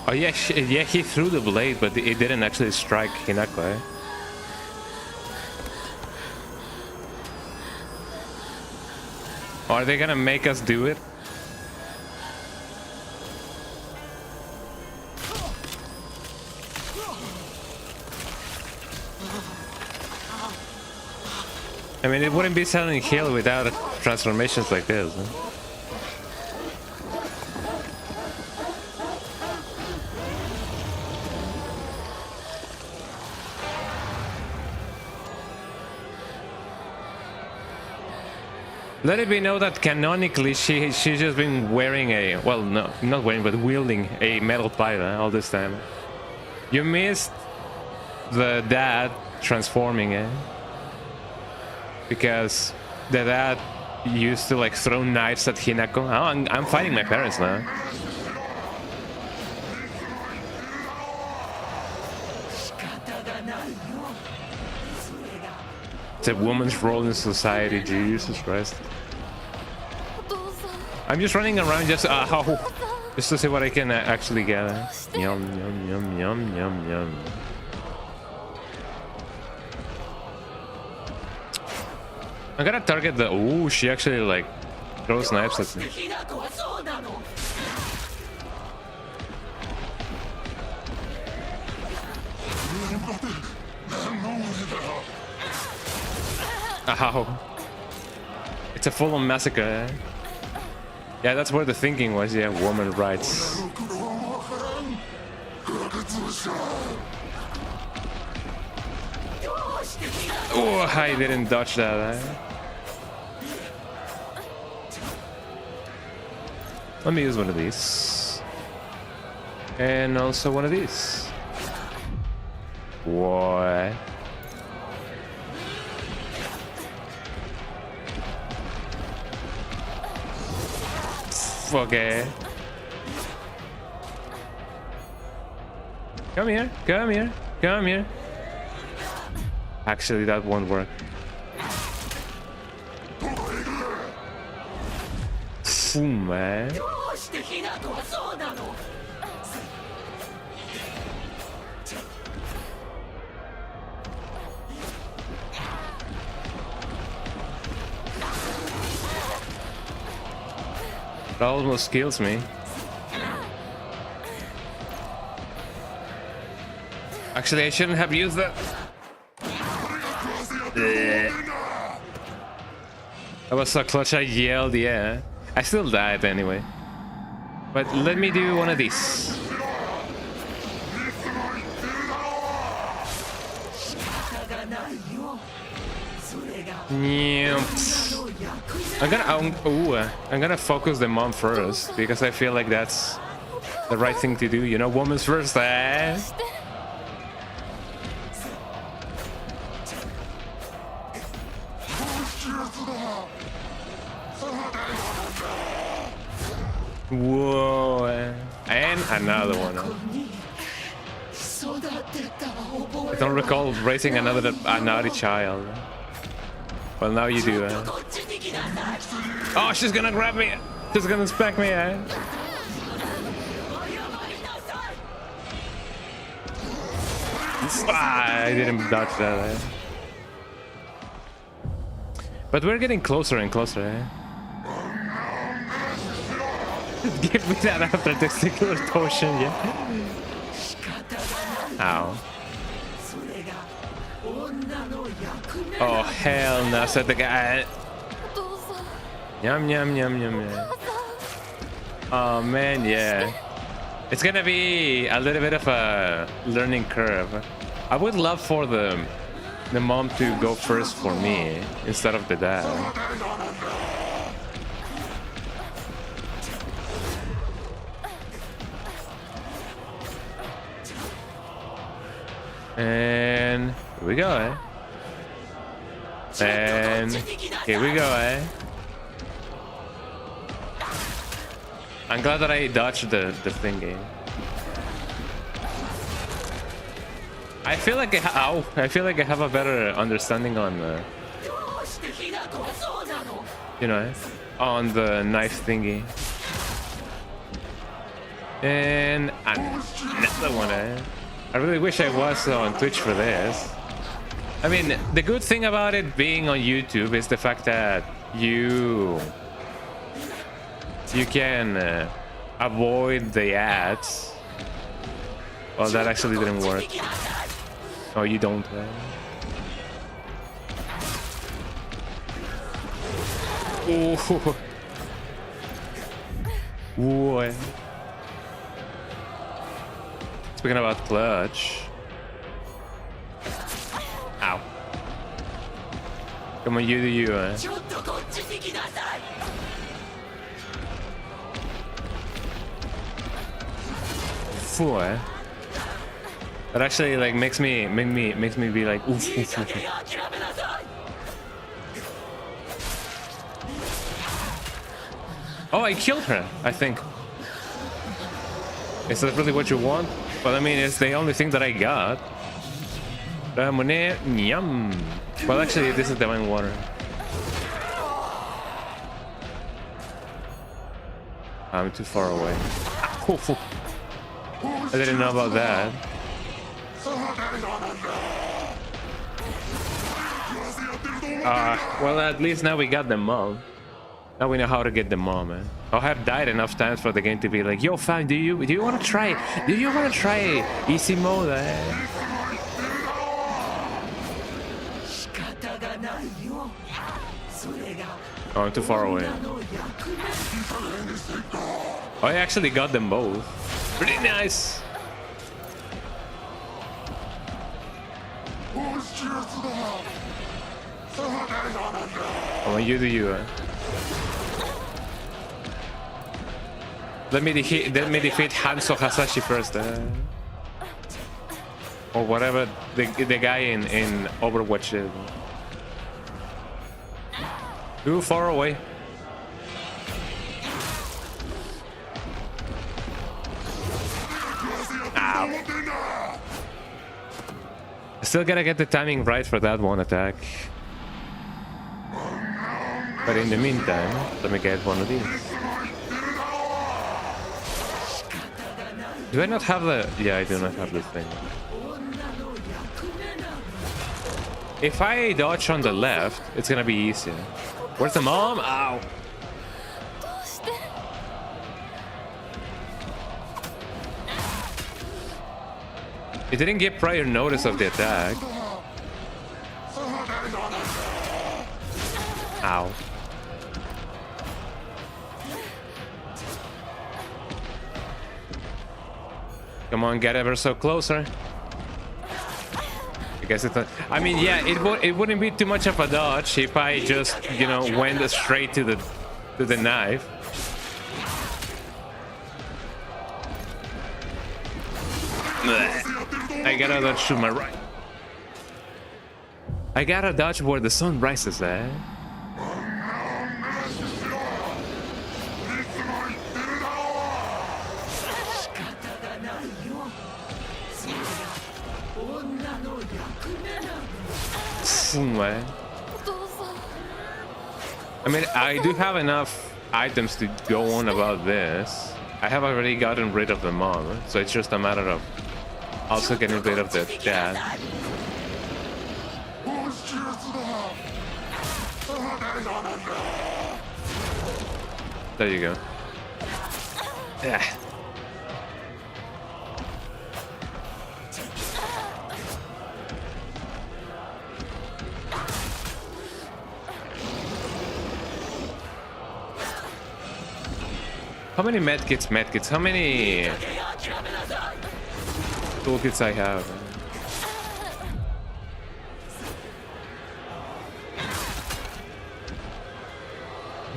Speaker 1: Oh yeah, yeah, he threw the blade, but it didn't actually strike Hinako, eh? Are they gonna make us do it? I mean, it wouldn't be Silent Hill without transformations like this. Huh? Let it be known that canonically she's just been wearing a, well, no, not wearing, but wielding a metal pipe all this time. You missed the dad transforming, because the dad used to like throw knives at Hinako. Oh, I'm fighting my parents now. It's a woman's role in society, Jesus Christ. I'm just running around just to see what I can actually get. Yum, yum, yum, yum, yum, yum. I gotta target the... Ooh, she actually like throws knives at me. Ow. It's a full-on massacre, eh? Yeah, that's where the thinking was, yeah, woman rights. Oh, I didn't dodge that, eh? Let me use one of these. And also one of these. What? Okay. Come here, come here, come here. Actually, that won't work. Boom, man. That almost kills me. Actually, I shouldn't have used that. That was so clutch, I yelled, yeah. I still died anyway. But let me do one of these. I'm gonna focus the mom first because I feel like that's the right thing to do. You know, woman's first, eh? Whoa, and another one. I don't recall raising another naughty child. Well, now you do. Oh, she's gonna grab me. She's gonna spank me. I didn't dodge that. But we're getting closer and closer. Give me that after testicular potion, yeah. Ow. Oh hell no! Said the guy. Yum yum yum yum yum. Oh man, yeah. It's gonna be a little bit of a learning curve. I would love for the mom to go first for me instead of the dad. And here we go, eh? And here we go, eh? I'm glad that I dodged the thingy. I feel like I feel like I have a better understanding on you know, on the knife thingy. And another one, eh? I really wish I was on Twitch for this. I mean, the good thing about it being on YouTube is the fact that you can avoid the ads. Well, that actually didn't work. Oh, you don't. Oh. Boy. Speaking about clutch. Ow. Come on, you do you, eh? Fool, eh? That actually like makes me be like oof, oof, oof. Oh, I killed her, I think. Is that really what you want? Well, I mean, it's the only thing that I got. Ramonade, yum. Well, actually, this is divine water. I'm too far away. I didn't know about that. Well, at least now we got the mom. Now we know how to get the mom, man. I have died enough times for the game to be like, yo, fam, do you want to try easy mode? Oh, I'm too far away. Oh, I actually got them both. Pretty nice. I want you to you. Let me defeat Hanzo Hasashi first. Or whatever the guy in Overwatch is. Too far away. Ow. I still gotta get the timing right for that one attack. But in the meantime, let me get one of these. Do I not have the... Yeah, I do not have this thing. If I dodge on the left, it's gonna be easier. Where's the mom? Ow! It didn't give prior notice of the attack. Ow. Come on, get ever so closer. I guess it's. I mean, yeah, it wouldn't be too much of a dodge if I just, you know, went straight to the knife. I gotta dodge to my right. I gotta dodge where the sun rises, eh? Man. I mean, I do have enough items to go on about this. I have already gotten rid of the mom, so it's just a matter of also getting rid of the dad. There you go. Yeah. How many medkits? How many toolkits I have?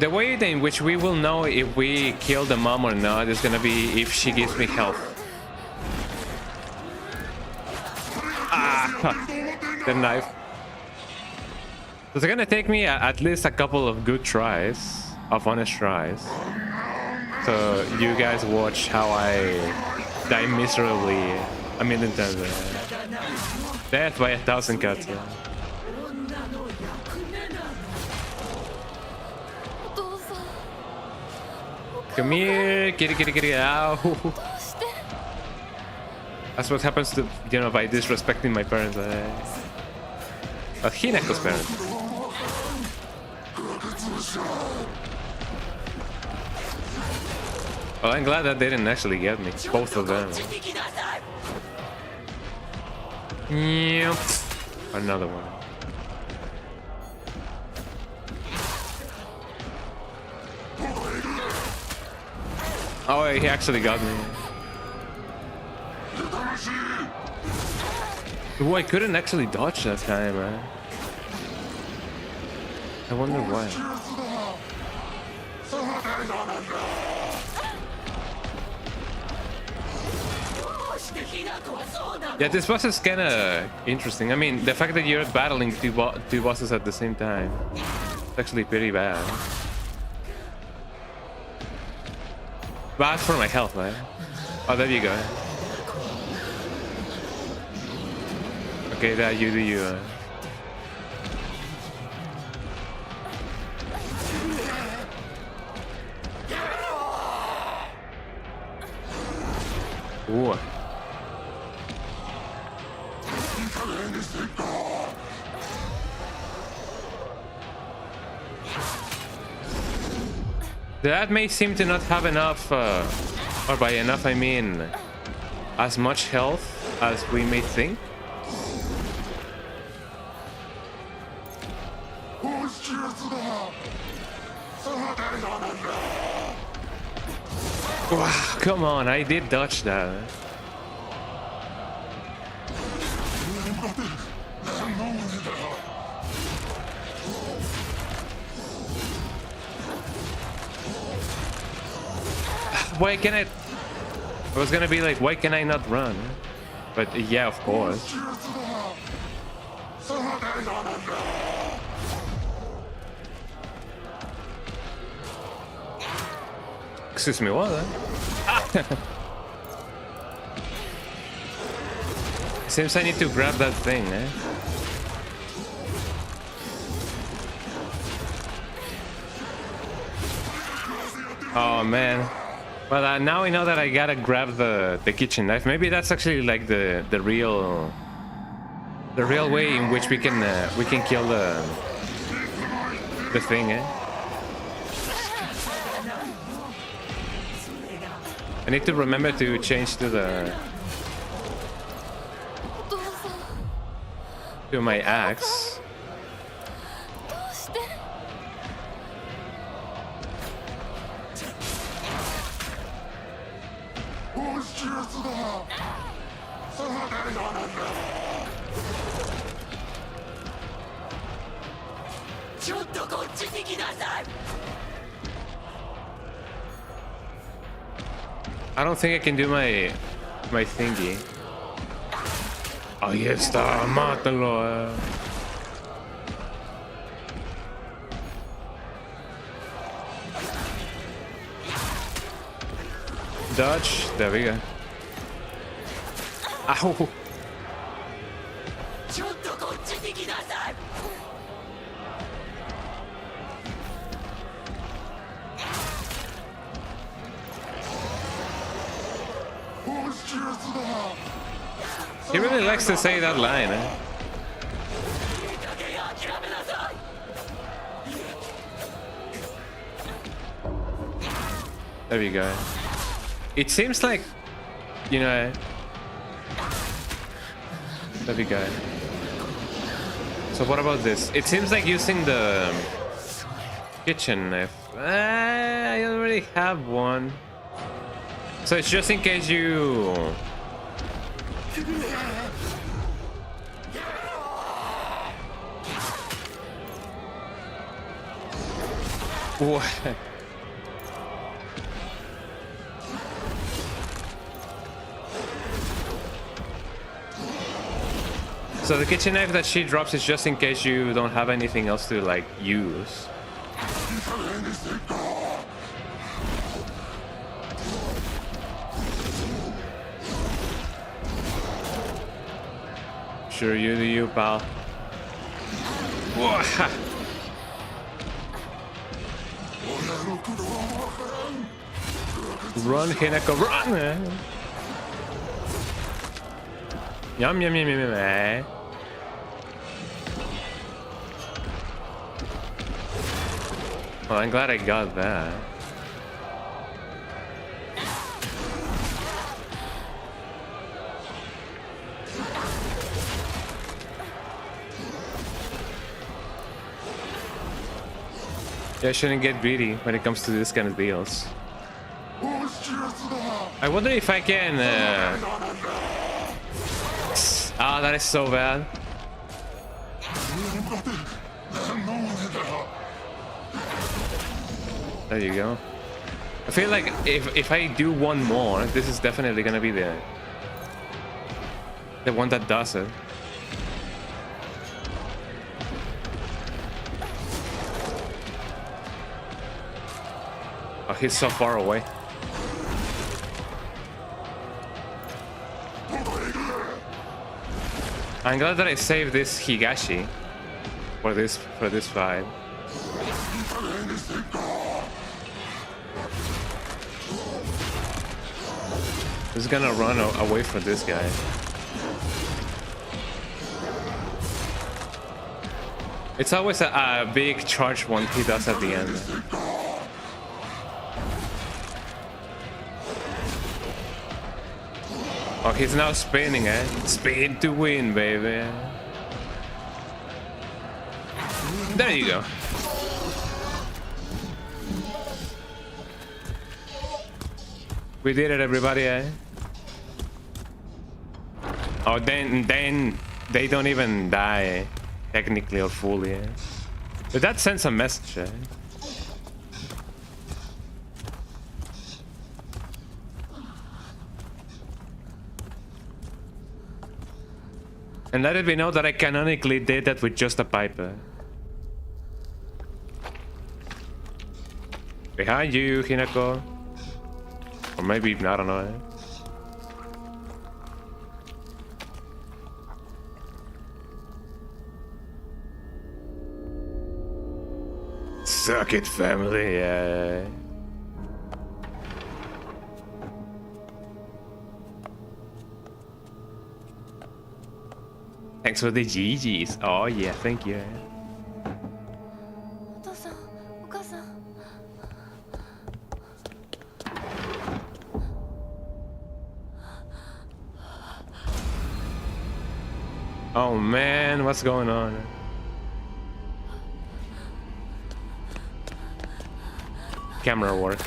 Speaker 1: The way in which we will know if we kill the mom or not is gonna be if she gives me health. The knife. So it's gonna take me at least a couple of good tries, of honest tries. So you guys watch how I die miserably a million times. Death by 1,000 cuts. Yeah. Come here, kitty, ow. That's what happens to, you know, by disrespecting my parents. Hineko's parents. Well, I'm glad that they didn't actually get me. Both of them. Yep. Another one. Oh, he actually got me. Oh, I couldn't actually dodge that time, man. I wonder why. Yeah, this boss is kind of interesting. I mean, the fact that you're battling two bosses at the same time, it's actually pretty bad. Bad for my health, man. Oh, there you go. Okay, that you do you. Ooh. That may seem to not have enough, or by enough I mean as much health as we may think. Wow, come on, I did dodge that. Why can I was gonna be like, why can I not run? But yeah, of course. Excuse me, what? Seems I need to grab that thing, eh? Oh man. Well, now we know that I gotta grab the kitchen knife. Maybe that's actually like the real way in which we can kill the thing, eh? I need to remember to change to my axe. I don't think I can do my thingy. Ahí está, mátalo. Dodge, there we go. Ow. He really likes to say that line, eh? There we go. It seems like, you know... There we go. So what about this? It seems like using the kitchen knife. I already have one. So it's just in case you... What? So the kitchen knife that she drops is just in case you don't have anything else to like use. Sure, you do you, pal. Whoa. Run, Hinako, run! Yum, yum, yum, yum, yum, eh? Well, I'm glad I got that. Yeah, I shouldn't get greedy when it comes to this kind of deals. I wonder if I can. Ah, that is so bad. There you go. I feel like if I do one more, this is definitely gonna be the one that does it. Oh, he's so far away. I'm glad that I saved this Higashi for this fight. He's gonna run away from this guy. It's always a big charge one he does at the end. Oh, he's now spinning, eh? Spin to win, baby. There you go. We did it, everybody, eh? Oh, then they don't even die, technically or fully, eh? But that sends a message, eh? And let it be known that I canonically did that with just a pipe. Behind you, Hinako. Or maybe, I don't know. Suck it, family, yeah. Thanks for the GGs. Oh yeah, thank you. Oh man, what's going on? Camera work.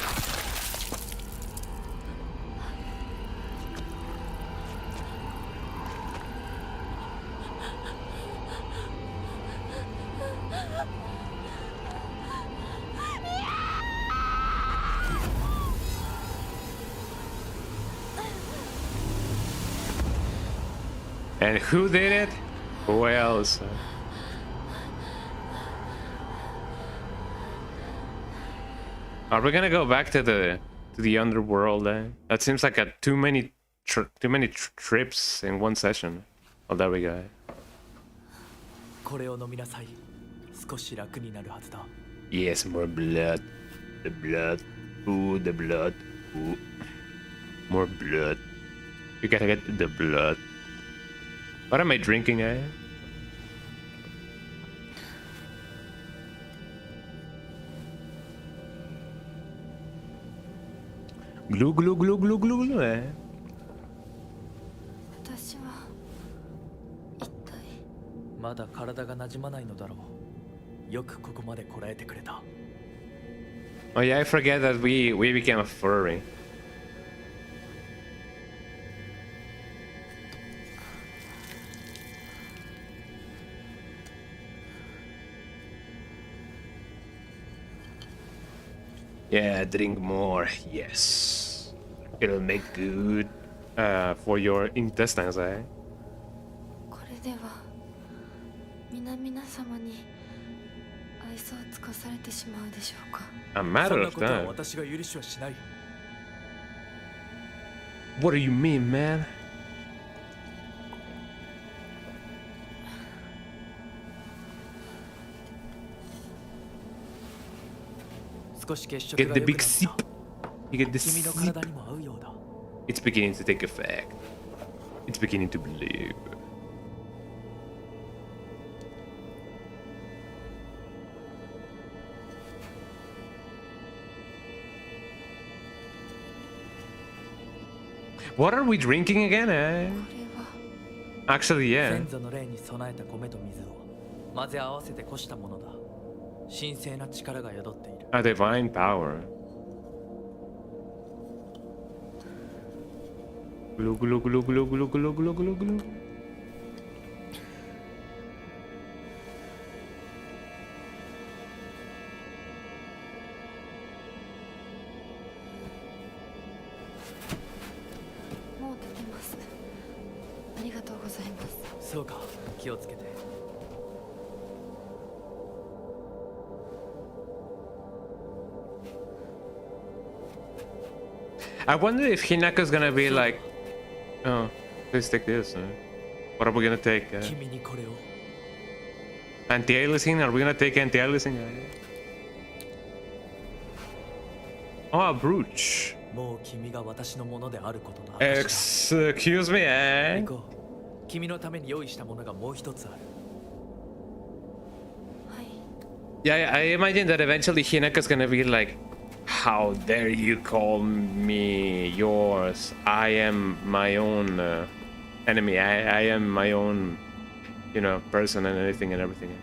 Speaker 1: And who did it? Who else? Are we gonna go back to the underworld? That seems like too many trips in one session. Oh, there we go. Yes, more blood. The blood. Ooh, the blood. Ooh. More blood. You gotta get the blood. What am I drinking, eh? Glue, glue, glue, glue, glue, glue, eh? Oh yeah, I forget that we became a furry. Yeah, drink more. Yes, it'll make good for your intestines, eh? A matter of time. What do you mean, man? Get the big sip. You get the sip. It's beginning to take effect. It's beginning to believe. What are we drinking again, eh? Actually, yeah. A divine power. Glue, glue, glue, glue, glue, glue, glue, glue, glue. I wonder if Hinaka's gonna be like, oh, please take this. What are we gonna take? Anti-aliasing? Are we gonna take anti-aliasing? Oh, brooch. Excuse me, eh? Yeah, I imagine that eventually Hinaka's gonna be like, how dare you call me yours? I am my own enemy. I am my own, you know, person and anything and everything.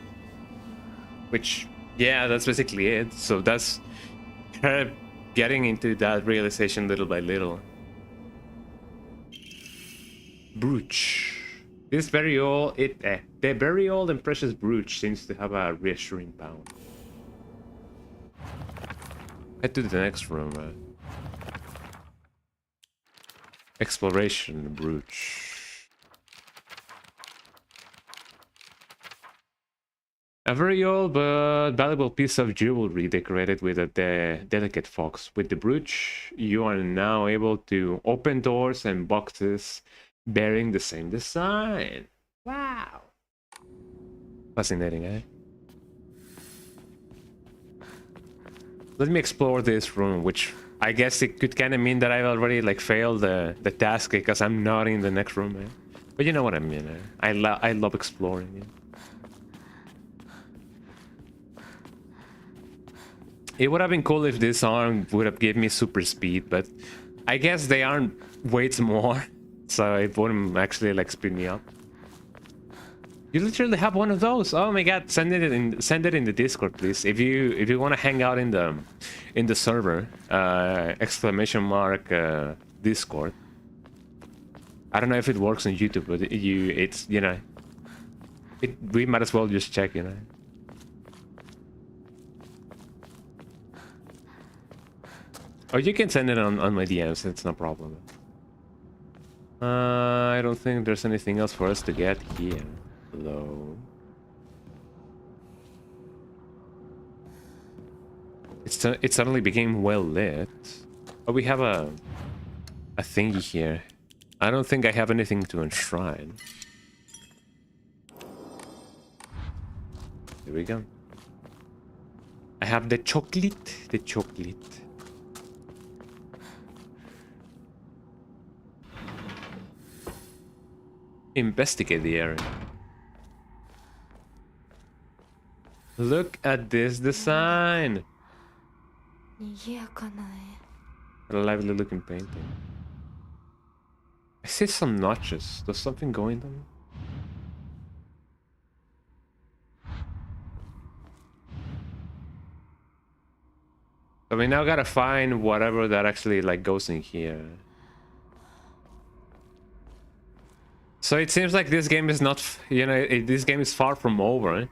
Speaker 1: Which, yeah, that's basically it. So that's her getting into that realization little by little. Brooch. This very old, the very old and precious brooch seems to have a reassuring power. Head to the next room. Exploration brooch. A very old but valuable piece of jewelry decorated with a delicate fox. With the brooch, you are now able to open doors and boxes bearing the same design. Wow. Fascinating, eh? Let me explore this room, which I guess it could kind of mean that I've already like failed the task because I'm not in the next room, eh? But you know what I mean, eh? I love exploring, eh? It would have been cool if this arm would have given me super speed, but I guess they aren't weights more, so it wouldn't actually like speed me up. You literally have one of those. Oh my god, send it in the Discord, please. If you want to hang out in the server, exclamation mark Discord. I don't know if it works on YouTube, but it's you know, we might as well just check, you know. Or you can send it on my DMs, it's no problem. I don't think there's anything else for us to get here. Hello. It suddenly became well lit. Oh, we have a thingy here. I don't think I have anything to enshrine. Here we go. I have the chocolate. The chocolate. Investigate the area. Look at this design. A lively looking painting. I see some notches. Does something go in them? So we now gotta find whatever that actually like goes in here. So it seems like this game is not, you know, this game is far from over.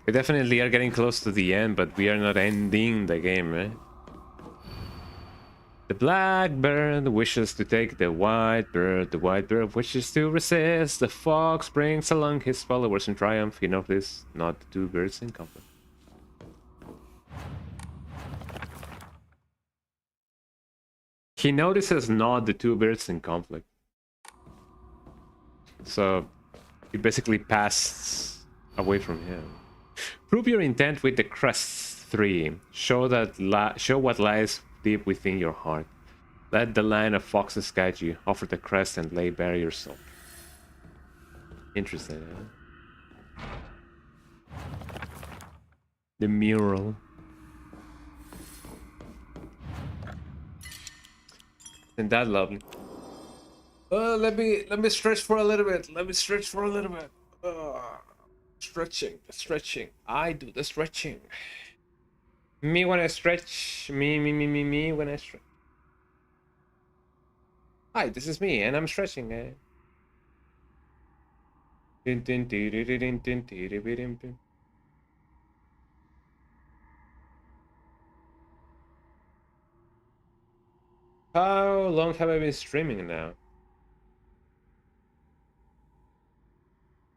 Speaker 1: We definitely are getting close to the end, but we are not ending the game, right? The blackbird wishes to take the white bird. The white bird wishes to resist. The fox brings along his followers in triumph. He notices not the two birds in conflict. He notices not the two birds in conflict. So he basically passed away from him. Prove your intent with the crest 3. Show what lies deep within your heart. Let the line of foxes guide you. Offer the crest and lay bare your soul. Interesting, huh? The mural. Isn't that lovely? Let me stretch for a little bit. Let me stretch for a little bit. Stretching. I do the stretching. Me when I stretch. Me when I stretch. Hi, this is me, and I'm stretching. How long have I been streaming now?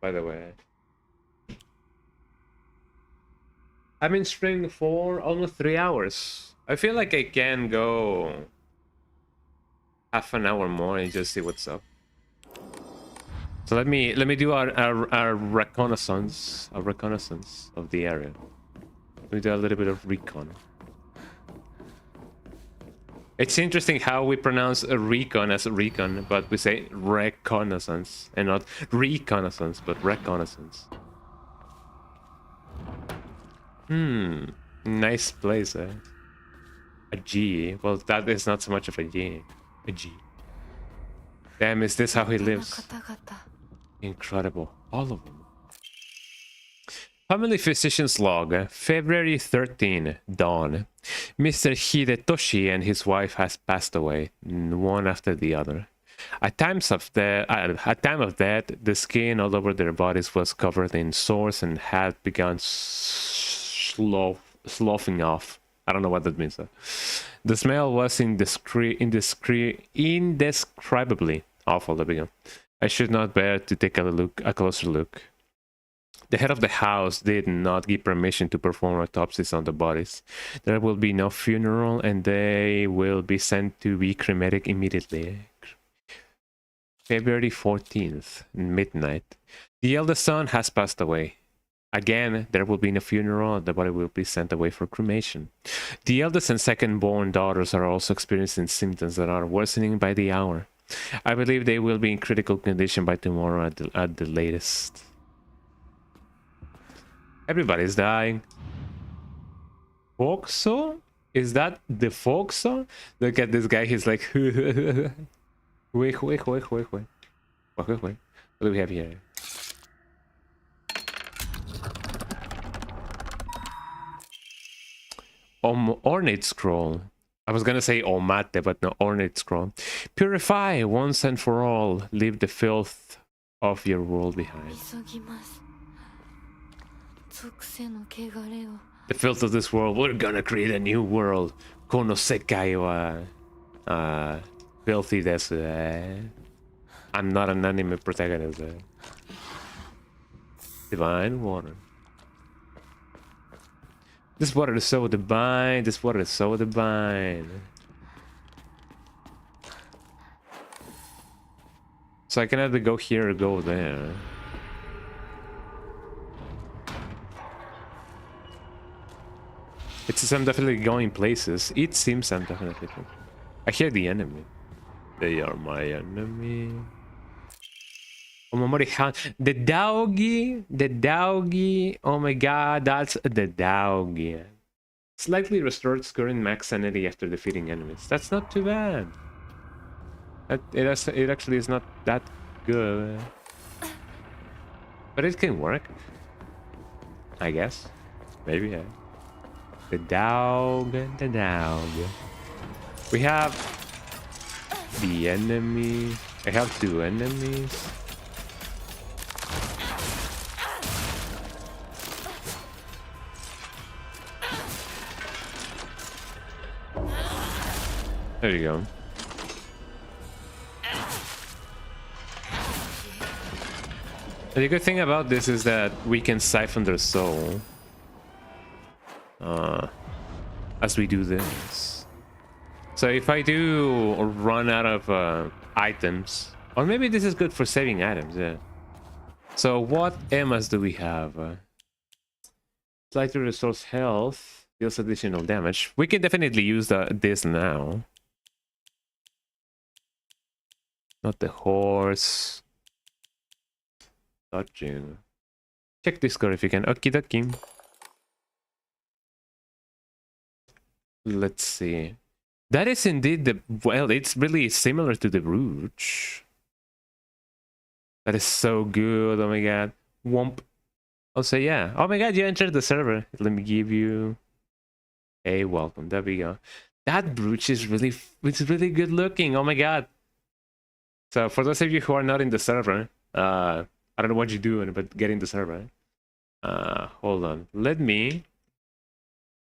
Speaker 1: By the way, I've been streaming for almost 3 hours. I feel like I can go half an hour more and just see what's up. So let me do our reconnaissance of the area. Let me do a little bit of recon. It's interesting how we pronounce a recon as a recon, but we say reconnaissance and not reconnaissance, but reconnaissance. Nice place, eh? A G. Well, that is not so much of a G. A G. Damn, is this how he lives? Incredible. All of them. Family physician's log. February 13, dawn. Mr. Hidetoshi and his wife has passed away, one after the other. At time of death, the skin all over their bodies was covered in sores and had begun sloughing off. I don't know what that means. The smell was indescribably awful. There we go. I should not bear to take a closer look. The head of the house did not give permission to perform autopsies on the bodies. There will be no funeral, and they will be sent to be cremated immediately. February 14th, midnight. The eldest son has passed away. Again, there will be no funeral, and the body will be sent away for cremation. The eldest and second-born daughters are also experiencing symptoms that are worsening by the hour. I believe they will be in critical condition by tomorrow at the latest. Everybody's dying. Foxo? Is that the Foxo? Look at this guy, he's like... Wait. What do we have here? Ornate scroll. I was gonna say omate, but no, ornate scroll. Purify once and for all. Leave the filth of your world behind. The filth of this world. We're gonna create a new world. Kono sekai wa filthy desu. I'm not an anime protagonist. Divine water. This water is so divine. This water is so divine. So I can either go here or go there. It says I'm definitely going places. It seems I'm definitely... I hear the enemy. They are my enemy. Omamori-han. The Daogi. Oh my god, that's the Daogi. Slightly restored current max sanity after defeating enemies. That's not too bad. It actually is not that good. But it can work. I guess. Maybe, yeah. The dog. We have the enemy. I have 2 enemies. There you go. The good thing about this is that we can siphon their soul. As we do this. So if I do run out of items, or maybe this is good for saving items, yeah. So what Emmas do we have? Slightly restores health, deals additional damage. We can definitely use this now. Not the horse. Touching. Check Discord if you can. Okie dokie. Let's see. That is indeed the... Well, it's really similar to the brooch. That is so good. Oh my god. Womp. Also, yeah. Oh my god, you entered the server. Let me give you a welcome. There we go. That brooch is really... It's really good looking. Oh my god. So for those of you who are not in the server, I don't know what you're doing, but get in the server. Hold on. Let me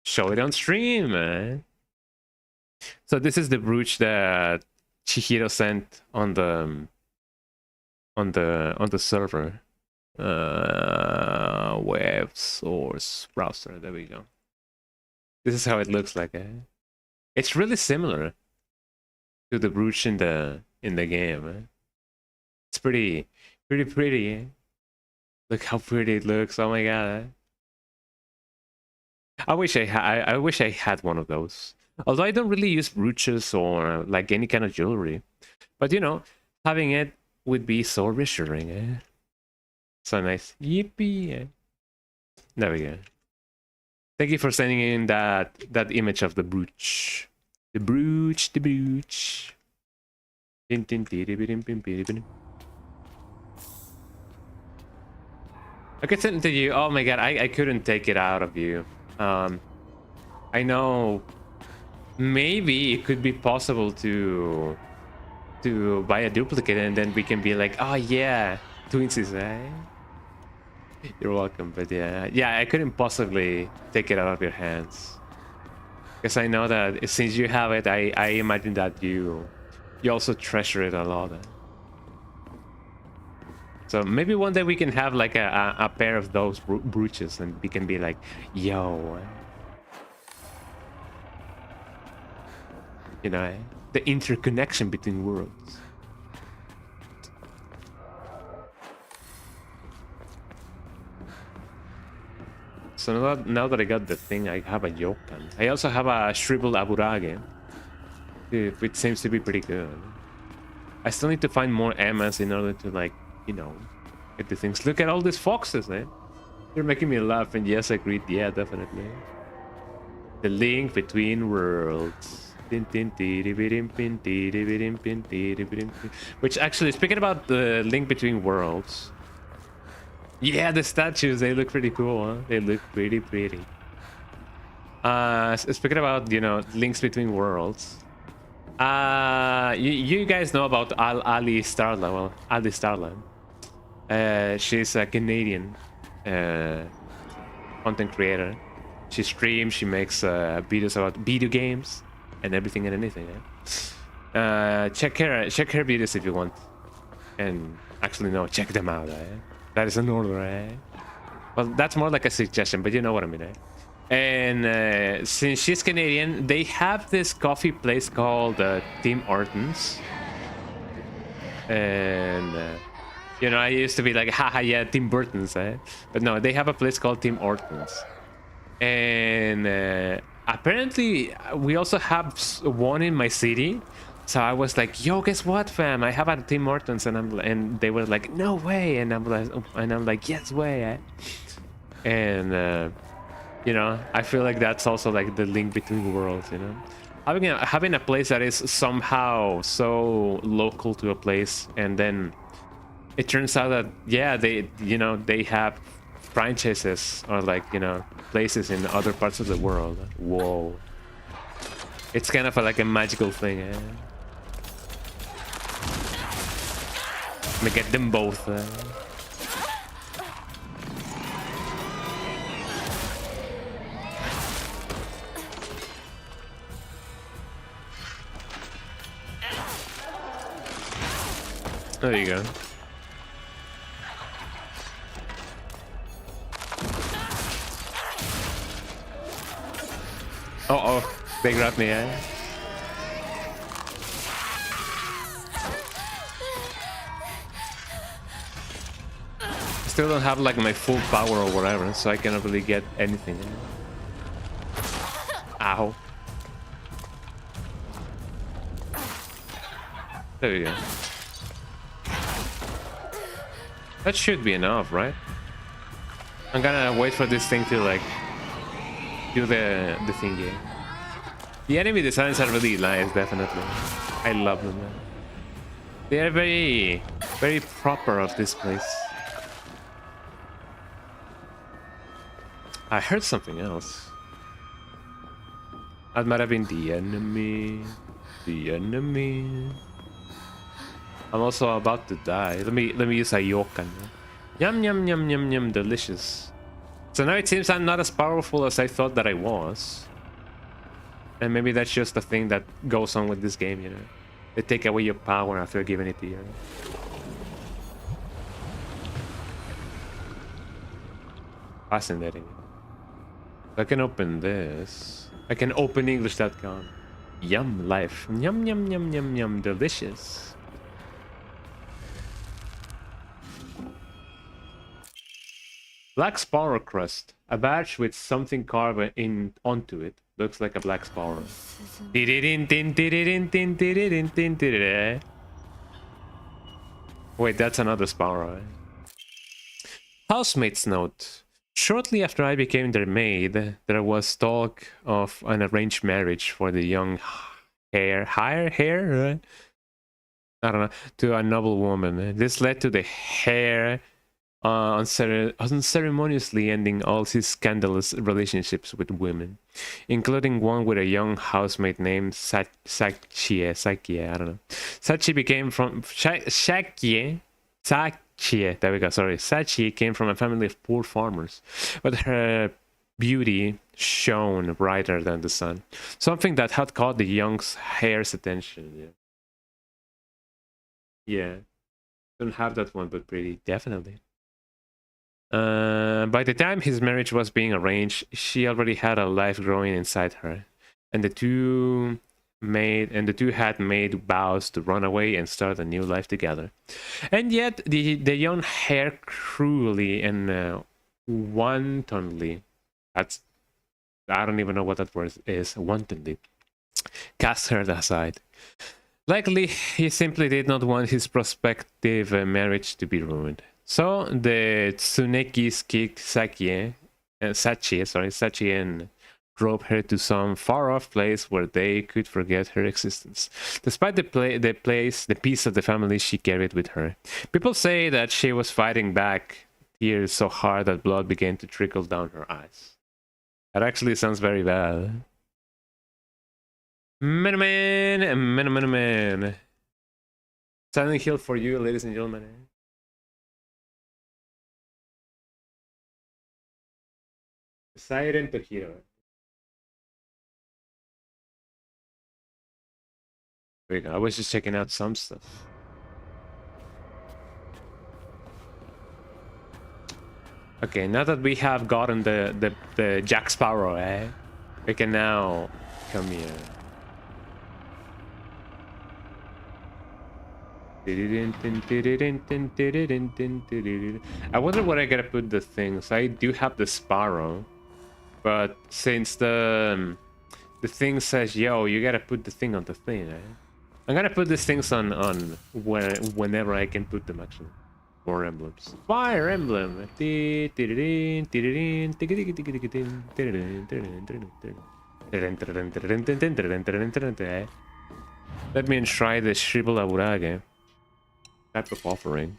Speaker 1: show it on stream, man. So this is the brooch that Chihiro sent on the server. Web source browser. There we go. This is how it looks like. It's really similar to the brooch in the game. It's pretty pretty. Look how pretty it looks. Oh my god. I wish I had one of those. Although I don't really use brooches or like any kind of jewelry, but you know, having it would be so reassuring. So nice. Yippee. There we go. Thank you for sending in that image of the brooch. The brooch. I could send it to you. Oh my god, I couldn't take it out of you. I know maybe it could be possible to buy a duplicate and then we can be like, oh yeah, twinsies, eh? You're welcome, but yeah, I couldn't possibly take it out of your hands. Because I know that since you have it, I imagine that you also treasure it a lot. So maybe one day we can have like a pair of those brooches and we can be like, yo. You know, the interconnection between worlds. So now that I got the thing, I have a yokan. I also have a shriveled aburage, which seems to be pretty good. I still need to find more Emmas in order to, like, you know, get the things. Look at all these foxes, eh? You're making me laugh, and yes, I agreed. Yeah, definitely. The link between worlds. Which actually, speaking about the link between worlds, yeah, the statues, they look pretty cool, huh? They look pretty. Speaking about, you know, links between worlds, you guys know about Ali Starla. Well, Ali Starla, she's a Canadian content creator. She streams, she makes videos about video games and everything and anything. Check her videos if you want, and actually no, check them out. That is an order. Well, that's more like a suggestion, but you know what I mean. And since she's Canadian, they have this coffee place called Tim Hortons, and you know, I used to be like, haha, yeah, Tim Burton's, but no, they have a place called Tim Hortons. And apparently we also have one in my city. So I was like, yo, guess what, fam? I have a Tim Hortons, and they were like, no way. And I'm like, yes way. And you know, I feel like that's also like the link between worlds, you know, having a place that is somehow so local to a place, and then it turns out that yeah, they have franchises or, like, you know, places in other parts of the world. Whoa, it's kind of like a magical thing. Let me get them both. There you go. Uh-oh, they grabbed me, Still don't have like my full power or whatever, so I cannot really get anything. Ow. There you go. That should be enough, right? I'm gonna wait for this thing to like do the thingy. The enemy designs are really nice, definitely. I love them, man. They are very proper of this place. I heard something else. That might have been the enemy. The enemy. I'm also about to die. Let me use a yokan. Yum yum yum yum yum, delicious. So now it seems I'm not as powerful as I thought that I was. And maybe that's just the thing that goes on with this game, you know. They take away your power after giving it to you. Fascinating. I can open this. I can open English.com. Yum life. Yum yum yum yum yum, delicious. Black Sparrow crust. A badge with something carved in onto it. Looks like a black sparrow. Wait, that's another sparrow. Housemate's note. Shortly after I became their maid, there was talk of an arranged marriage for the young heir, I don't know, to a noble woman. This led to the heir unceremoniously ending all his scandalous relationships with women, including one with a young housemaid named Sakie, I don't know. Sachi became from Sakie, there we go, sorry. Sachi came from a family of poor farmers, but her beauty shone brighter than the sun, something that had caught the young heir's attention. Yeah. Don't have that one, but pretty, definitely. By the time his marriage was being arranged, she already had a life growing inside her, and the two had made vows to run away and start a new life together. And yet, the young heir cruelly and wantonly, I don't even know what that word is, wantonly, cast her aside. Likely, he simply did not want his prospective marriage to be ruined. So the Tsunekis kicked Sachi and drove her to some far-off place where they could forget her existence. Despite the peace of the family she carried with her. People say that she was fighting back tears so hard that blood began to trickle down her eyes. That actually sounds very bad. Man. Silent Hill for you, ladies and gentlemen. Sirento Hiru. There we go. I was just checking out some stuff. Okay, now that we have gotten the Jack Sparrow, we can now come here. I wonder where I gotta put the things. I do have the Sparrow. But since the thing says, yo, you gotta put the thing on the thing, I'm gonna put these things on whenever I can put them, actually. More emblems. Fire emblem! Let me try the Shribble Aburage. Type of offering.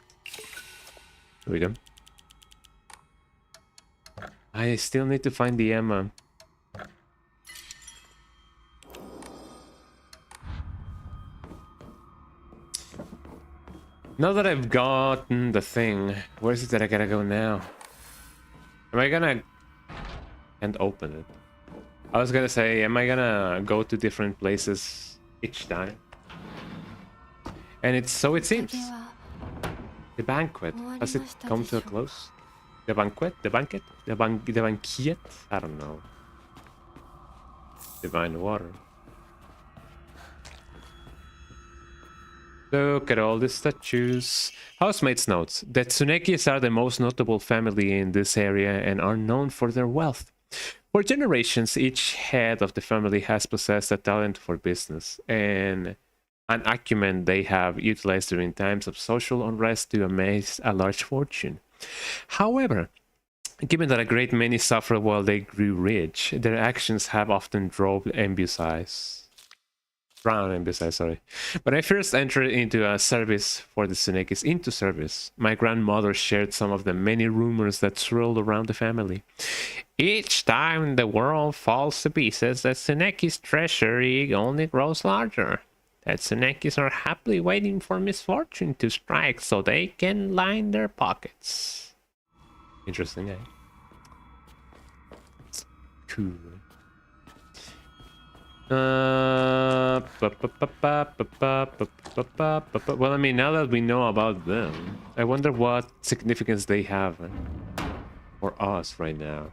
Speaker 1: Here we go. I still need to find the Emma. Now that I've gotten the thing, where is it that I gotta go now? Am I gonna... Can't open it. I was gonna say, am I gonna go to different places each time? And it's so it seems. The banquet. Has it come to a close? The banquet? The banquet? The banquet? I don't know. Divine water. Look at all the statues. Housemates notes. The Tsunekis are the most notable family in this area and are known for their wealth. For generations, each head of the family has possessed a talent for business and an acumen they have utilized during times of social unrest to amass a large fortune. However, given that a great many suffered while they grew rich, their actions have often drowned envious eyes. When I first entered into a service for the Tsunekis, my grandmother shared some of the many rumors that swirled around the family. Each time the world falls to pieces, the Tsuneki's treasury only grows larger. that Tsunekis are happily waiting for misfortune to strike so they can line their pockets. Interesting, eh? Cool. Well, I mean, now that we know about them, I wonder what significance they have for us right now.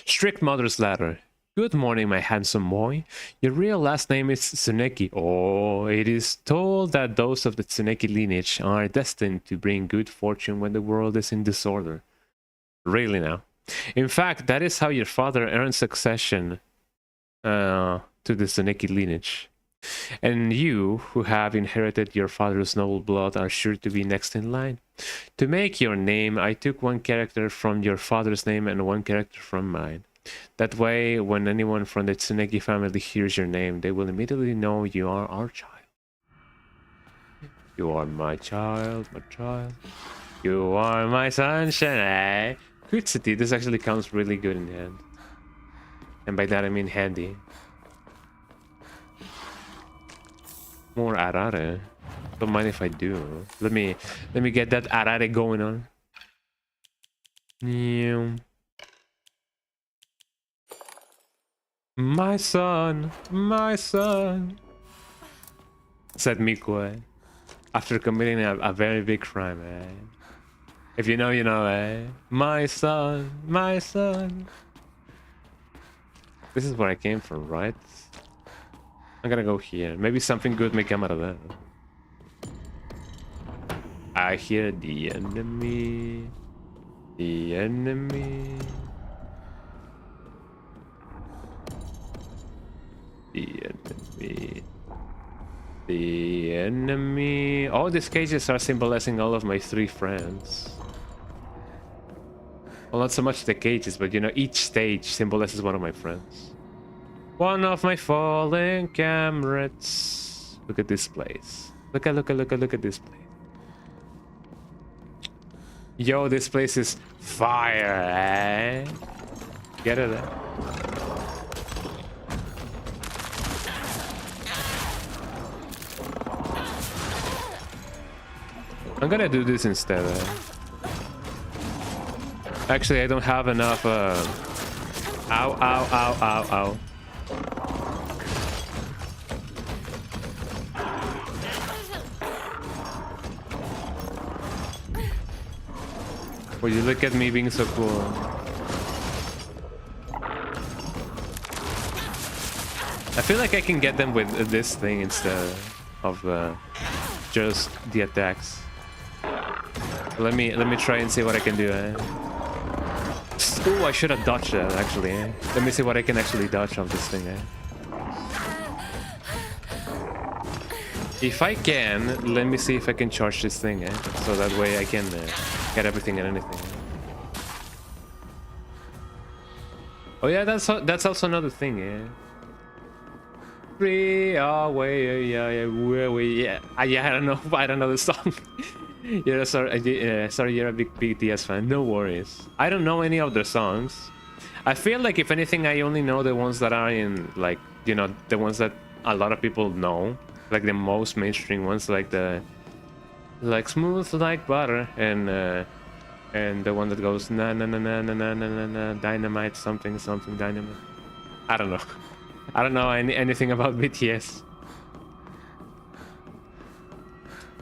Speaker 1: Strict Mother's Ladder. Good morning, my handsome boy. Your real last name is Tsuneki. Oh, it is told that those of the Tsuneki lineage are destined to bring good fortune when the world is in disorder. Really now? In fact, that is how your father earned succession to the Tsuneki lineage. And you, who have inherited your father's noble blood, are sure to be next in line. To make your name, I took one character from your father's name and one character from mine. That way, when anyone from the Tsuneki family hears your name, they will immediately know you are our child. You are my child, my child. You are my sunshine, eh? City, this actually comes really good in hand. And by that I mean handy. More arare. Don't mind if I do. Let me get that arare going on. Yeah. My son, said Mikue, after committing a very big crime, eh? If you know, you know, eh? My son, my son. This is where I came from, right? I'm gonna go here. Maybe something good may come out of that. I hear the enemy. The enemy. The enemy. The enemy. All these cages are symbolizing all of my 3 friends. Well, not so much the cages, but you know, each stage symbolizes one of my friends. One of my fallen comrades. Look at this place. Look at this place. Yo, this place is fire, eh? Get it, eh? I'm gonna do this instead, eh? Actually, I don't have enough, ow, ow, ow, ow, ow. Will you look at me being so cool? I feel like I can get them with this thing instead of just the attacks. Let me try and see what I can do, eh? Ooh, I should have dodged that, actually, eh? Let me see what I can actually dodge of this thing, eh? If I can, let me see if I can charge this thing, eh? So that way I can get everything and anything. Eh? Oh yeah, that's also another thing, eh? Free away, yeah. I don't know the song. Yeah, sorry, you're a big BTS fan. No worries. I don't know any of their songs. I feel like if anything, I only know the ones that are in, like, you know, the ones that a lot of people know, like the most mainstream ones, like smooth like butter, and the one that goes na na na na na na na na dynamite something dynamite. I don't know anything about BTS.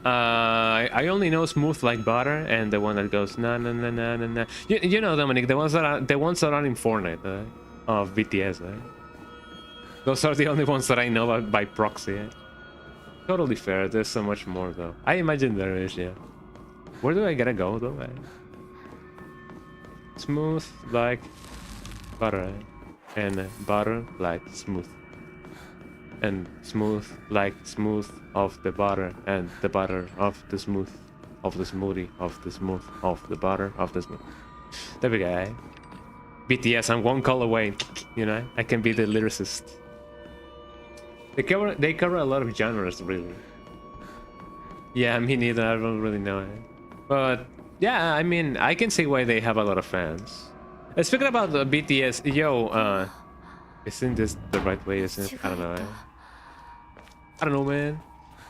Speaker 1: I only know smooth like butter and the one that goes na na na na na na. You know, Dominic, the ones that are in Fortnite of BTS. Those are the only ones that I know by proxy. Totally fair. There's so much more though. I imagine there is. Yeah. Where do I gotta go though? Smooth like butter, and butter like smooth. And smooth like smooth of the butter, and the butter of the smooth, of the smoothie, of the smooth, of the butter, of the smooth. There we go, eh? BTS, I'm one call away, you know? I can be the lyricist. They cover a lot of genres, really. Yeah, me neither, I don't really know it. But, yeah, I mean, I can see why they have a lot of fans. Speaking about BTS, yo, Isn't this the right way, isn't it? I don't know. I don't know, man.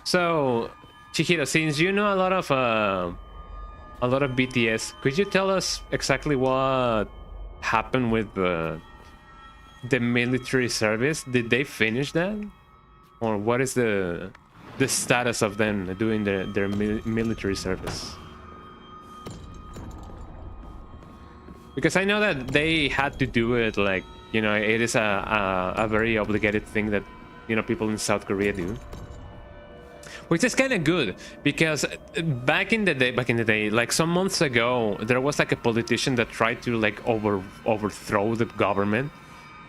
Speaker 1: So, Chihiro, since you know a lot of BTS, could you tell us exactly what happened with the military service? Did they finish that, or what is the status of them doing their military service? Because I know that they had to do it, like, you know, it is a very obligated thing that, you know, people in South Korea do. Which is kind of good, because back in the day, like some months ago, there was like a politician that tried to like overthrow the government,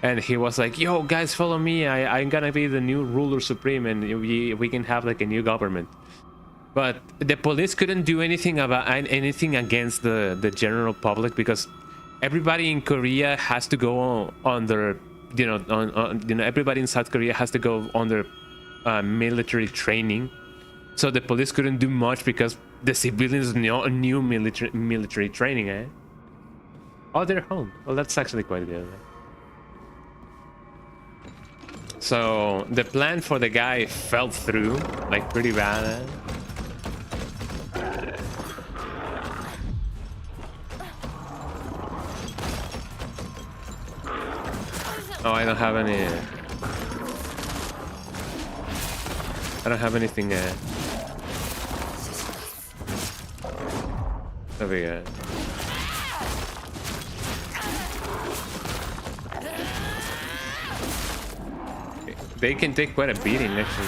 Speaker 1: and he was like, "Yo, guys, follow me. I'm gonna be the new ruler supreme, and we can have like a new government." But the police couldn't do anything against the general public, because everybody in Korea has to go under, you know, everybody in South Korea has to go under military training. So the police couldn't do much because the civilians knew military training, eh? Oh, they're home. Well, that's actually quite good. So the plan for the guy fell through, like, pretty bad, eh? Oh, I don't have any... I don't have anything... There we go. They can take quite a beating, actually.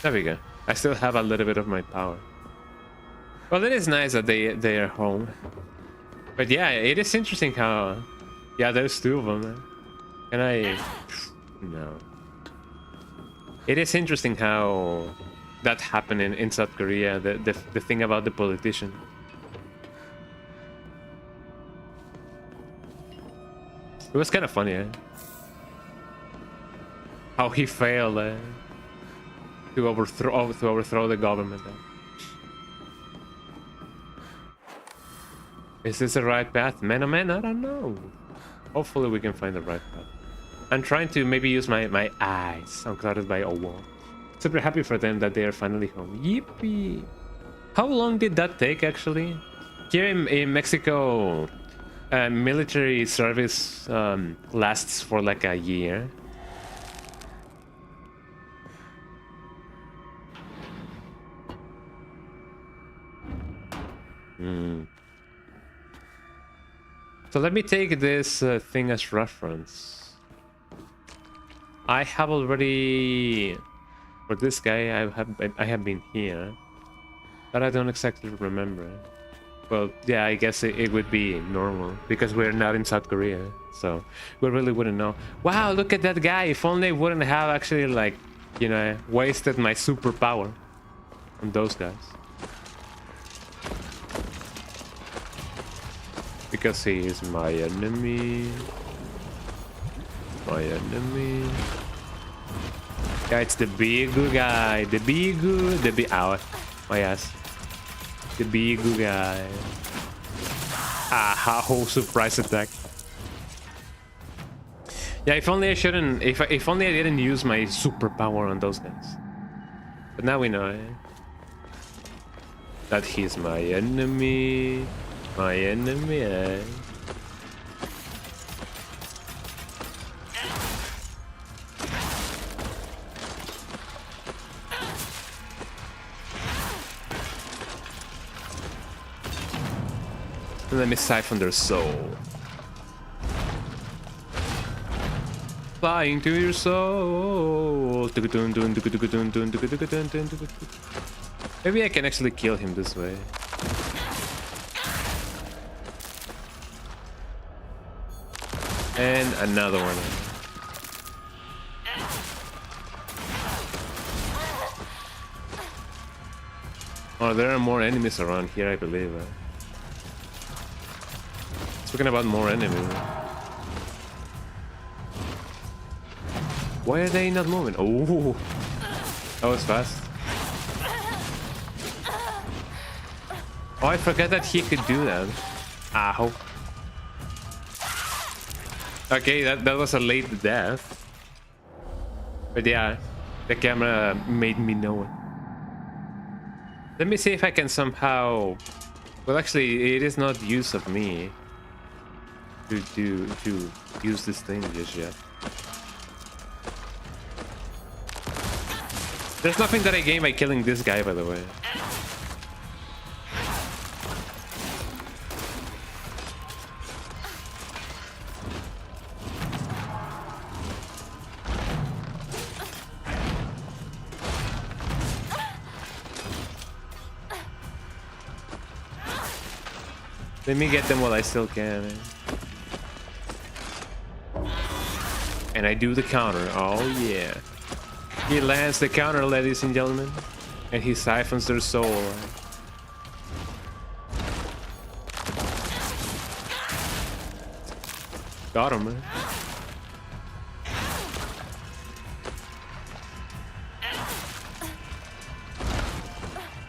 Speaker 1: There we go. I still have a little bit of my power. Well, it is nice that they are home. But yeah, it is interesting how... Yeah, there's two of them, man. Can I... No. It is interesting how that happened in South Korea, the thing about the politician. It was kind of funny, eh? How he failed to overthrow the government. Is this the right path? Man, oh man, I don't know. Hopefully we can find the right path. I'm trying to maybe use my eyes. I'm clouded by a wall. Super happy for them that they are finally home. Yippee! How long did that take, actually? Here in Mexico, military service lasts for like a year. So let me take this thing as reference. I have already, for this guy, I have been here, but I don't exactly remember. Well, yeah, I guess it would be normal because we're not in South Korea, so we really wouldn't know. Wow, look at that guy! If only I wouldn't have actually, like, you know, wasted my superpower on those guys. Because he is my enemy. My enemy. Yeah, it's the big guy. The big, ow, my ass. The big guy. Ah, whole surprise attack. Yeah, if only I shouldn't. If only I didn't use my superpower on those guys. But now we know, that he's my enemy. My enemy, eh? Let me siphon their soul. Flying to your soul. Maybe I can actually kill him this way. And another one. Oh, there are more enemies around here, I believe. Speaking about more enemies. Why are they not moving? Oh, that was fast. Oh, I forgot that he could do that. Ow. Okay, that was a late death. But yeah, the camera made me know it. Let me see if I can somehow... Well, actually, it is not use of me to use this thing just yet. There's nothing that I gain by killing this guy, by the way. Let me get them while I still can. And I do the counter. Oh yeah. He lands the counter, ladies and gentlemen. And he siphons their soul. Got him, man.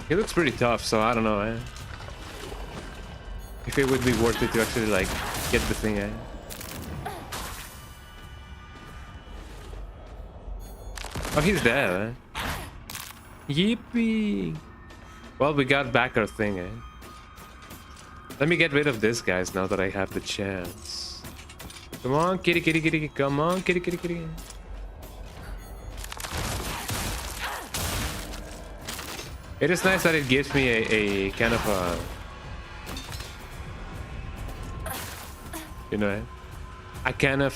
Speaker 1: He looks pretty tough, so I don't know, man. If it would be worth it to actually, like, get the thing, eh? Oh, he's dead, eh? Yippee! Well, we got back our thing, eh? Let me get rid of this, guys, now that I have the chance. Come on, kitty, kitty, kitty, come on, kitty, kitty, kitty. It is nice that it gives me a kind of a... You know, I kind of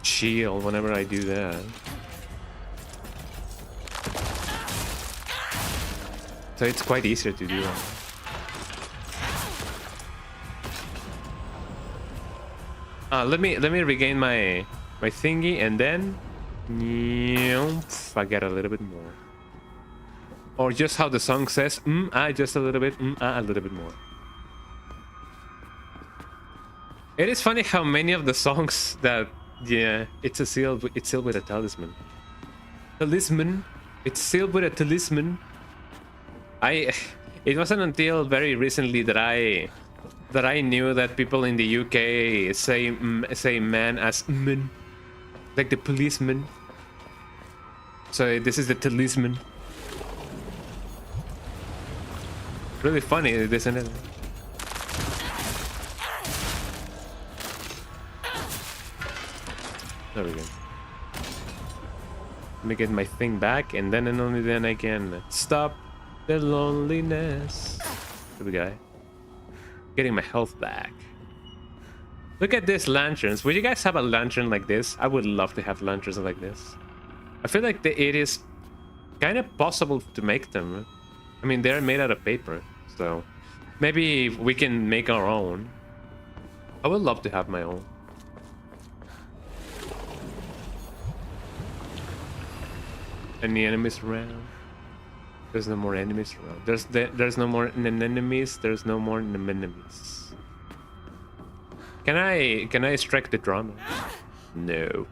Speaker 1: shield whenever I do that. So it's quite easier to do that. Let me regain my thingy, and then I get a little bit more. Or just how the song says, just a little bit, a little bit more. It is funny how many of the songs that, yeah, it's sealed with a talisman. Talisman. It's sealed with a talisman. It wasn't until very recently that I knew that people in the UK say man as man, like the policeman. So this is the talisman. Really funny, isn't it? There we go. Let me get my thing back, and then and only then I can stop the loneliness. There we go. Getting my health back. Look at these lanterns. Would you guys have a lantern like this? I would love to have lanterns like this. I feel like it is kind of possible to make them. I mean, they're made out of paper, so maybe we can make our own. I would love to have my own. Any enemies around? There's no more enemies around. There's no more enemies. There's no more enemies. Can I strike the drum? No.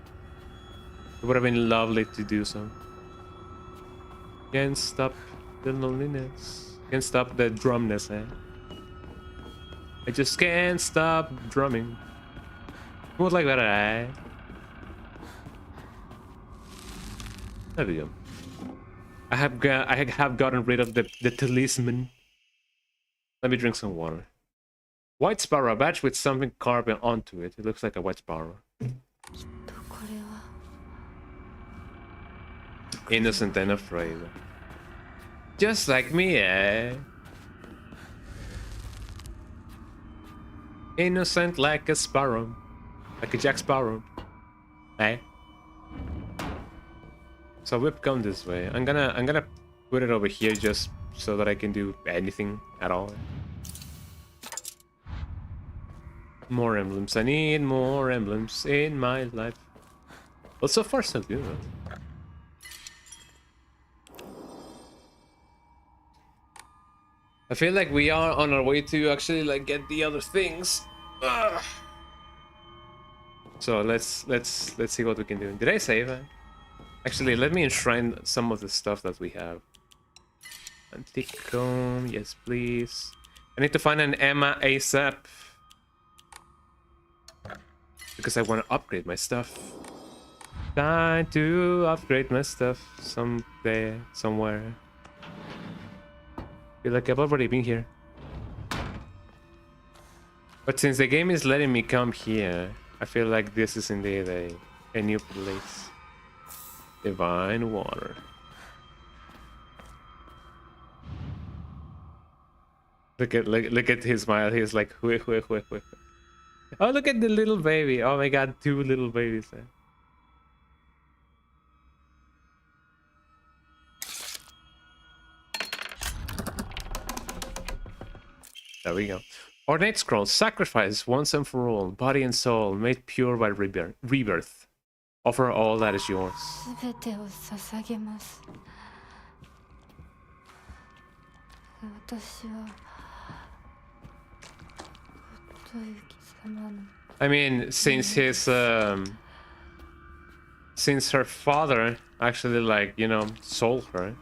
Speaker 1: It would have been lovely to do so. Can't stop the loneliness. Can't stop the drumness, eh? I just can't stop drumming. What like that, eh? There we go. I have gotten rid of the talisman. Let me drink some water. White sparrow, a badge with something carved onto it. It looks like a white sparrow. Innocent and afraid. Just like me, eh? Innocent like a sparrow. Like a Jack Sparrow. Eh? So we've come this way. I'm gonna put it over here just so that I can do anything at all. More emblems. I need more emblems in my life. Well, so far so good. I feel like we are on our way to actually like get the other things. Ugh. So let's see what we can do. Did I save it? Actually, let me enshrine some of the stuff that we have. Anticom, yes please. I need to find an Emma ASAP. Because I want to upgrade my stuff. Time to upgrade my stuff someday, somewhere. Feel like I've already been here. But since the game is letting me come here, I feel like this is indeed a new place. Divine water. Look at his smile. He's like, hui, hui, hui, hui. Oh, look at the little baby. Oh my god, 2 little babies there. There we go. Ornate scroll. Sacrifice once and for all. Body and soul made pure by rebirth. Offer all that is yours. I mean, since her father actually, like, you know, sold her.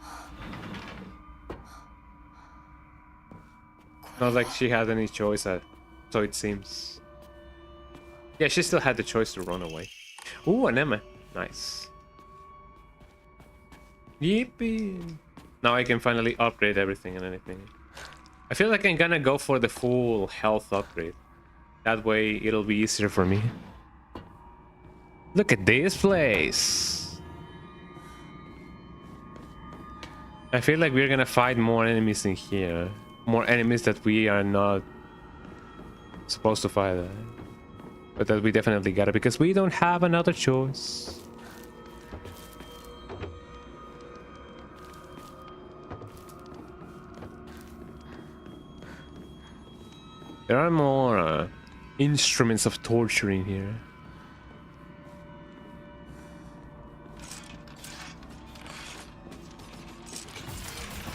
Speaker 1: Not like she had any choice, so it seems. Yeah, she still had the choice to run away. Ooh, an Emma. Nice. Yippee. Now I can finally upgrade everything and anything. I feel like I'm gonna go for the full health upgrade. That way it'll be easier for me. Look at this place. I feel like we're gonna fight more enemies in here. More enemies that we are not supposed to fight. But that we definitely gotta, because we don't have another choice. There are more instruments of torture in here.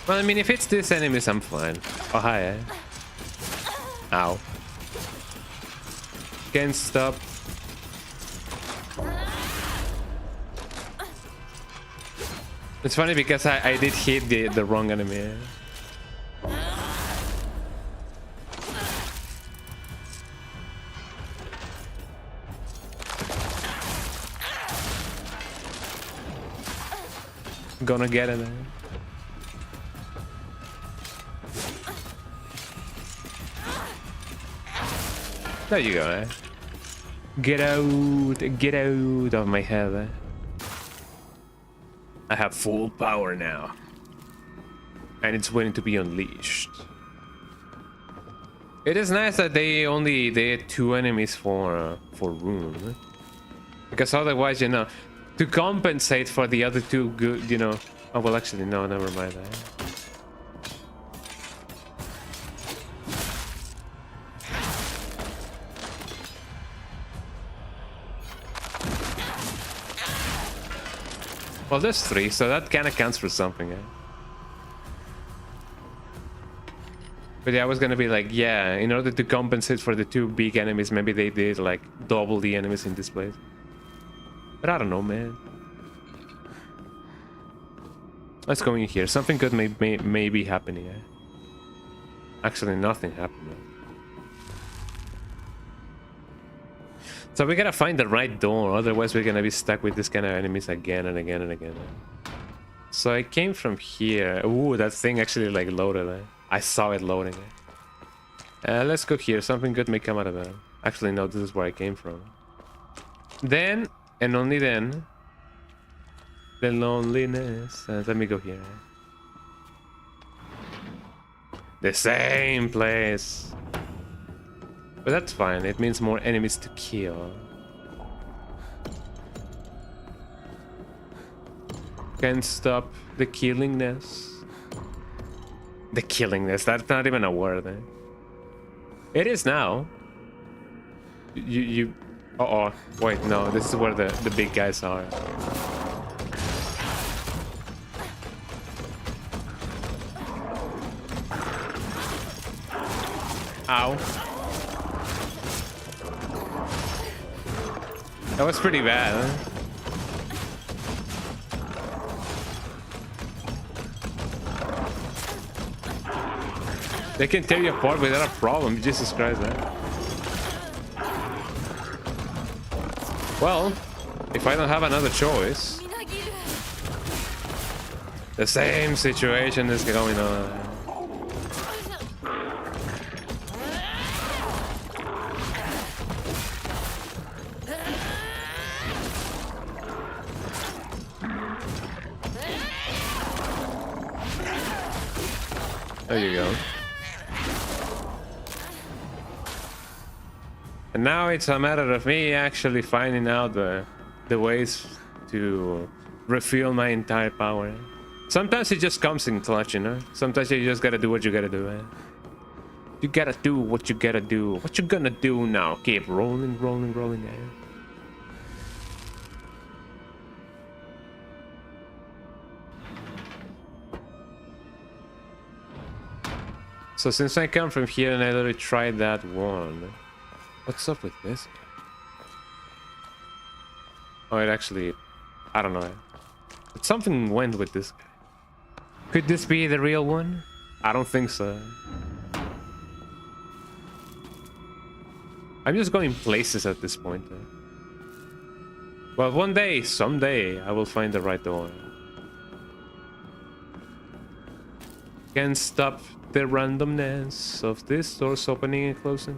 Speaker 1: Well, I mean, if it's these enemies, I'm fine. Oh, hi. Ow. Can't stop. It's funny because I did hit the wrong enemy. Gonna get it. There you go, eh? Get out of my head. Eh? I have full power now. And it's waiting to be unleashed. It is nice that they had 2 enemies for room. Eh? Because otherwise, you know, to compensate for the other 2 good, you know. Oh, well, actually, no, never mind that. Well, there's 3, so that kind of counts for something, eh? But yeah, I was gonna be like, yeah, in order to compensate for the 2 big enemies, maybe they did like double the enemies in this place. But I don't know, man. Let's go in here. Something good may be happening, eh? Actually, nothing happened, man. So we gotta find the right door, otherwise we're gonna be stuck with this kind of enemies again and again and again. So I came from here. Ooh, that thing actually like loaded. Eh? I saw it loading. Eh? Let's go here. Something good may come out of that. Actually, no, this is where I came from. Then, and only then, the loneliness. Let me go here. The same place. But that's fine, it means more enemies to kill. Can't stop the killingness. The killingness, that's not even a word, eh? It is now. You uh-oh, wait, no, this is where the big guys are. Ow. That was pretty bad, huh? They can tear you apart without a problem. Jesus Christ, man. Well, if I don't have another choice, the same situation is going on. There you go. And now it's a matter of me actually finding out the ways to refuel my entire power. Sometimes it just comes in clutch, you know? Sometimes you just gotta do what you gotta do, man. You gotta do what you gotta do. What you gonna do now? Keep rolling, rolling, rolling, man. So since I come from here and I already tried that one, what's up with this? Oh, it actually, I don't know. But something went with this guy. Could this be the real one? I don't think so. I'm just going places at this point. Well, one day, someday, I will find the right door. Can't stop the randomness of this doors opening and closing.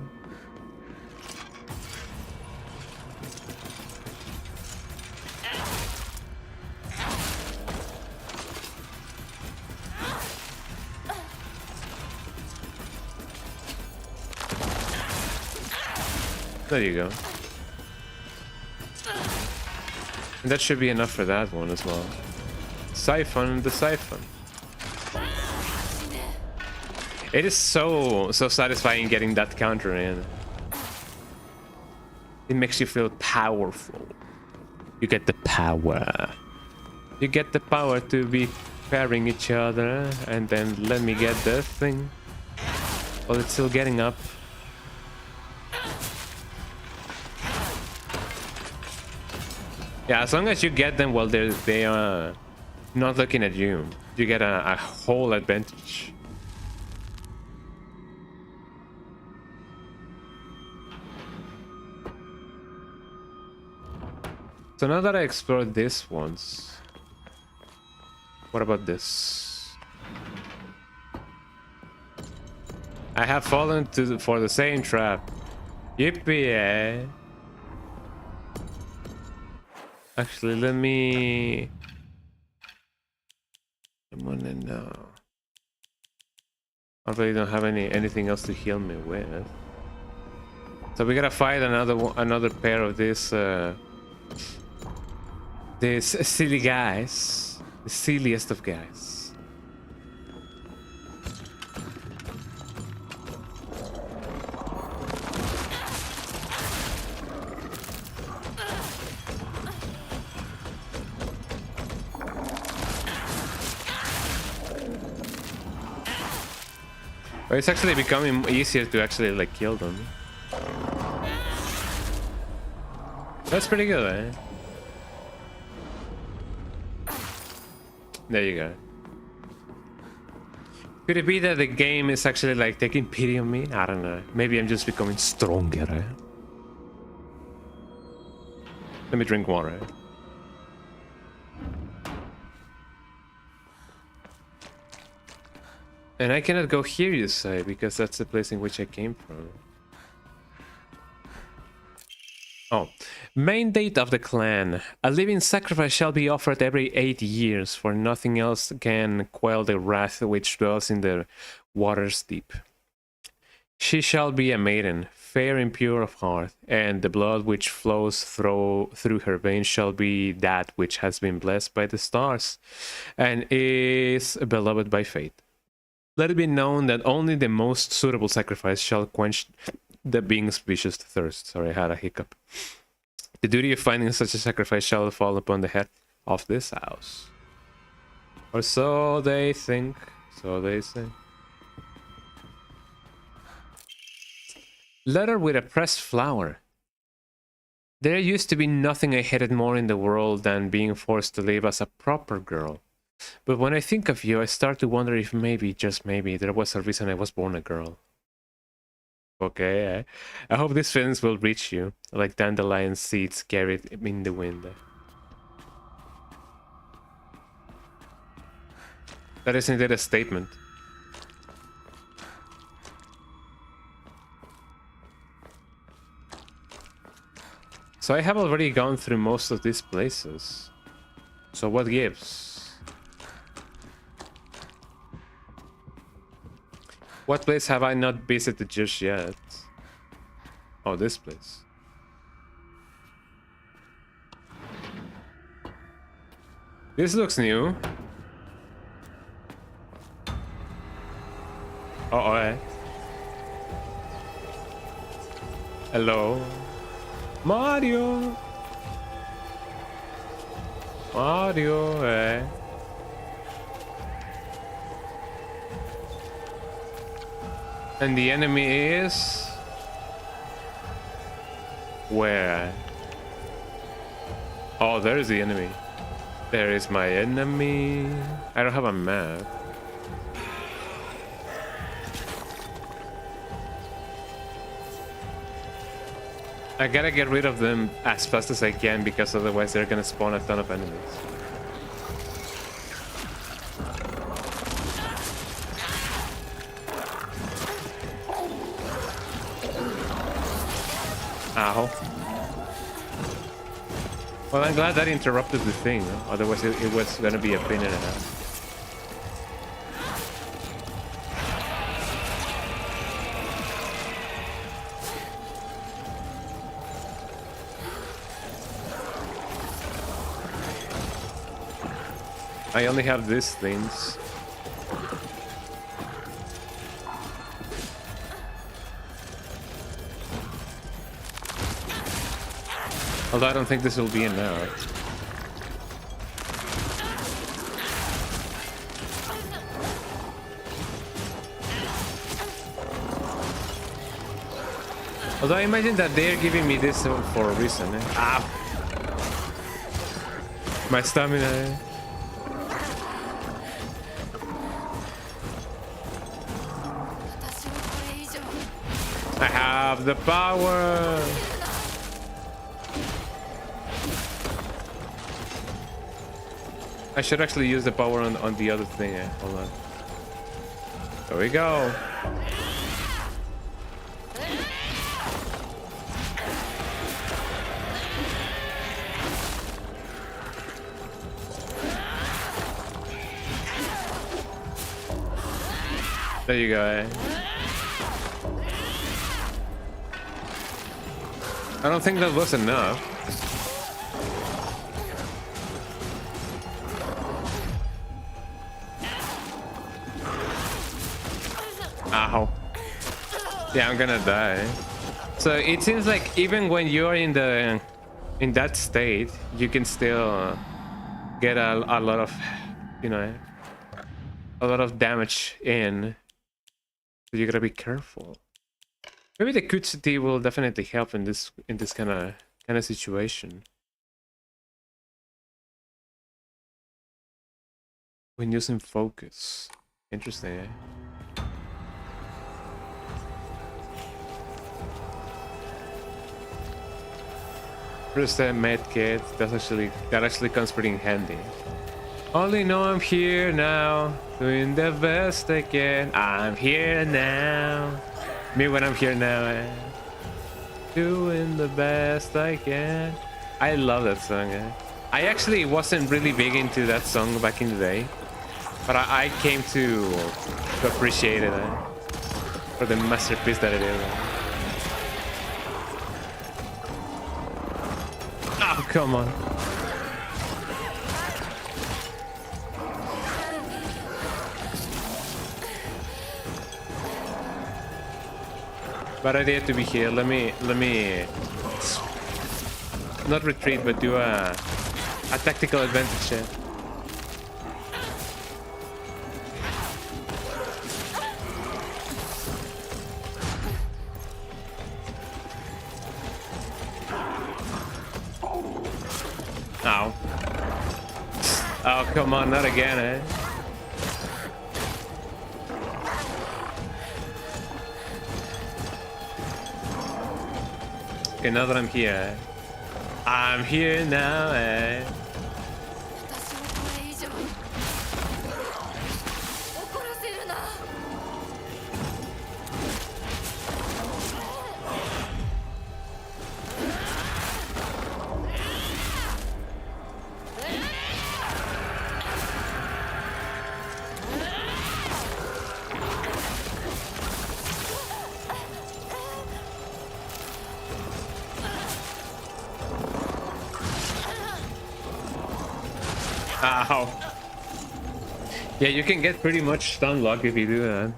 Speaker 1: There you go. And that should be enough for that one as well. Siphon the siphon. It is so satisfying getting that counter in. It makes you feel powerful. You get the power. You get the power to be pairing each other, and then let me get the thing. Well, it's still getting up. Yeah, as long as you get them while they are not looking at you, you get a whole advantage. So now that I explored this once, what about this? I have fallen for the same trap. Yippee! Actually, let me. I wanna know. I really don't have anything else to heal me with. So we gotta fight another pair of this. These silly guys. The silliest of guys. But it's actually becoming easier to actually like kill them. That's pretty good, eh? There you go. Could it be that the game is actually like taking pity on me? I don't know. Maybe I'm just becoming stronger, eh? Let me drink water. And I cannot go here, you say, because that's the place in which I came from. Oh. Main date of the clan. A living sacrifice shall be offered every 8 years, for nothing else can quell the wrath which dwells in the waters deep. She shall be a maiden, fair and pure of heart, and the blood which flows through her veins shall be that which has been blessed by the stars, and is beloved by fate. Let it be known that only the most suitable sacrifice shall quench the being's vicious thirst. Sorry, I had a hiccup. The duty of finding such a sacrifice shall fall upon the head of this house. Or so they think, so they say. Letter with a pressed flower. There used to be nothing I hated more in the world than being forced to live as a proper girl. But when I think of you, I start to wonder if maybe, just maybe, there was a reason I was born a girl. Okay, I hope these feelings will reach you, like dandelion seeds carried in the wind. That is indeed a statement. So I have already gone through most of these places. So what gives? What place have I not visited just yet? Oh, this place. This looks new. Uh-oh, eh? Hello? Mario! Mario, eh? And the enemy is... where? Oh, there's the enemy. There is my enemy. I don't have a map. I gotta get rid of them as fast as I can because otherwise they're gonna spawn a ton of enemies. Ow. Well, I'm glad that interrupted the thing, huh? Otherwise it was gonna be a pain in the ass. I only have these things. Although I don't think this will be enough. Although I imagine that they're giving me this for a reason. Eh? Ah! My stamina. Eh? I have the power! I should actually use the power on the other thing. Eh? Hold on. There we go. There you go. Eh? I don't think that was enough. Ow. Yeah, I'm gonna die. So it seems like even when you're in that state, you can still get a lot of, you know, a lot of damage in. So you gotta be careful. Maybe the Kutsuti will definitely help in this kind of situation. When using focus. Interesting, eh? First med kit, that actually comes pretty handy. Only know I'm here now, doing the best I can. I'm here now. Me when I'm here now, eh? Doing the best I can. I love that song, eh? I actually wasn't really big into that song back in the day, but I came to appreciate it, eh? For the masterpiece that it is. Eh? Oh, come on. Bad idea to be here. Let me not retreat, but do a tactical advantage here. Ow. Oh, come on, not again, eh? Okay, now that I'm here, I'm here now, eh?
Speaker 4: 私もこれ以上怒らせるな。
Speaker 1: Ow. Yeah, you can get pretty much stun lock if you do that.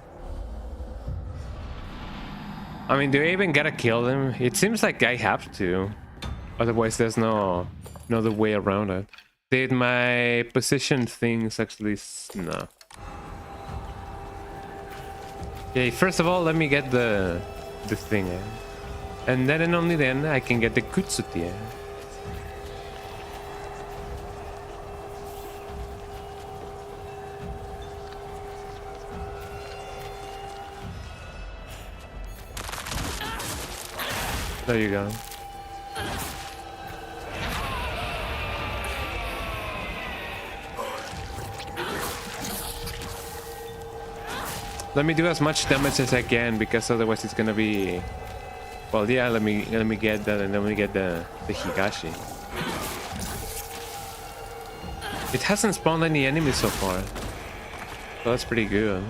Speaker 1: I mean, do I even gotta kill them? It seems like I have to. Otherwise, there's no other way around it. Did my position things actually... No. Okay, first of all, let me get the thing. And then and only then I can get the Kutsuti. There you go. Let me do as much damage as I can, because otherwise it's gonna be... Well, yeah, let me get that, and then we get the Higashi. It hasn't spawned any enemies so far, so that's pretty good.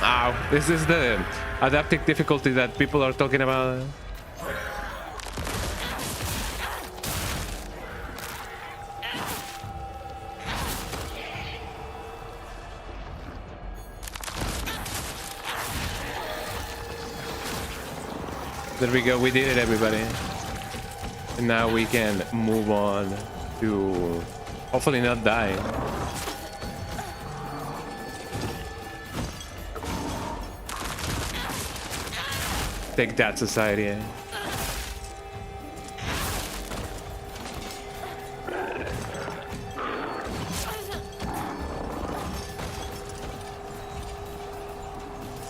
Speaker 1: Ow, this is the adaptive difficulty that people are talking about. There we go, we did it, everybody. And now we can move on to hopefully not die. Take that, society.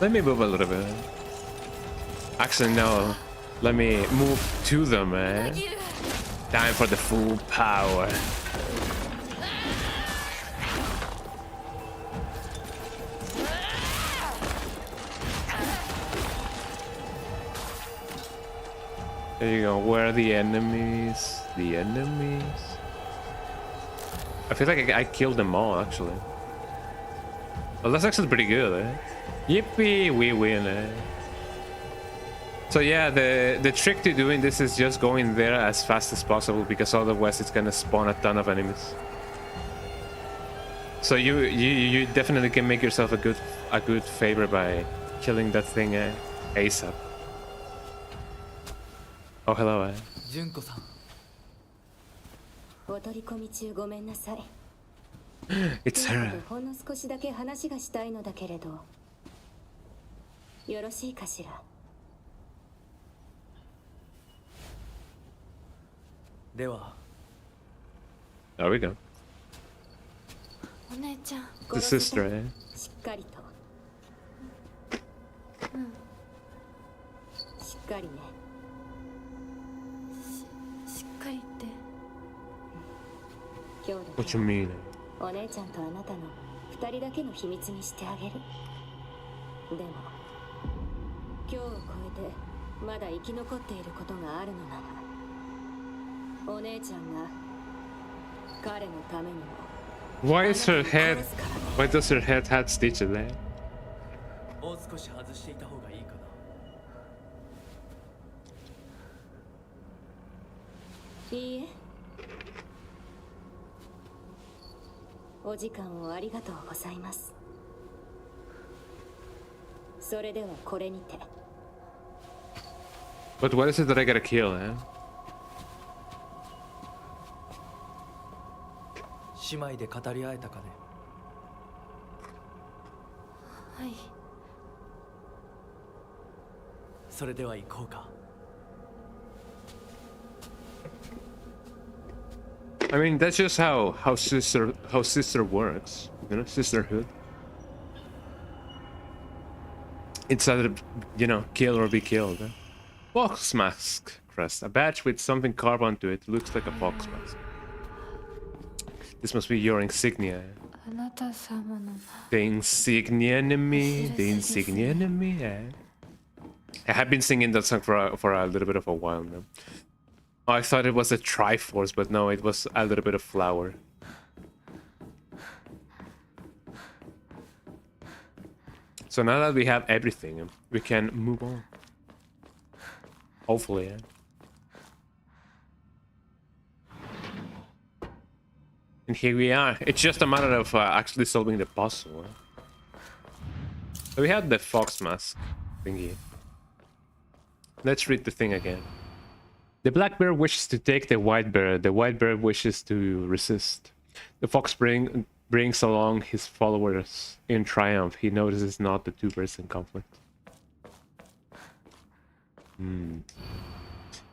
Speaker 1: Let me move a little bit. Actually, no. Let me move to them, man. Time for the full power. There you go. Where are the enemies? The enemies? I feel like I killed them all, actually. Well, that's actually pretty good, eh? Yippee, we win, eh? So yeah, the trick to doing this is just going there as fast as possible, because otherwise it's gonna spawn a ton of enemies. So you definitely can make yourself a good favor by killing that thing ASAP. Oh, hello.
Speaker 5: 純子さん。
Speaker 6: お取り込み中ごめんなさい。
Speaker 1: It's her.
Speaker 6: ほんの少しだけ話がしたいのだけれど、よろしいかしら。
Speaker 5: では。
Speaker 1: There we go.
Speaker 4: お姉ちゃん。
Speaker 1: The sister, eh?
Speaker 6: しっかりと。しっかりね。
Speaker 4: しっかりって。
Speaker 6: 今日だ
Speaker 1: What
Speaker 6: け
Speaker 1: you mean?
Speaker 6: お姉ちゃんとあなたの二人だけの秘密にしてあげる。でも今日を超えてまだ生き残っていることがあるのなら、お姉ちゃんが彼のためにも。
Speaker 1: Why is her head? Why does her head have stitches there?
Speaker 5: もう少し外していた方がいいかな。
Speaker 6: いいえ。お時間をありがとうございます。それではこれにて。
Speaker 1: But what is it that I gotta kill, eh?
Speaker 5: 姉妹で語り合えたかね。
Speaker 4: はい。
Speaker 5: それでは行こうか。
Speaker 1: I mean, that's just how sister works, you know, sisterhood. It's either, you know, kill or be killed. Huh? Fox mask crest, a badge with something carved onto it. Looks like a fox mask. This must be your insignia.
Speaker 4: あなた様の
Speaker 1: The insignia enemy, the insignia enemy. Yeah. I have been singing that song for a little bit of a while now. Oh, I thought it was a Triforce, but no, it was a little bit of flower. So now that we have everything, we can move on. Hopefully, yeah. And here we are. It's just a matter of actually solving the puzzle. So we have the fox mask thingy. Let's read the thing again. The black bear wishes to take the white bear. The white bear wishes to resist. The fox brings along his followers in triumph. He notices not the two bears in conflict.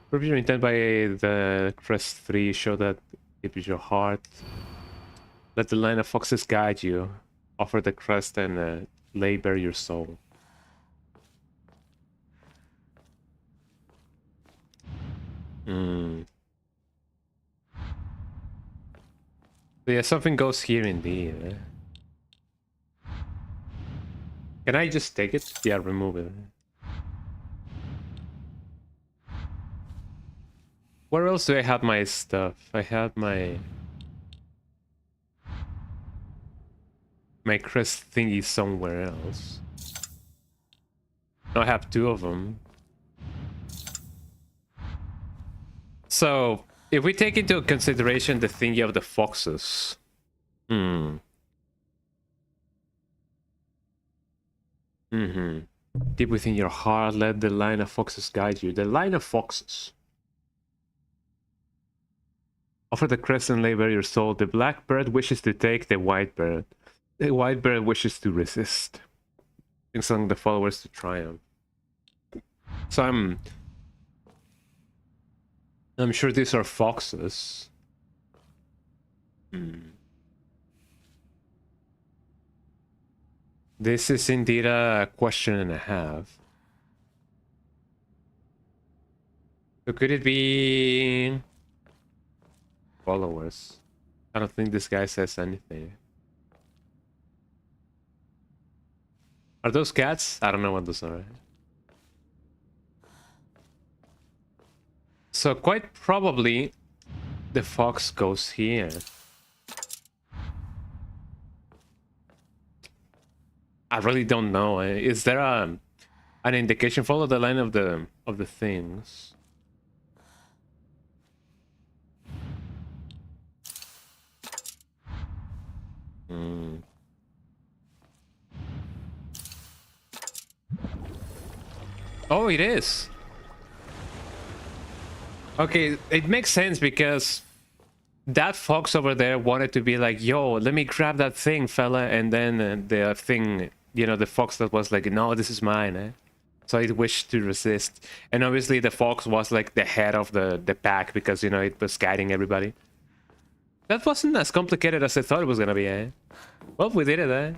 Speaker 1: Prove your intent by the crest 3. Show that it is your heart. Let the line of foxes guide you. Offer the crest and lay bare your soul. So yeah, something goes here indeed. Can I just take it? Yeah, remove it. Where else do I have my stuff? I have my crest thingy somewhere else. No, I have 2 of them. So, if we take into consideration the thingy of the foxes... Deep within your heart, let the line of foxes guide you. The line of foxes. Offer the crest and lay bare your soul. The black bird wishes to take the white bird. The white bird wishes to resist. Brings along the followers to triumph. So I'm sure these are foxes. This is indeed a question and a half. So could it be followers? I don't think this guy says anything. Are those cats? I don't know what those are. So quite probably the fox goes here. I really don't know. Is there an indication? Follow the line of the things. Oh, it is. Okay, it makes sense because that fox over there wanted to be like, yo, let me grab that thing, fella. And then the thing, you know, the fox that was like, no, this is mine. Eh? So it wished to resist. And obviously the fox was like the head of the pack because, you know, it was guiding everybody. That wasn't as complicated as I thought it was going to be, eh? Well, we did it, eh?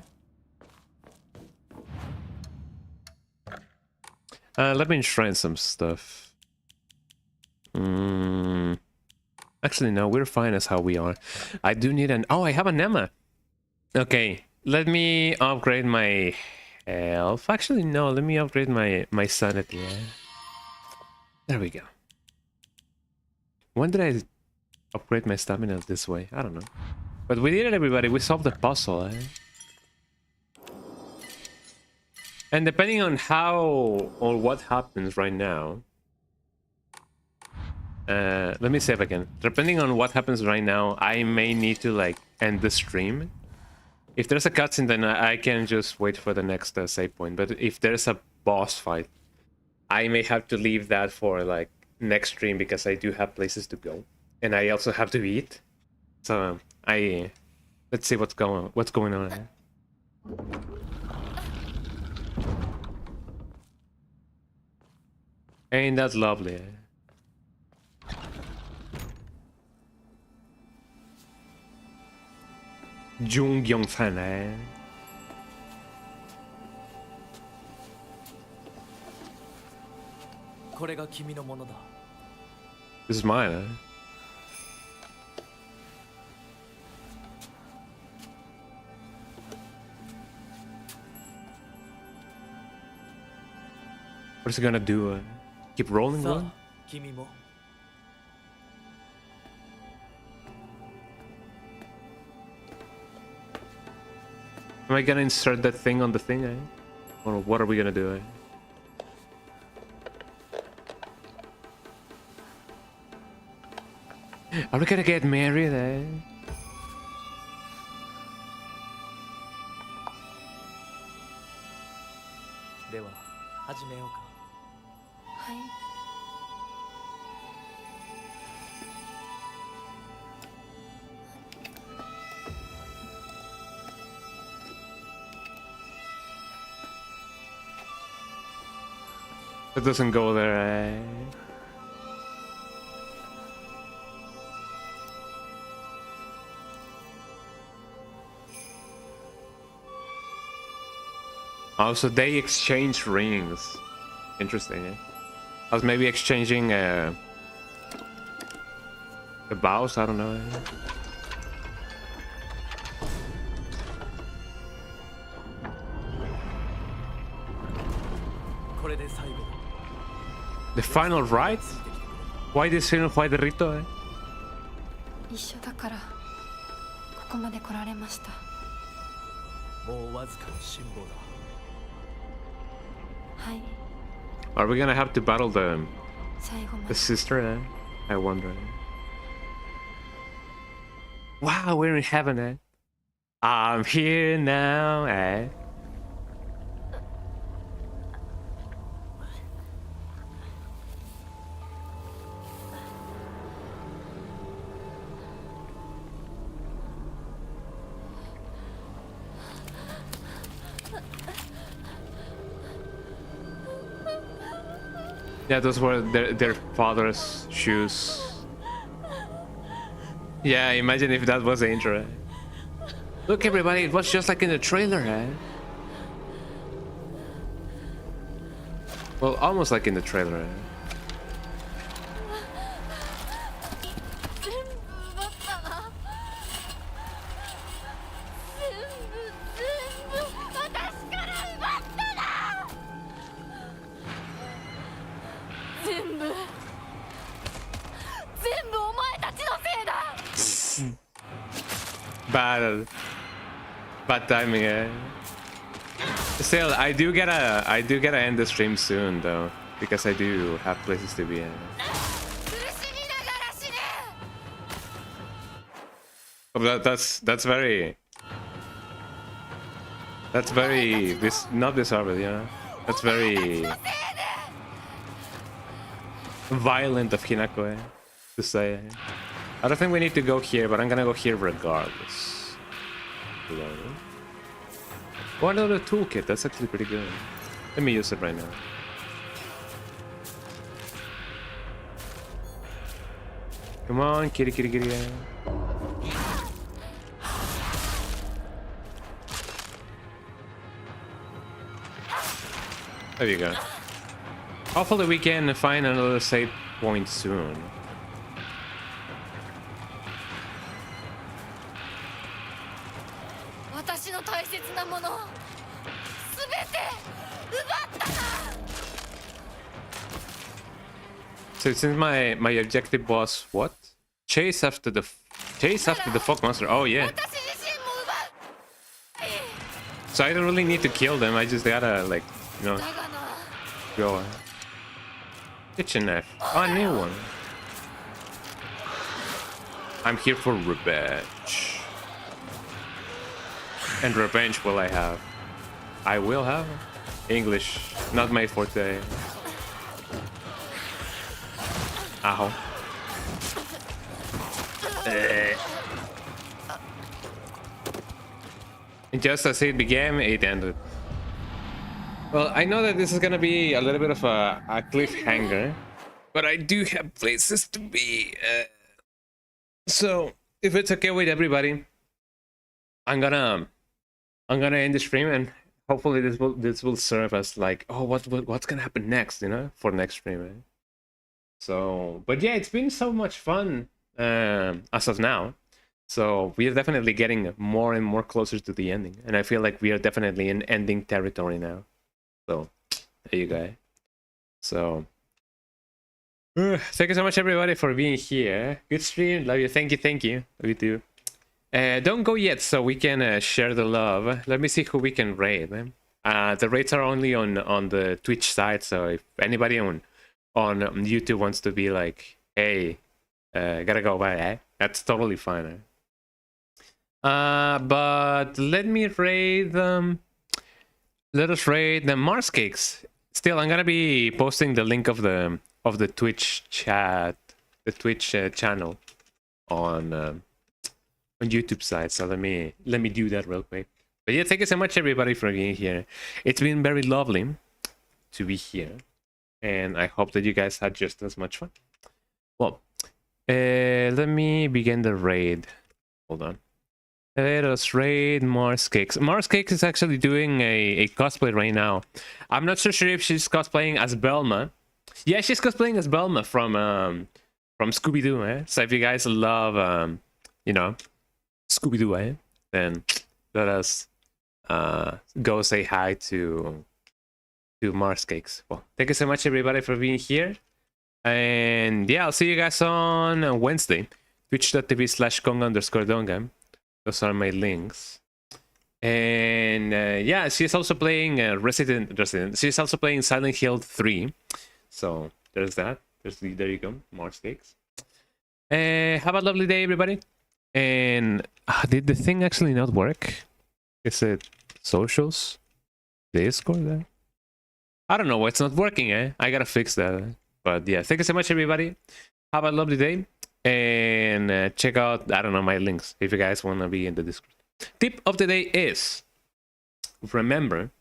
Speaker 1: Let me enshrine some stuff. Actually, no, we're fine as how we are. I do need an... Oh, I have an Emma. Okay, let me upgrade my health. Actually, no, let me upgrade my sanity. Yeah? There we go. When did I upgrade my stamina this way? I don't know. But we did it, everybody. We solved the puzzle, eh? And depending on how or what happens right now... let me save again. Depending on what happens right now, I may need to like end the stream. If there's a cutscene, then I can just wait for the next save point. But if there's a boss fight, I may have to leave that for like next stream because I do have places to go, and I also have to eat. So let's see what's going on. Ain't that lovely? Jungyeong-san, eh? This is mine, eh? What is it gonna do? Keep rolling, one? Am I gonna insert that thing on the thing, eh? Or what are we gonna do, eh? Are we gonna get married, eh?
Speaker 5: では始めようか。
Speaker 6: はい。
Speaker 1: It doesn't go there, eh? Oh, so they exchange rings. Interesting, eh? I was maybe exchanging the vows, I don't know. Eh? The final rite? Why this final? Why the rito? Eh?
Speaker 6: 一緒だからここまで来られました。
Speaker 5: もうわずかの辛抱だ。
Speaker 6: はい。
Speaker 1: Are we gonna have to battle the
Speaker 6: 最後ま
Speaker 1: the
Speaker 6: で
Speaker 1: sister? Eh? I wonder. Wow, we're in heaven, eh? I'm here now, eh? Yeah, those were their father's shoes. Yeah, imagine if that was the intro. Look, everybody, it was just like in the trailer, eh? Well, almost like in the trailer, eh?
Speaker 4: 全部お前たちのせいだ。
Speaker 1: Bad timing, eh? Still, I do gotta end the stream soon, though, because I do have places to be in. Oh, that's very not disarmed, you know. That's very violent of Hinako, eh, to say. I don't think we need to go here, but I'm gonna go here regardless. Oh, another toolkit. That's actually pretty good. Let me use it right now. Come on, kitty, kitty, kitty. There you go. Hopefully we can find another save point soon. So since my objective was what? Chase after the fog monster. Oh yeah. So I don't really need to kill them. I just gotta, like, you know, go. Kitchen knife. Oh, a new one. I'm here for revenge. And revenge will I have? I will have. English, not my forte. Ow. And just as it began, it ended. Well, I know that this is gonna be a little bit of a cliffhanger, but I do have places to be. So if it's okay with everybody, I'm gonna end the stream, and hopefully this will serve as like, oh, what's gonna happen next, you know, for next stream. Eh? So, but yeah, it's been so much fun as of now. So we are definitely getting more and more closer to the ending, and I feel like we are definitely in ending territory now. So there you go. So thank you so much everybody for being here. Good stream, love you, thank you, love you too. Don't go yet, so we can share the love. Let me see who we can raid. The raids are only on the Twitch side, so if anybody on YouTube wants to be like, hey, gotta go by, eh? That's totally fine. But let me raid them. Let us raid the Mars Cakes. Still, I'm gonna be posting the link of the Twitch chat, the Twitch channel on YouTube side. So let me do that real quick. But yeah, thank you so much everybody for being here. It's been very lovely to be here, and I hope that you guys had just as much fun. Well, let me begin the raid. Hold on. Let us raid Mars Cakes. Mars Cakes is actually doing a cosplay right now. I'm not so sure if she's cosplaying as Belma. Yeah, she's cosplaying as Belma from Scooby-Doo, eh? So if you guys love you know, Scooby-Doo, eh? Then let us go say hi to Mars Cakes. Well, thank you so much everybody for being here. And yeah, I'll see you guys on Wednesday. Twitch.tv/Kong_Donga. Those are my links. And yeah, she's also playing Resident. She's also playing Silent Hill 3. So there's that. There you go, Mars Cakes. Have a lovely day, everybody. And did the thing actually not work? Is it socials? Discord there? I don't know why it's not working, eh? I gotta fix that. But yeah, thank you so much, everybody. Have a lovely day. And check out, I don't know, my links if you guys want to be in the Discord. Tip of the day is remember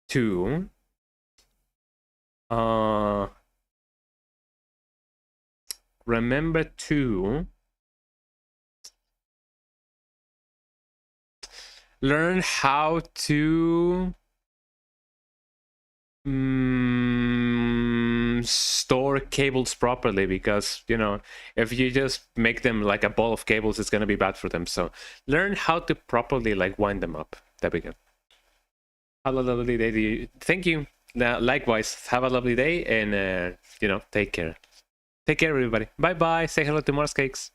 Speaker 1: to learn how to store cables properly, because you know, if you just make them like a ball of cables, it's going to be bad for them. So learn how to properly like wind them up. There we go. Have a lovely day to you. Thank you. Likewise, have a lovely day, and you know, take care, everybody. Bye bye. Say hello to Mars Cakes.